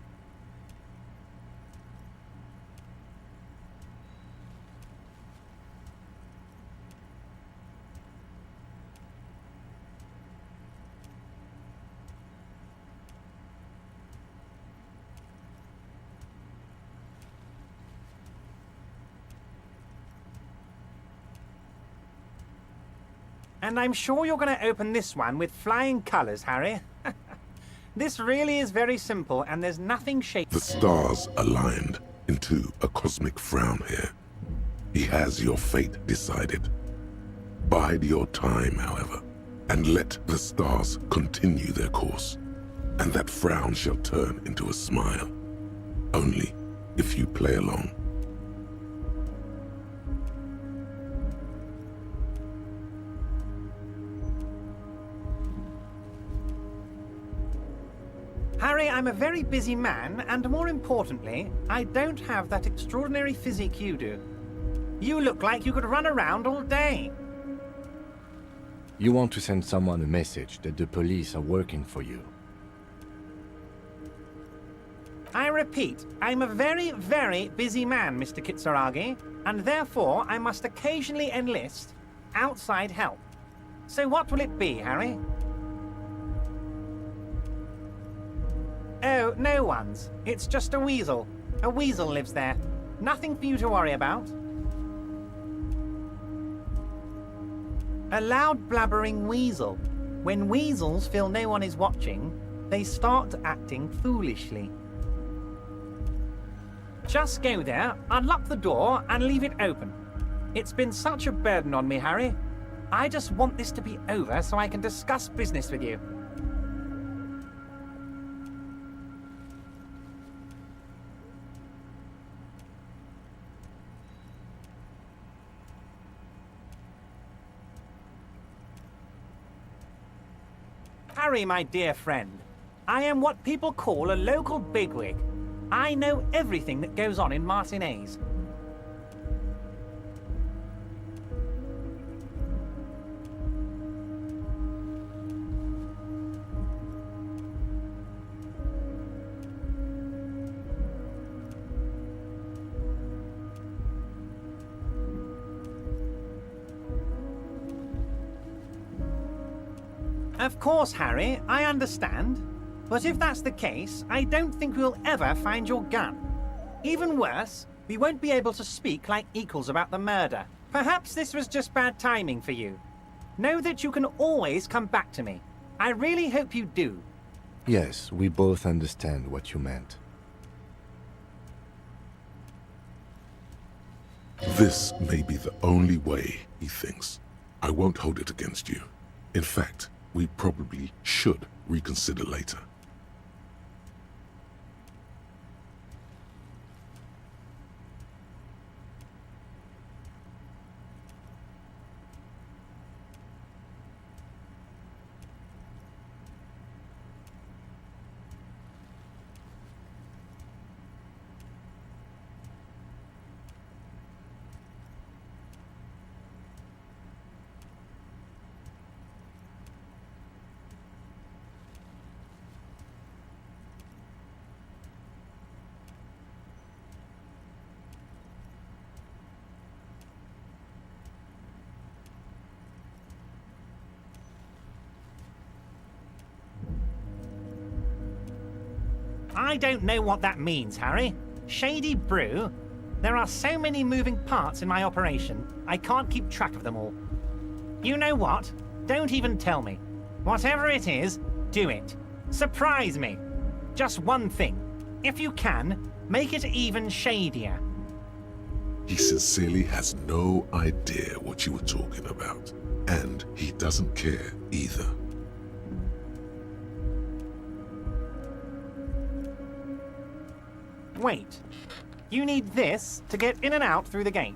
Speaker 21: And I'm sure you're going to open this one with flying colors, Harry. This really is very simple, and there's nothing shaky.
Speaker 2: The stars aligned into a cosmic frown here. He has your fate decided. Bide your time, however, and let the stars continue their course, and that frown shall turn into a smile. Only if you play along.
Speaker 21: Harry, I'm a very busy man, and more importantly, I don't have that extraordinary physique you do. You look like you could run around all day.
Speaker 3: You want to send someone a message that the police are working for you.
Speaker 21: I repeat, I'm a very, very busy man, Mr. Kitsuragi, and therefore I must occasionally enlist outside help. So what will it be, Harry? Oh, no one's. It's just a weasel. A weasel lives there. Nothing for you to worry about. A loud blabbering weasel. When weasels feel no one is watching, they start acting foolishly. Just go there, unlock the door, and leave it open. It's been such a burden on me, Harry. I just want this to be over so I can discuss business with you. Harry, my dear friend, I am what people call a local bigwig. I know everything that goes on in Martinez. Of course, Harry, I understand. But if that's the case, I don't think we'll ever find your gun. Even worse, we won't be able to speak like equals about the murder. Perhaps this was just bad timing for you. Know that you can always come back to me. I really hope you do.
Speaker 3: Yes, we both understand what you meant.
Speaker 2: This may be the only way, he thinks. I won't hold it against you. In fact, we probably should reconsider later.
Speaker 21: I don't know what that means, Harry. Shady brew? There are so many moving parts in my operation, I can't keep track of them all. You know what? Don't even tell me. Whatever it is, do it. Surprise me. Just one thing. If you can, make it even shadier.
Speaker 2: He sincerely has no idea what you were talking about. And he doesn't care either.
Speaker 21: Wait. You need this to get in and out through the gate.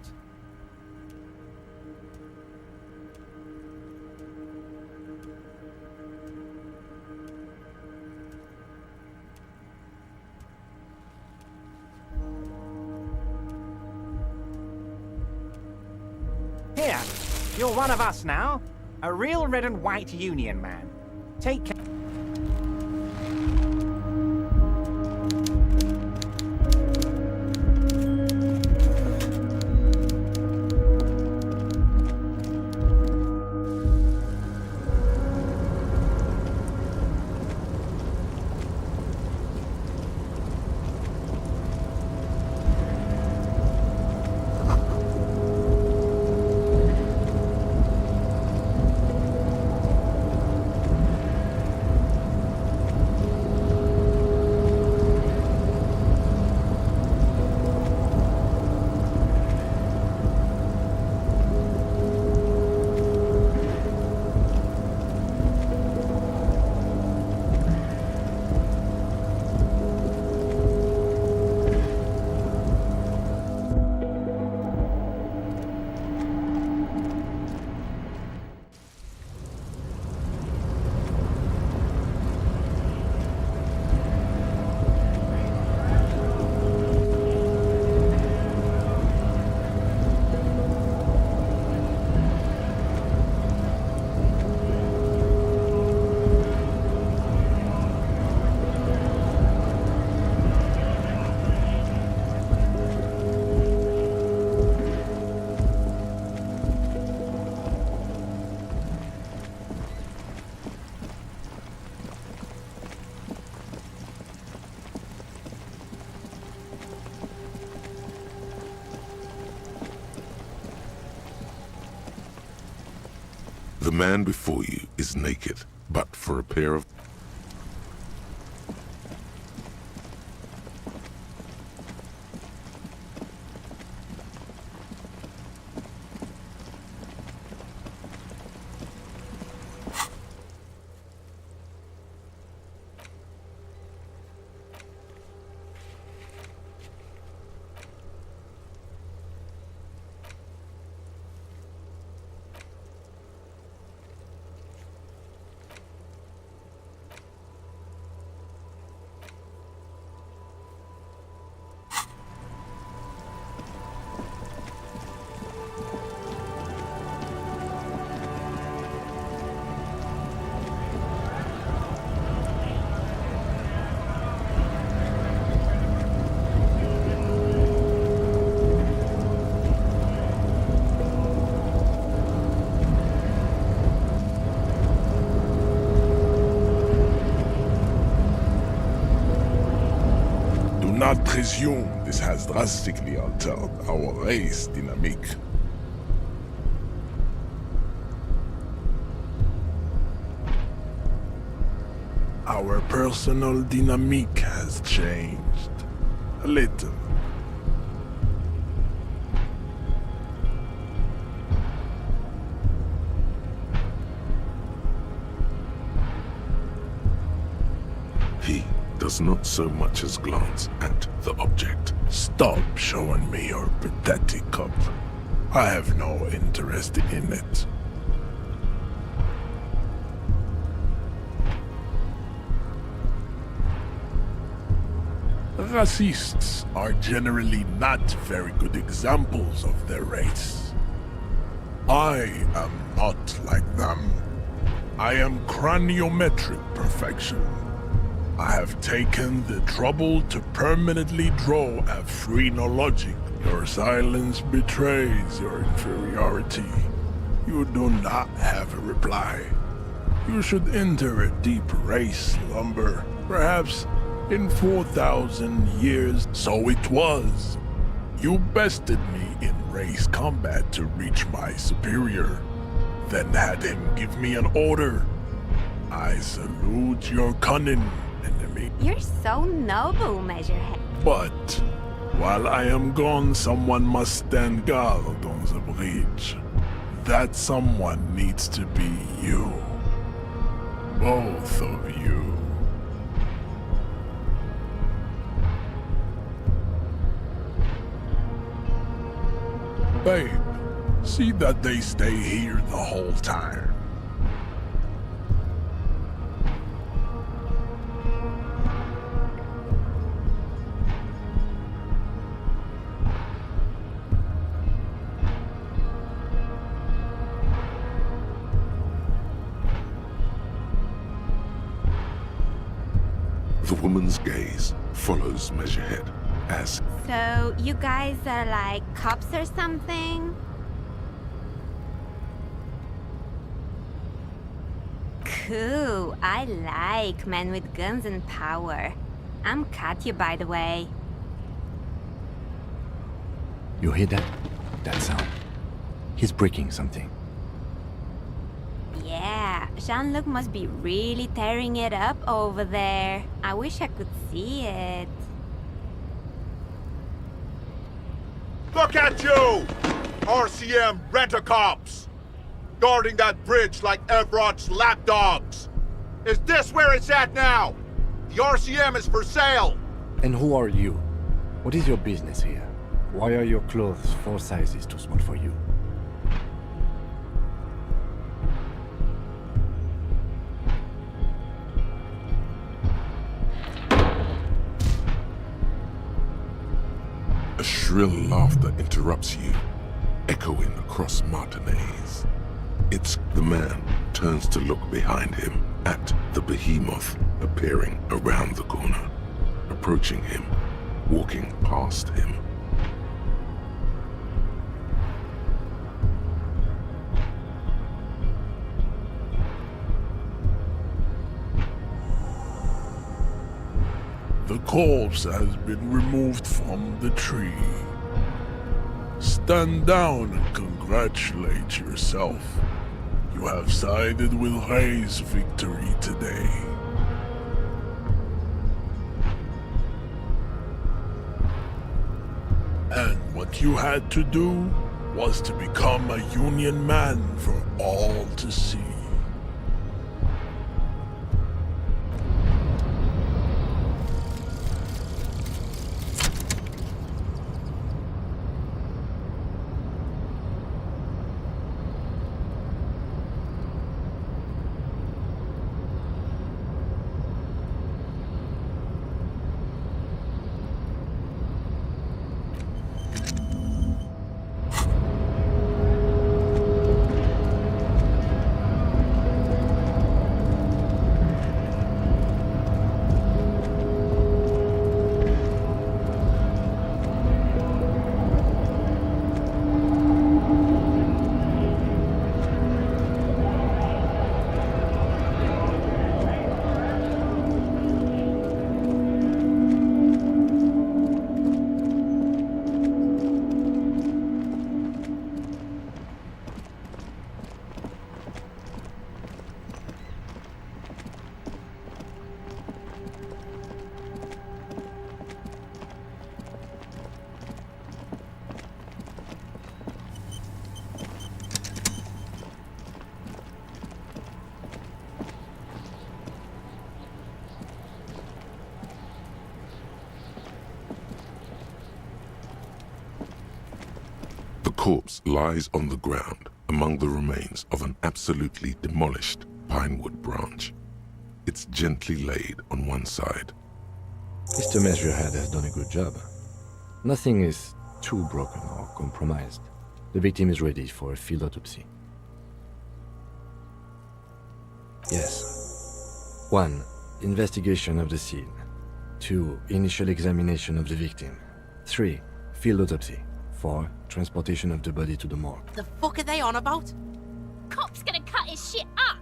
Speaker 21: Here, you're one of us now. A real red and white union man. Take care.
Speaker 2: The man before you is naked, But for a pair of...
Speaker 17: Do not presume this has drastically altered our race dynamique. Our personal dynamique has changed. A little.
Speaker 2: He does not so much as glance at the object.
Speaker 17: Stop showing me your pathetic cup. I have no interest in it. Racists are generally not very good examples of their race. I am not like them. I am craniometric perfection. I have taken the trouble to permanently draw a phrenologic. Your silence betrays your inferiority. You do not have a reply. You should enter a deep race slumber, perhaps in 4,000 years. So it was. You bested me in race combat to reach my superior, then had him give me an order. I salute your cunning, enemy.
Speaker 19: You're so noble, Measurehead.
Speaker 17: But while I am gone, someone must stand guard on the bridge. That someone needs to be you. Both of you. Babe, see that they stay here the whole time.
Speaker 2: The woman's gaze follows Measurehead as...
Speaker 19: So, you guys are like cops or something? Cool, I like men with guns and power. I'm Katya, by the way.
Speaker 3: You hear that? That sound. He's breaking something.
Speaker 19: Yeah, Jean-Luc must be really tearing it up over there. I wish I could see it.
Speaker 6: Look at you! RCM rent-a-cops! Guarding that bridge like Everott's lapdogs! Is this where it's at now? The RCM is for sale!
Speaker 3: And who are you? What is your business here? Why are your clothes 4 sizes too small for you?
Speaker 2: A shrill laughter interrupts you, echoing across Martinez. It's the man turns to look behind him at the behemoth appearing around the corner, approaching him, walking past him.
Speaker 17: The corpse has been removed from the tree. Stand down and congratulate yourself. You have sided with Ray's victory today. And what you had to do was to become a Union man for all to see.
Speaker 2: The corpse lies on the ground among the remains of an absolutely demolished pinewood branch. It's gently laid on one side.
Speaker 3: Mr. Measurehead has done a good job. Nothing is too broken or compromised. The victim is ready for a field autopsy. Yes. 1. Investigation of the scene. 2. Initial examination of the victim. 3. Field autopsy. 4. Transportation of the body to the morgue.
Speaker 14: The fuck are they on about?
Speaker 1: Cop's gonna cut his shit up.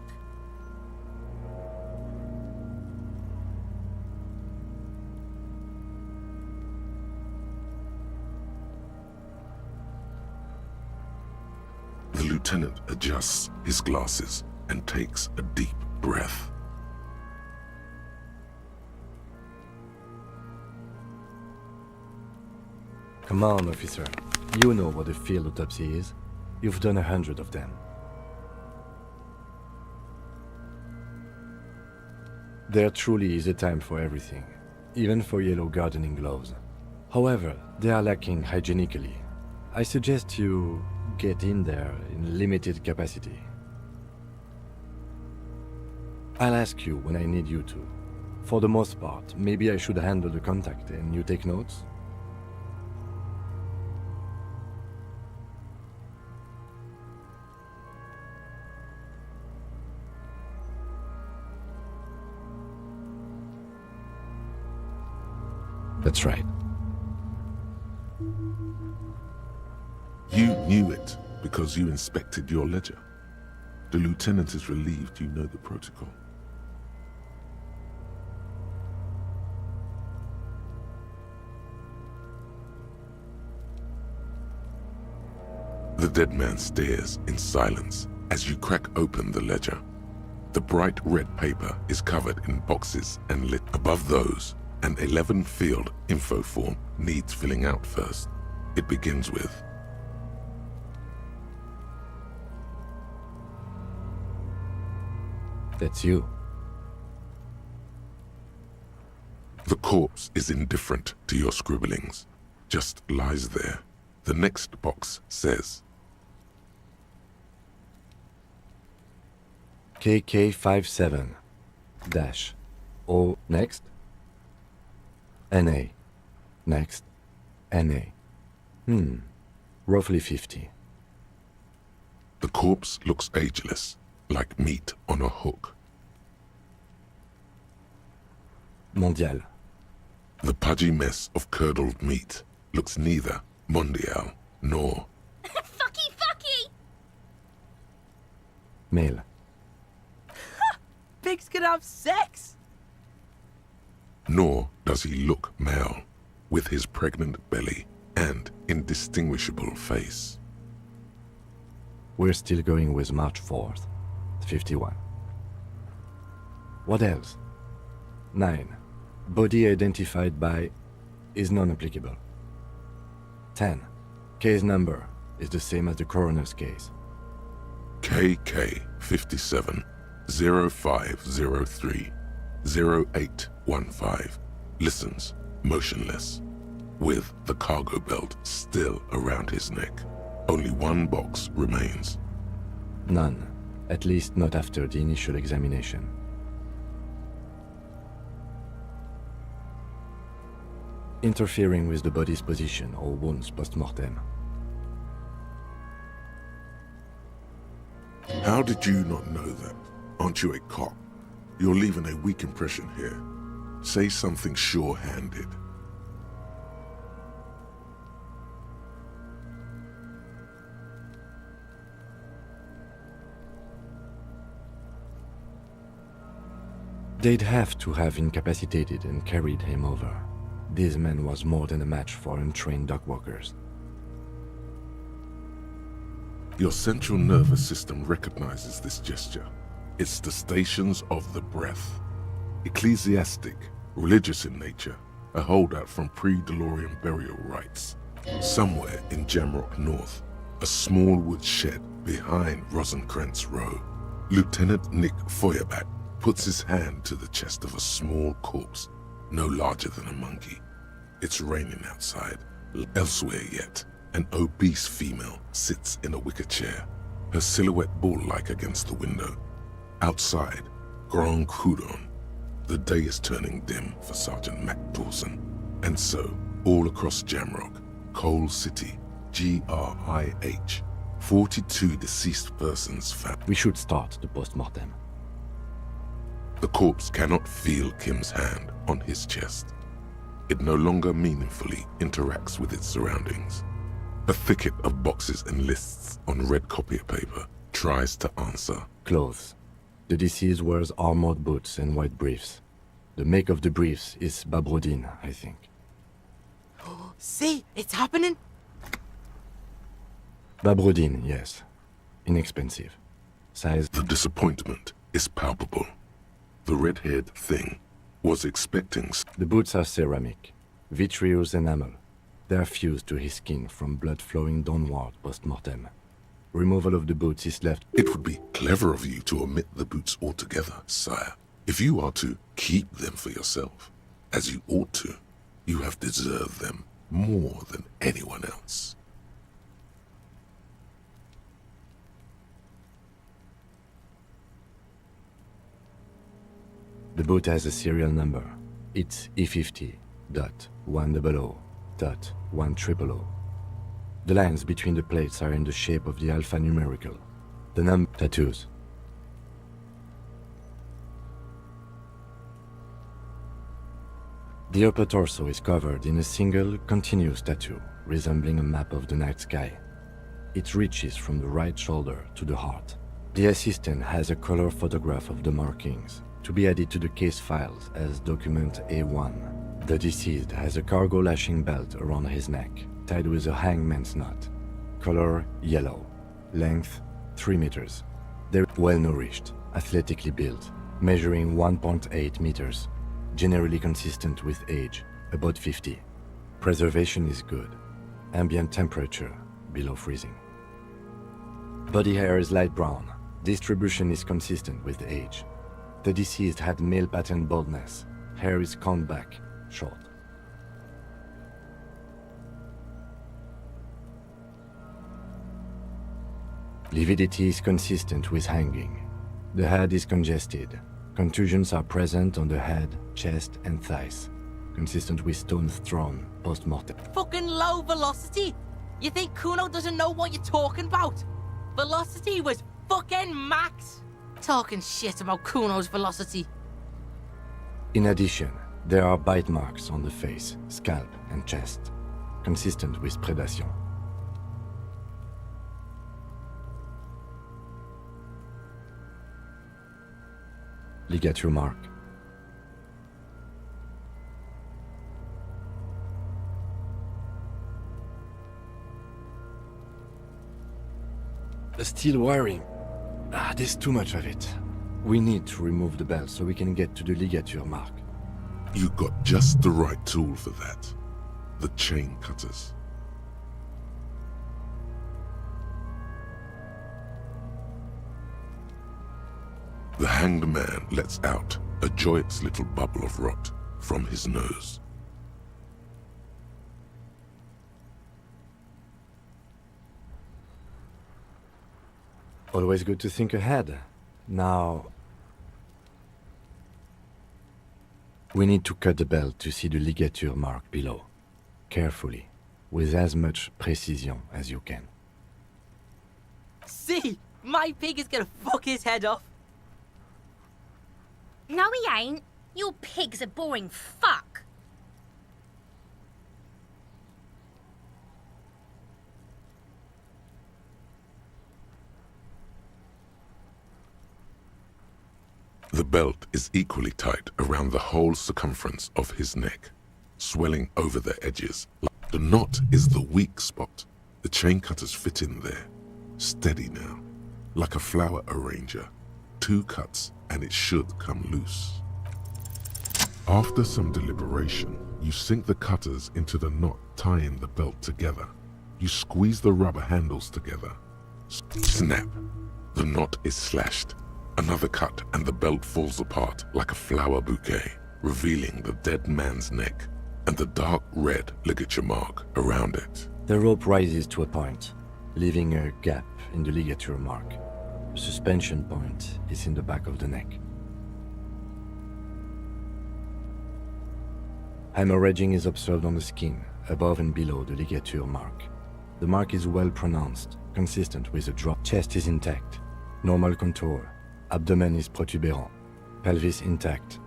Speaker 2: The lieutenant adjusts his glasses and takes a deep breath.
Speaker 3: Come on, officer. You know what a field autopsy is. You've done 100 of them. There truly is a time for everything, even for yellow gardening gloves. However, they are lacking hygienically. I suggest you get in there in limited capacity. I'll ask you when I need you to. For the most part, maybe I should handle the contact and you take notes? That's right.
Speaker 2: You knew it because you inspected your ledger. The lieutenant is relieved you know the protocol. The dead man stares in silence as you crack open the ledger. The bright red paper is covered in boxes and lit. Above those, an 11-field info form needs filling out first. It begins with,
Speaker 3: that's you.
Speaker 2: The corpse is indifferent to your scribblings, just lies there. The next box says,
Speaker 3: KK57 dash O next NA next NA. Roughly 50.
Speaker 2: The corpse looks ageless, like meat on a hook.
Speaker 3: Mondial.
Speaker 2: The pudgy mess of curdled meat looks neither mondial nor
Speaker 1: Fucky!
Speaker 3: male.
Speaker 14: Pigs can have sex!
Speaker 2: Nor does he look male, with his pregnant belly and indistinguishable face.
Speaker 3: We're still going with March 4th. 51. What else? 9. Body identified by is non-applicable. 10. Case number is the same as the coroner's case.
Speaker 2: KK 57 0503 0815 listens, motionless, with the cargo belt still around his neck. Only one box remains.
Speaker 3: None, at least not after the initial examination. Interfering with the body's position or wounds post-mortem.
Speaker 2: How did you not know that? Aren't you a cop? You're leaving a weak impression here. Say something sure-handed.
Speaker 3: They'd have to have incapacitated and carried him over. This man was more than a match for untrained dockworkers.
Speaker 2: Your central nervous system recognizes this gesture. It's the stations of the breath. Ecclesiastic, religious in nature, a holdout from pre-DeLorean burial rites. Somewhere in Jamrock North, a small wood shed behind Rosencrantz Row, Lieutenant Nick Feuerbach puts his hand to the chest of a small corpse, no larger than a monkey. It's raining outside. Elsewhere yet, an obese female sits in a wicker chair, her silhouette bull-like against the window. Outside, Grand Coudon. The day is turning dim for Sergeant Mac Dawson. And so, all across Jamrock, Coal City, GRIH, 42 deceased persons found.
Speaker 3: We should start the post-mortem.
Speaker 2: The corpse cannot feel Kim's hand on his chest. It no longer meaningfully interacts with its surroundings. A thicket of boxes and lists on red copier paper tries to answer.
Speaker 3: Clothes. The deceased wears armored boots and white briefs. The make of the briefs is Babrodine, I think.
Speaker 14: See, it's happening.
Speaker 3: Babrodine, yes. Inexpensive. Size.
Speaker 2: The disappointment is palpable. The red-haired thing was expecting.
Speaker 3: The boots are ceramic, vitreous enamel. They are fused to his skin from blood flowing downward post-mortem. Removal of the boots is left.
Speaker 2: It would be clever of you to omit the boots altogether, sire. If you are to keep them for yourself, as you ought to, you have deserved them more than anyone else.
Speaker 3: The boot has a serial number. It's E50.100.100. The lines between the plates are in the shape of the alphanumerical. The tattoos. The upper torso is covered in a single, continuous tattoo, resembling a map of the night sky. It reaches from the right shoulder to the heart. The assistant has a color photograph of the markings, to be added to the case files as document A1. The deceased has a cargo lashing belt around his neck, tied with a hangman's knot. Color yellow. Length 3 meters. They're well-nourished, athletically built, measuring 1.8 meters. Generally consistent with age, about 50. Preservation is good. Ambient temperature, below freezing. Body hair is light brown. Distribution is consistent with age. The deceased had male pattern baldness. Hair is combed back, short. Lividity is consistent with hanging. The head is congested. Contusions are present on the head, chest, and thighs, consistent with stones thrown post-mortem.
Speaker 14: Fucking low velocity? You think Kuno doesn't know what you're talking about? Velocity was fucking max. Talking shit about Kuno's velocity.
Speaker 3: In addition, there are bite marks on the face, scalp, and chest, consistent with predation. Ligature mark. The steel wiring. There's too much of it. We need to remove the belt so we can get to the ligature mark.
Speaker 2: You got just the right tool for that. The chain cutters. The hanged man lets out a joyous little bubble of rot from his nose.
Speaker 3: Always good to think ahead. Now, we need to cut the belt to see the ligature mark below. Carefully, with as much precision as you can.
Speaker 14: See, my pig is gonna fuck his head off.
Speaker 1: No, he ain't. Your pig's a boring fuck.
Speaker 2: The belt is equally tight around the whole circumference of his neck, swelling over the edges. The knot is the weak spot. The chain cutters fit in there, steady now, like a flower arranger. 2 cuts and it should come loose. After some deliberation, you sink the cutters into the knot tying the belt together. You squeeze the rubber handles together. Snap! The knot is slashed. Another cut and the belt falls apart like a flower bouquet, revealing the dead man's neck and the dark red ligature mark around it.
Speaker 3: The rope rises to a point, leaving a gap in the ligature mark. The suspension point is in the back of the neck. Hemorrhaging is observed on the skin, above and below the ligature mark. The mark is well pronounced, consistent with a drop. Chest is intact, normal contour. Abdomen is protuberant, pelvis intact,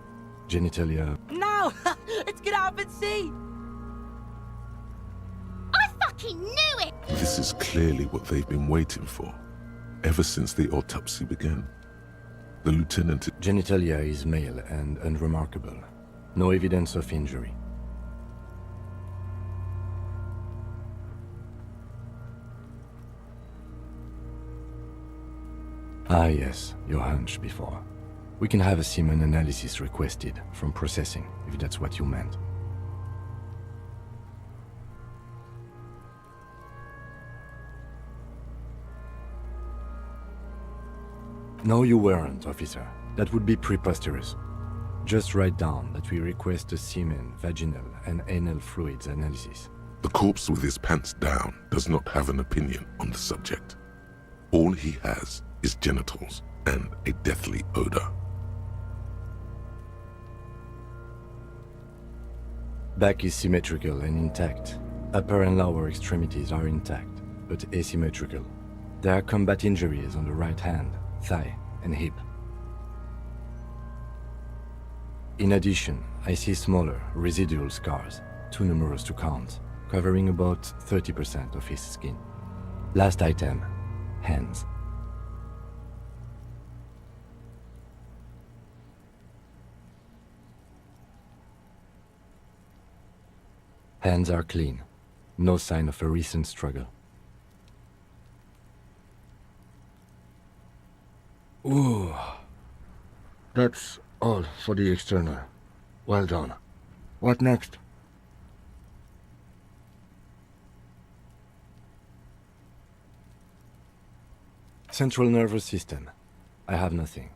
Speaker 3: genitalia...
Speaker 14: No! Let's get out and see!
Speaker 1: I fucking knew it!
Speaker 2: This is clearly what they've been waiting for, ever since the autopsy began. The lieutenant...
Speaker 3: Genitalia is male and unremarkable. No evidence of injury. Ah yes, your hunch before. We can have a semen analysis requested from processing, if that's what you meant. No, you weren't, officer. That would be preposterous. Just write down that we request a semen, vaginal, and anal fluids analysis.
Speaker 2: The corpse with his pants down does not have an opinion on the subject. All he has is genitals and a deathly odor.
Speaker 3: Back is symmetrical and intact. Upper and lower extremities are intact, but asymmetrical. There are combat injuries on the right hand, thigh, and hip. In addition, I see smaller, residual scars, too numerous to count, covering about 30% of his skin. Last item, hands. Hands are clean. No sign of a recent struggle. Ooh. That's all for the external. Well done. What next? Central nervous system. I have nothing.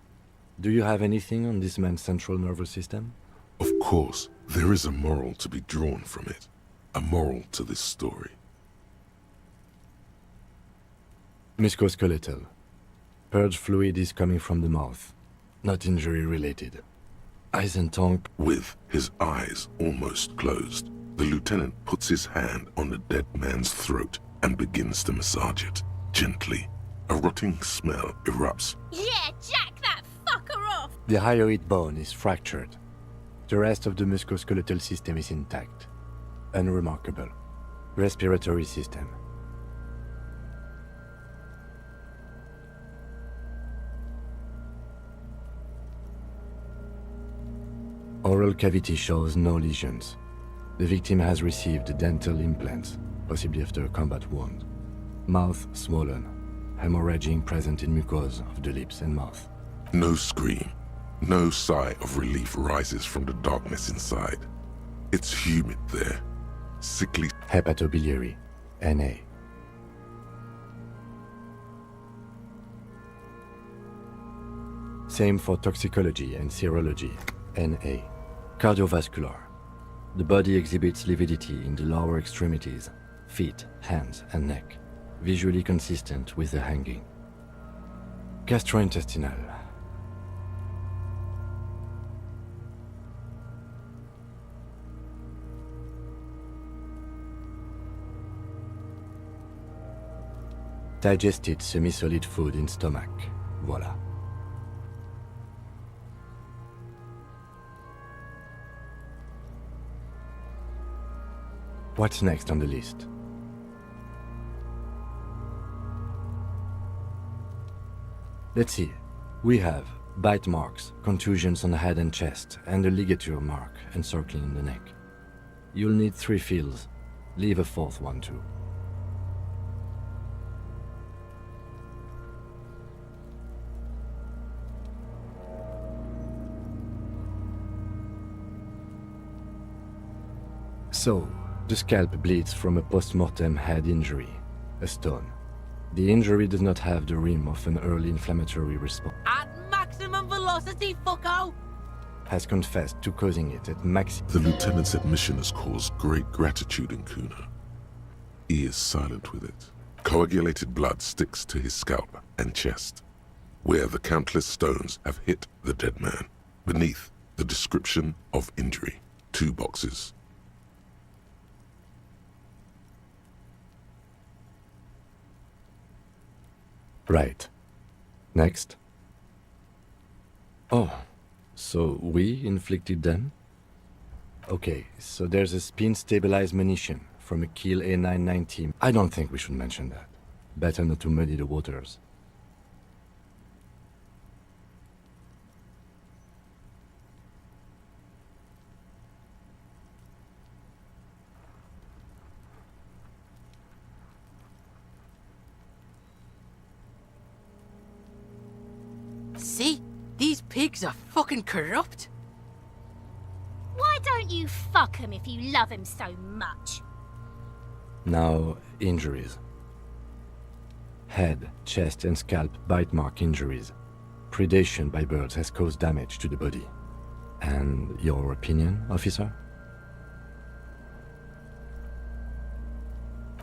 Speaker 3: Do you have anything on this man's central nervous system?
Speaker 2: Of course, there is a moral to be drawn from it. A moral to this story.
Speaker 3: Musculoskeletal. Purge fluid is coming from the mouth. Not injury related. Eyes and tongue.
Speaker 2: With his eyes almost closed, the lieutenant puts his hand on the dead man's throat and begins to massage it, gently. A rotting smell erupts.
Speaker 1: Yeah, jack that fucker off!
Speaker 3: The hyoid bone is fractured. The rest of the musculoskeletal system is intact. Unremarkable. Respiratory system. Oral cavity shows no lesions. The victim has received dental implants, possibly after a combat wound. Mouth swollen. hemorrhaging present in mucosa of the lips and mouth.
Speaker 2: No scream, no sigh of relief rises from the darkness inside. It's humid there, sickly.
Speaker 3: Hepatobiliary, NA. Same for toxicology and serology, NA. Cardiovascular. The body exhibits lividity in the lower extremities, feet, hands, and neck, visually consistent with the hanging. Gastrointestinal. Digested semi-solid food in stomach. Voila. What's next on the list? Let's see. We have bite marks, contusions on the head and chest, and a ligature mark encircling the neck. You'll need 3 fields. Leave a 4th one too. So, the scalp bleeds from a post-mortem head injury, a stone. The injury does not have the rim of an early inflammatory response.
Speaker 14: At maximum velocity, fucko!
Speaker 3: Has confessed to causing it at max.
Speaker 2: The lieutenant's admission has caused great gratitude in Kuna. He is silent with it. Coagulated blood sticks to his scalp and chest, where the countless stones have hit the dead man. Beneath, the description of injury. 2 boxes.
Speaker 3: Right. Next. Oh, so we inflicted them? Okay, so there's a spin-stabilized munition from a Kiel A990. I don't think we should mention that. Better not to muddy the waters.
Speaker 14: See? These pigs are fucking corrupt.
Speaker 1: Why don't you fuck him if you love him so much?
Speaker 3: Now, injuries. Head, chest and scalp bite mark injuries. Predation by birds has caused damage to the body. And your opinion, officer?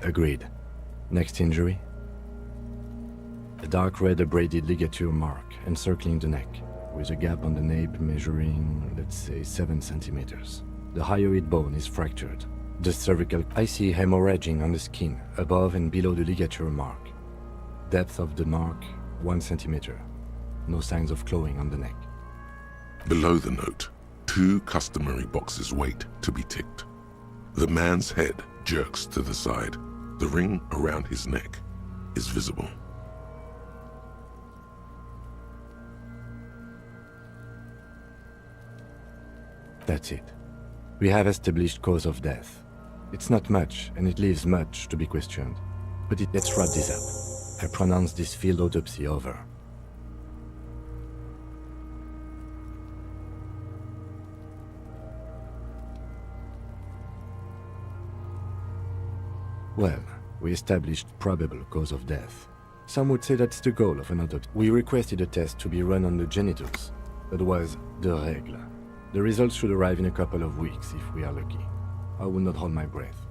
Speaker 3: Agreed. Next injury? A dark red abraded ligature mark encircling the neck, with a gap on the nape measuring, let's say, 7 centimeters. The hyoid bone is fractured. The cervical... I see hemorrhaging on the skin, above and below the ligature mark. Depth of the mark, 1 centimeter. No signs of clawing on the neck.
Speaker 2: Below the note, 2 customary boxes wait to be ticked. The man's head jerks to the side. The ring around his neck is visible.
Speaker 3: That's it. We have established cause of death. It's not much, and it leaves much to be questioned. But let's wrap this up. I pronounce this field autopsy over. Well, we established probable cause of death. Some would say that's the goal of an autopsy. We requested a test to be run on the genitals. That was the règle. The results should arrive in a couple of weeks if we are lucky. I will not hold my breath.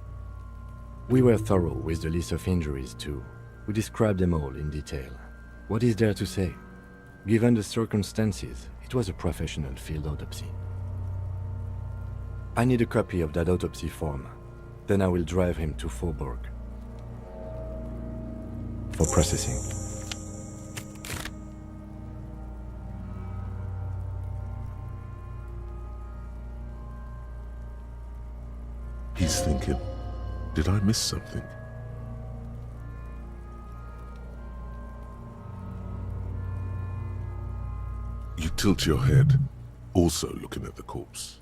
Speaker 3: We were thorough with the list of injuries too. We described them all in detail. What is there to say? Given the circumstances, it was a professional field autopsy. I need a copy of that autopsy form. Then I will drive him to Faubourg for processing.
Speaker 2: He's thinking, did I miss something? You tilt your head, also looking at the corpse.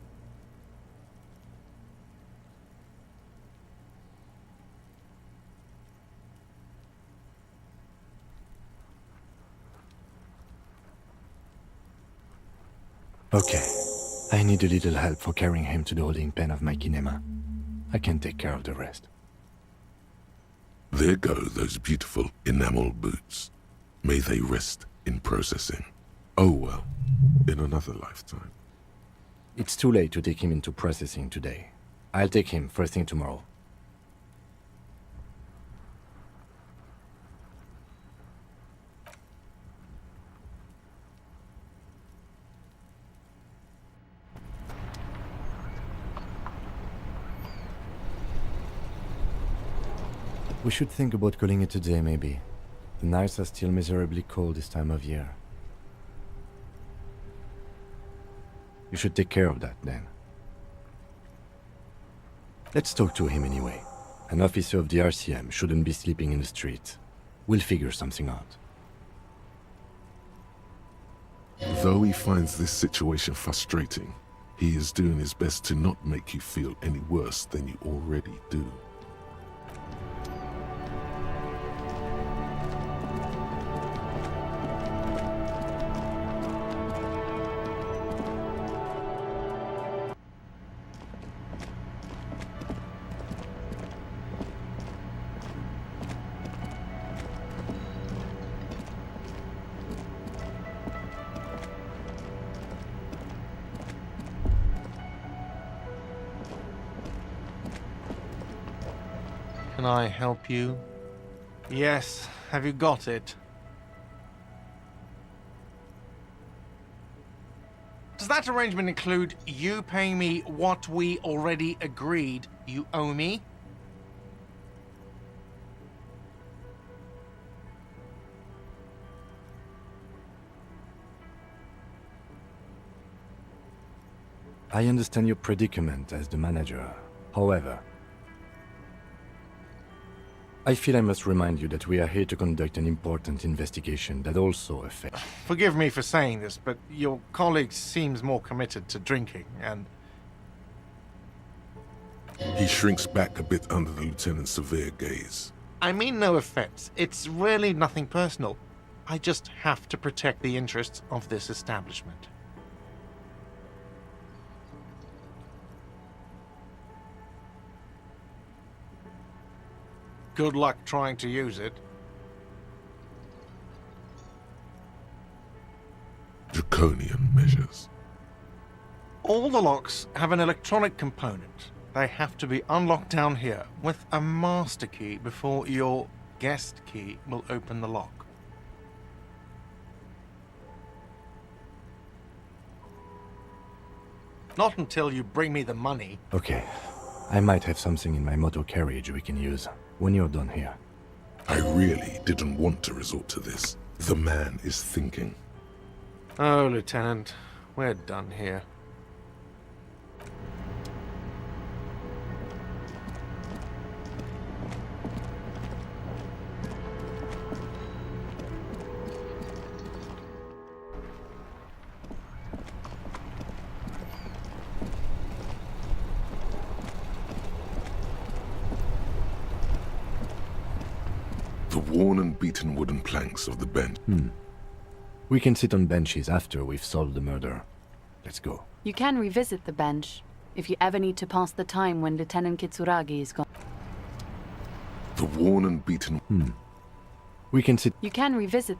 Speaker 3: Okay. I need a little help for carrying him to the holding pen of my kinema. I can take care of the rest.
Speaker 2: There go those beautiful enamel boots. May they rest in processing. Oh well, in another lifetime.
Speaker 3: It's too late to take him into processing today. I'll take him first thing tomorrow. We should think about calling it a day, maybe. The nights are still miserably cold this time of year. You should take care of that, then. Let's talk to him anyway. An officer of the RCM shouldn't be sleeping in the streets. We'll figure something out.
Speaker 2: Though he finds this situation frustrating, he is doing his best to not make you feel any worse than you already do.
Speaker 8: Can I help you? Yes, have you got it? Does that arrangement include you paying me what we already agreed you owe me?
Speaker 3: I understand your predicament as the manager. However, I feel I must remind you that we are here to conduct an important investigation that also affects...
Speaker 8: Forgive me for saying this, but your colleague seems more committed to drinking, and...
Speaker 2: He shrinks back a bit under the lieutenant's severe gaze.
Speaker 8: I mean no offense. It's really nothing personal. I just have to protect the interests of this establishment. Good luck trying to use it.
Speaker 2: Draconian measures.
Speaker 8: All the locks have an electronic component. They have to be unlocked down here with a master key before your guest key will open the lock. Not until you bring me the money.
Speaker 3: Okay. I might have something in my motor carriage we can use when you're done here.
Speaker 2: I really didn't want to resort to this. The man is thinking.
Speaker 8: Oh, Lieutenant, we're done here.
Speaker 2: The worn and beaten wooden planks of the bench.
Speaker 3: We can sit on benches after we've solved the murder. Let's go.
Speaker 4: You can revisit the bench if you ever need to pass the time when Lieutenant Kitsuragi is gone.
Speaker 2: The worn and beaten...
Speaker 3: We can sit...
Speaker 4: You can revisit...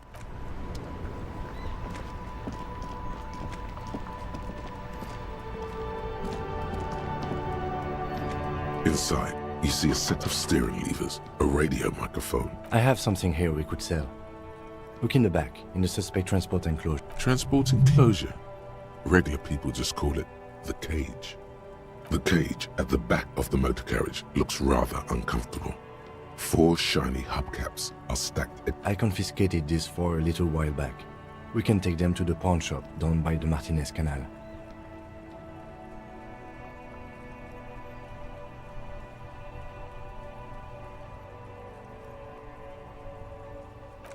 Speaker 2: Inside, you see a set of steering levers, a radio microphone.
Speaker 3: I have something here we could sell. Look in the back, in the suspect transport enclosure.
Speaker 2: Transport enclosure? Regular people just call it the cage. The cage at the back of the motor carriage looks rather uncomfortable. 4 shiny hubcaps are stacked.
Speaker 3: I confiscated these for a little while back. We can take them to the pawn shop down by the Martinez Canal.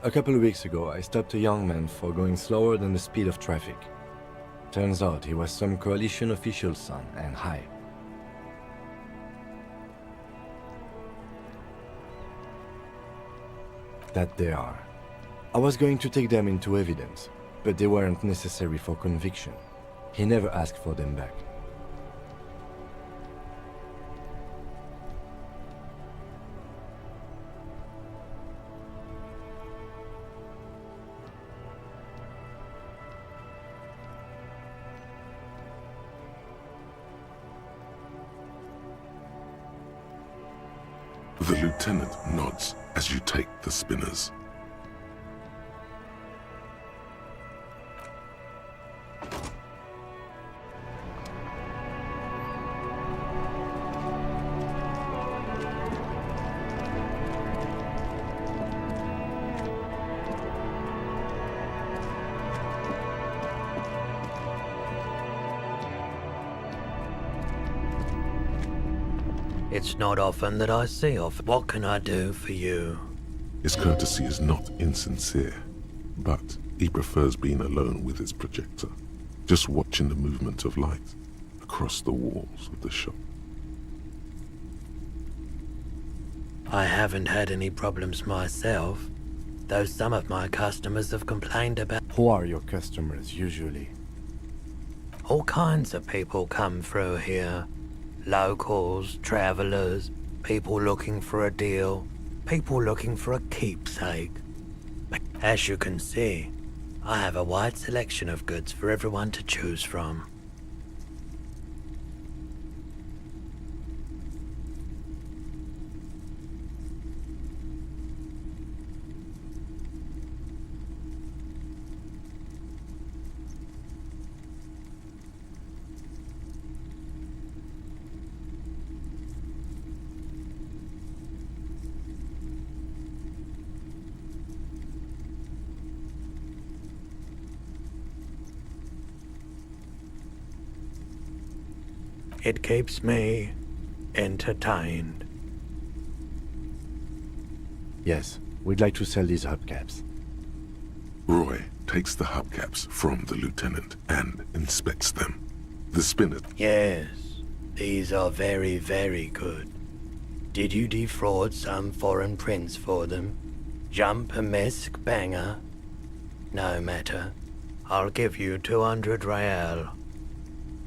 Speaker 3: A couple of weeks ago, I stopped a young man for going slower than the speed of traffic. Turns out he was some coalition official's son and high. That they are. I was going to take them into evidence, but they weren't necessary for conviction. He never asked for them back.
Speaker 2: The lieutenant nods as you take the spinners.
Speaker 5: It's not often that I see off. What can I do for you?
Speaker 2: His courtesy is not insincere, but he prefers being alone with his projector, just watching the movement of light across the walls of the shop.
Speaker 5: I haven't had any problems myself, though some of my customers have complained about...
Speaker 3: Who are your customers usually?
Speaker 5: All kinds of people come through here. Locals, travelers, people looking for a deal, people looking for a keepsake. As you can see, I have a wide selection of goods for everyone to choose from. It keeps me entertained.
Speaker 3: Yes, we'd like to sell these hubcaps.
Speaker 2: Roy takes the hubcaps from the lieutenant and inspects them. The spinners.
Speaker 5: Yes, these are very, very good. Did you defraud some foreign prince for them? Jump a mesk banger? No matter. I'll give you 200 real.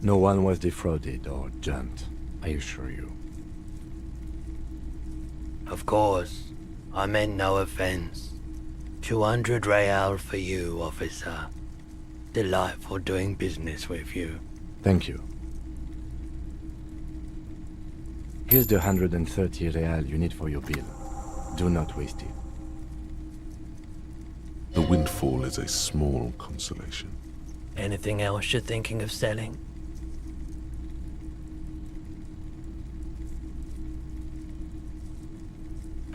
Speaker 3: No one was defrauded or jumped, I assure you.
Speaker 5: Of course, I meant no offense. 200 real for you, officer. Delightful doing business with you.
Speaker 3: Thank you. Here's the 130 real you need for your bill. Do not waste it.
Speaker 2: The windfall is a small consolation.
Speaker 5: Anything else you're thinking of selling?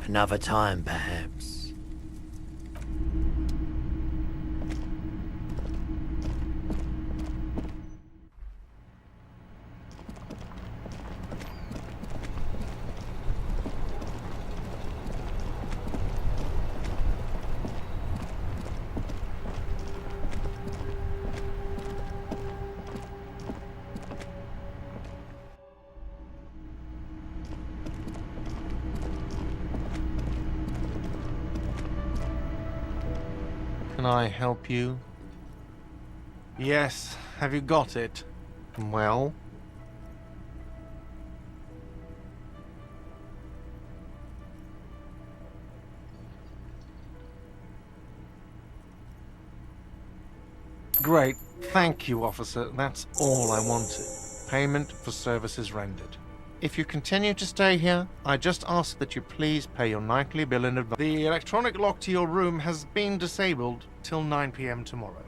Speaker 5: Another time, perhaps.
Speaker 8: Can I help you? Yes, have you got it? Well? Great. Thank you, officer. That's all I wanted. Payment for services rendered. If you continue to stay here, I just ask that you please pay your nightly bill in advance. The electronic lock to your room has been disabled till 9 p.m. tomorrow.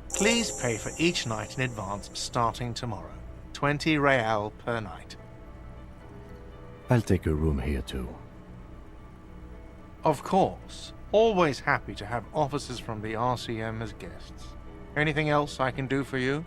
Speaker 8: Please pay for each night in advance starting tomorrow. 20 real per night.
Speaker 3: I'll take a room here too.
Speaker 8: Of course. Always happy to have officers from the RCM as guests. Anything else I can do for you?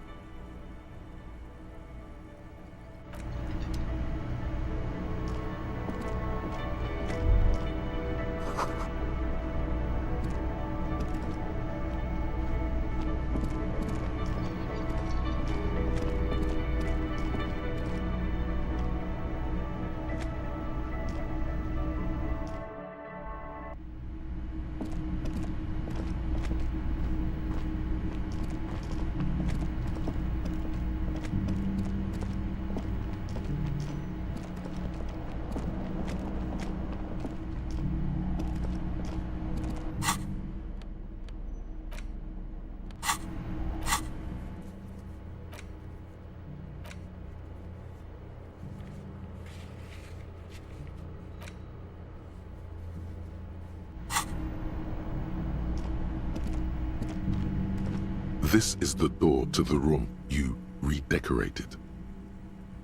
Speaker 2: This is the door to the room you redecorated.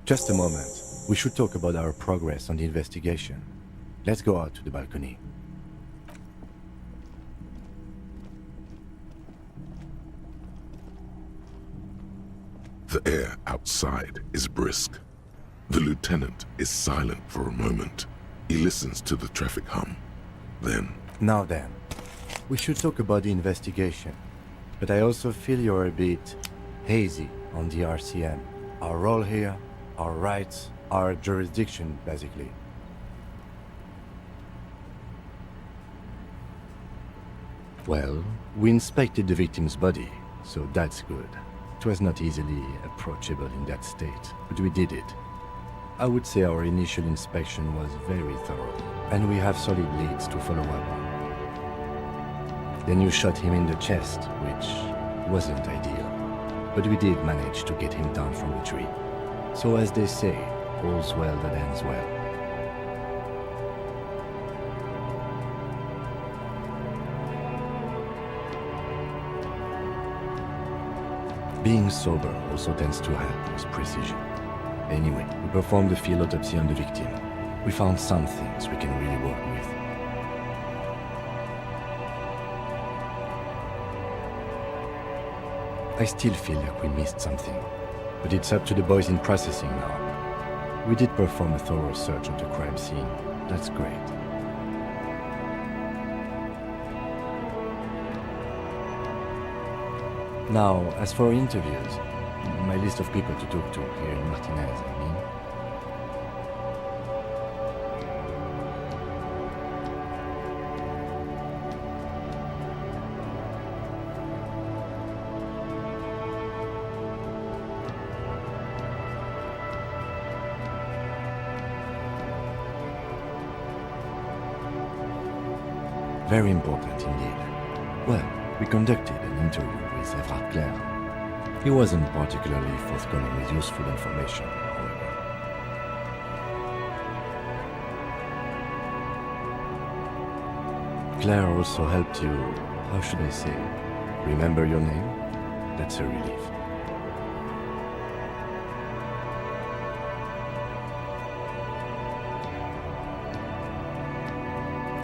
Speaker 3: Just a moment. We should talk about our progress on the investigation. Let's go out to the balcony.
Speaker 2: The air outside is brisk. The lieutenant is silent for a moment. He listens to the traffic hum. Then...
Speaker 3: Now then, we should talk about the investigation. But I also feel you're a bit hazy on the RCM. Our role here, our rights, our jurisdiction, basically. Well, we inspected the victim's body, so that's good. It was not easily approachable in that state, but we did it. I would say our initial inspection was very thorough, and we have solid leads to follow up on. Then you shot him in the chest, which wasn't ideal, but we did manage to get him down from the tree. So as they say, all's well that ends well. Being sober also tends to help with precision. Anyway, we performed a field autopsy on the victim. We found some things we can really work with. I still feel like we missed something, but it's up to the boys in processing now. We did perform a thorough search of the crime scene. That's great. Now, as for interviews, my list of people to talk to here in Martinez, I mean. Very important indeed. Well, we conducted an interview with Everard Clare. He wasn't particularly forthcoming with useful information, however. Claire also helped you, how should I say, remember your name? That's a relief.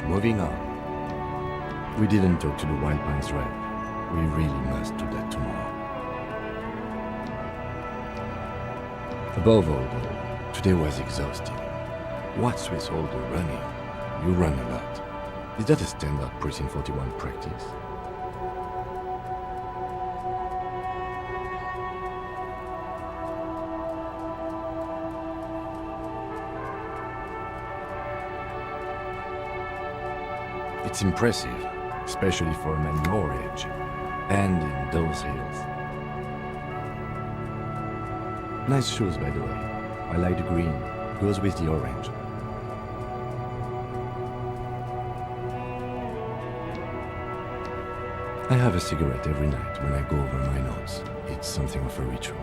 Speaker 3: Moving on. We didn't talk to the Wild Pines rep. We really must do that tomorrow. Above all, though, today was exhausting. What's with all the running? You run a lot. Is that a standard Precinct 41 practice? It's impressive, especially for a man your age, and in those hills. Nice shoes, by the way. I like the green. Goes with the orange. I have a cigarette every night when I go over my notes. It's something of a ritual.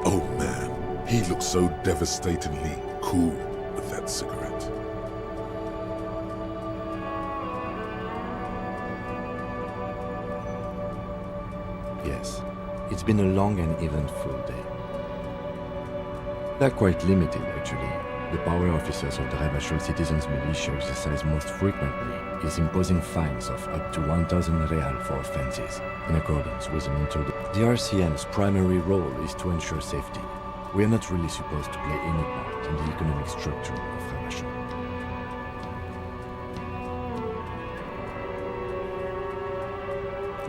Speaker 2: Oh man, he looks so devastatingly cool with that cigarette.
Speaker 3: Yes, it's been a long and eventful day. They're quite limited, actually. The power officers of the Rebachol Citizens Militia exercise most frequently is imposing fines of up to 1,000 real for offenses, in accordance with an The RCM's primary role is to ensure safety. We are not really supposed to play any part in the economic structure of Rebachol.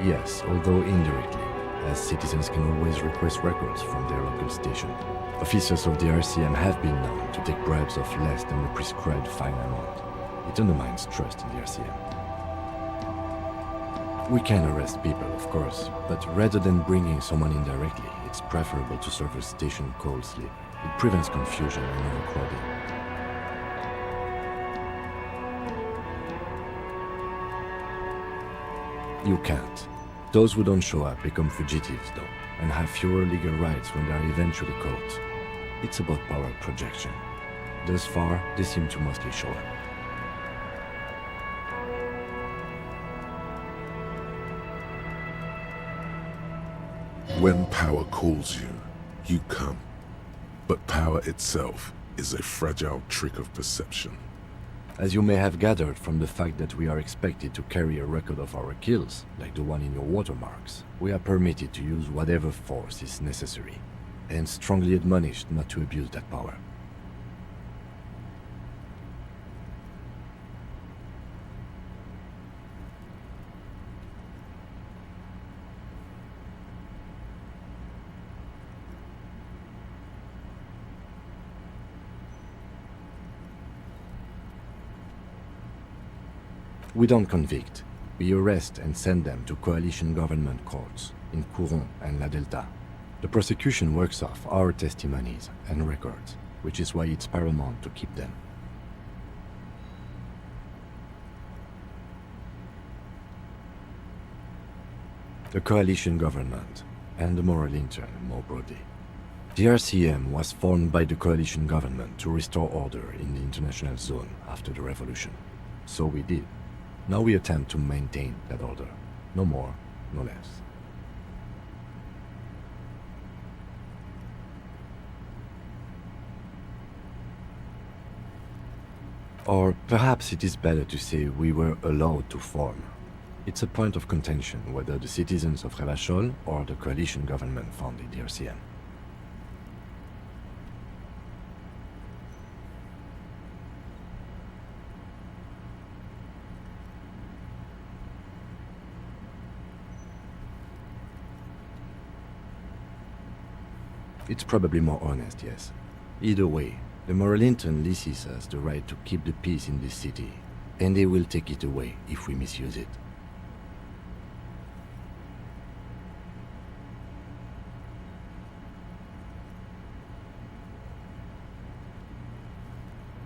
Speaker 3: Yes, although indirectly, as citizens can always request records from their local station. Officers of the RCM have been known to take bribes of less than the prescribed fine amount. It undermines trust in the RCM. We can arrest people, of course, but rather than bringing someone in directly, it's preferable to serve a station cold slip. It prevents confusion and overcrowding. You can't. Those who don't show up become fugitives, though, and have fewer legal rights when they are eventually caught. It's about power projection. Thus far, they seem to mostly show up.
Speaker 2: When power calls you, you come. But power itself is a fragile trick of perception.
Speaker 3: As you may have gathered from the fact that we are expected to carry a record of our kills, like the one in your watermarks, we are permitted to use whatever force is necessary, and strongly admonished not to abuse that power. We don't convict. We arrest and send them to coalition government courts in Couron and La Delta. The prosecution works off our testimonies and records, which is why it's paramount to keep them. The coalition government and the moral intern more broadly. The RCM was formed by the coalition government to restore order in the international zone after the revolution. So we did. Now we attempt to maintain that order. No more, no less. Or perhaps it is better to say we were allowed to form. It's a point of contention whether the citizens of Revachol or the coalition government founded the RCM. It's probably more honest, yes. Either way, the moral intern leases us the right to keep the peace in this city, and they will take it away if we misuse it.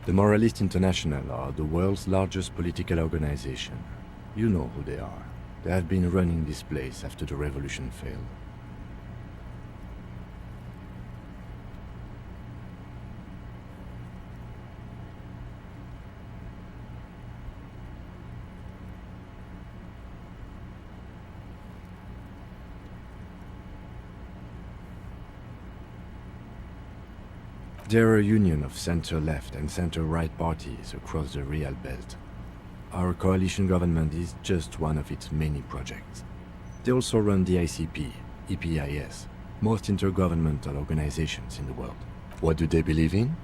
Speaker 3: The Moralist International are the world's largest political organization. You know who they are. They have been running this place after the revolution failed. There are a union of center-left and center-right parties across the Real Belt. Our coalition government is just one of its many projects. They also run the ICP, EPIS, most intergovernmental organizations in the world. What do they believe in?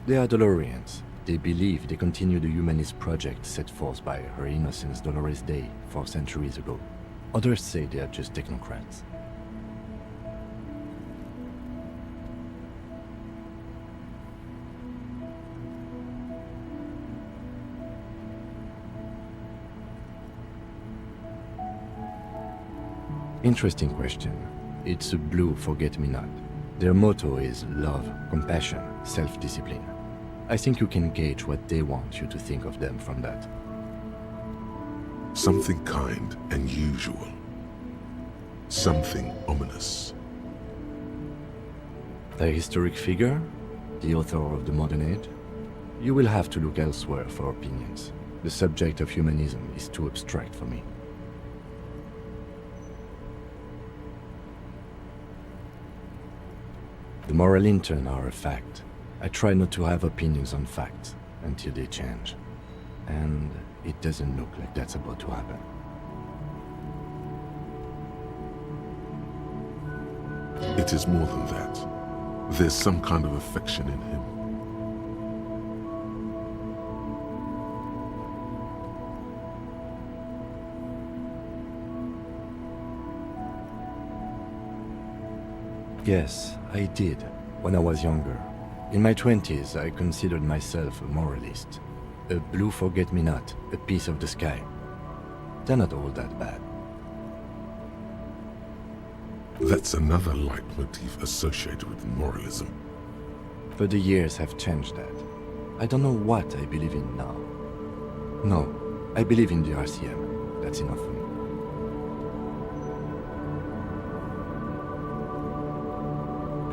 Speaker 3: They are Dolorians. They believe they continue the humanist project set forth by Her Innocence Dolores Day 4 centuries ago. Others say they are just technocrats. Interesting question. It's a blue forget-me-not. Their motto is love, compassion, self-discipline. I think you can gauge what they want you to think of them from that.
Speaker 2: Something kind and usual. Something ominous.
Speaker 3: A historic figure? The author of the modern age? You will have to look elsewhere for opinions. The subject of humanism is too abstract for me. The moral intern are a fact. I try not to have opinions on facts until they change. And it doesn't look like that's about to happen.
Speaker 2: It is more than that. There's some kind of affection in him.
Speaker 3: Yes, I did, when I was younger. In my 20s, I considered myself a moralist. A blue forget-me-not, a piece of the sky. They're not all that bad.
Speaker 2: That's another leitmotif associated with moralism.
Speaker 3: But the years have changed that. I don't know what I believe in now. No, I believe in the RCM. That's enough for me.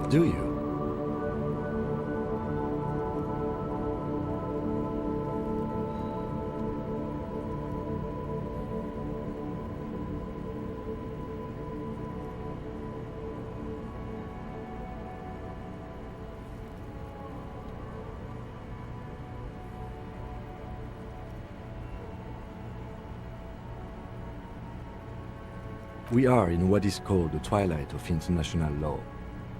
Speaker 3: Do you? We are in what is called the twilight of international law.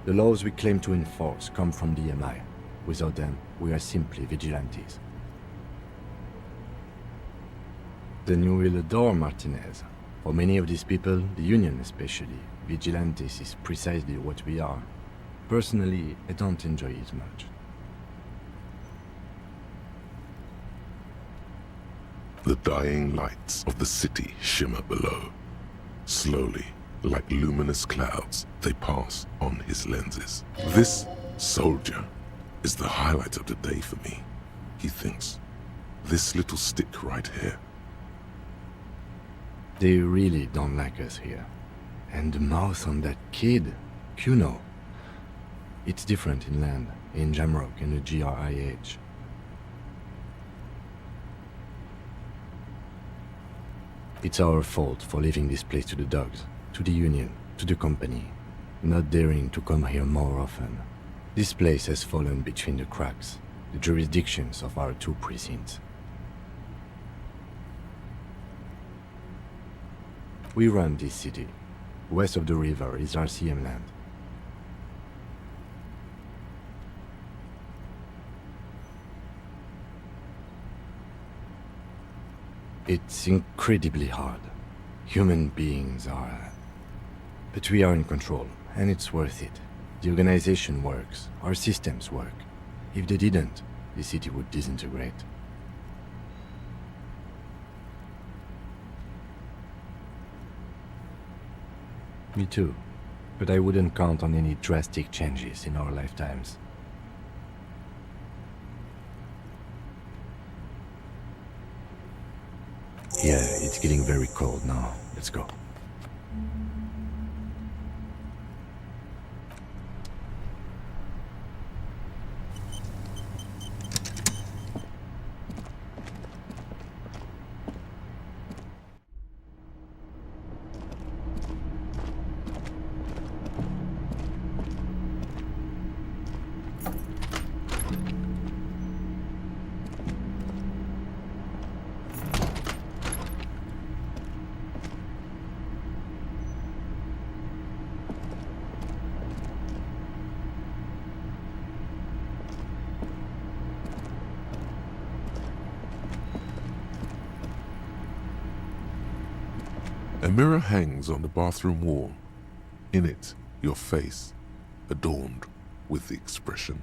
Speaker 3: The laws we claim to enforce come from the MI. Without them, we are simply vigilantes. Then you will adore Martinez. For many of these people, the Union especially, vigilantes is precisely what we are. Personally, I don't enjoy it much.
Speaker 2: The dying lights of the city shimmer below. Slowly, like luminous clouds, they pass on his lenses. This soldier is the highlight of the day for me, he thinks. This little stick right here.
Speaker 3: They really don't like us here. And the mouth on that kid, Kuno. It's different inland, in Jamrock and the GRIH. It's our fault for leaving this place to the dogs, to the Union, to the company, not daring to come here more often. This place has fallen between the cracks, the jurisdictions of our two precincts. We run this city. West of the river is RCM land. It's incredibly hard. Human beings are... But we are in control, and it's worth it. The organization works, our systems work. If they didn't, the city would disintegrate. Me too, but I wouldn't count on any drastic changes in our lifetimes. Yeah, it's getting very cold now. Let's go.
Speaker 2: A mirror hangs on the bathroom wall. In it, your face, adorned with the expression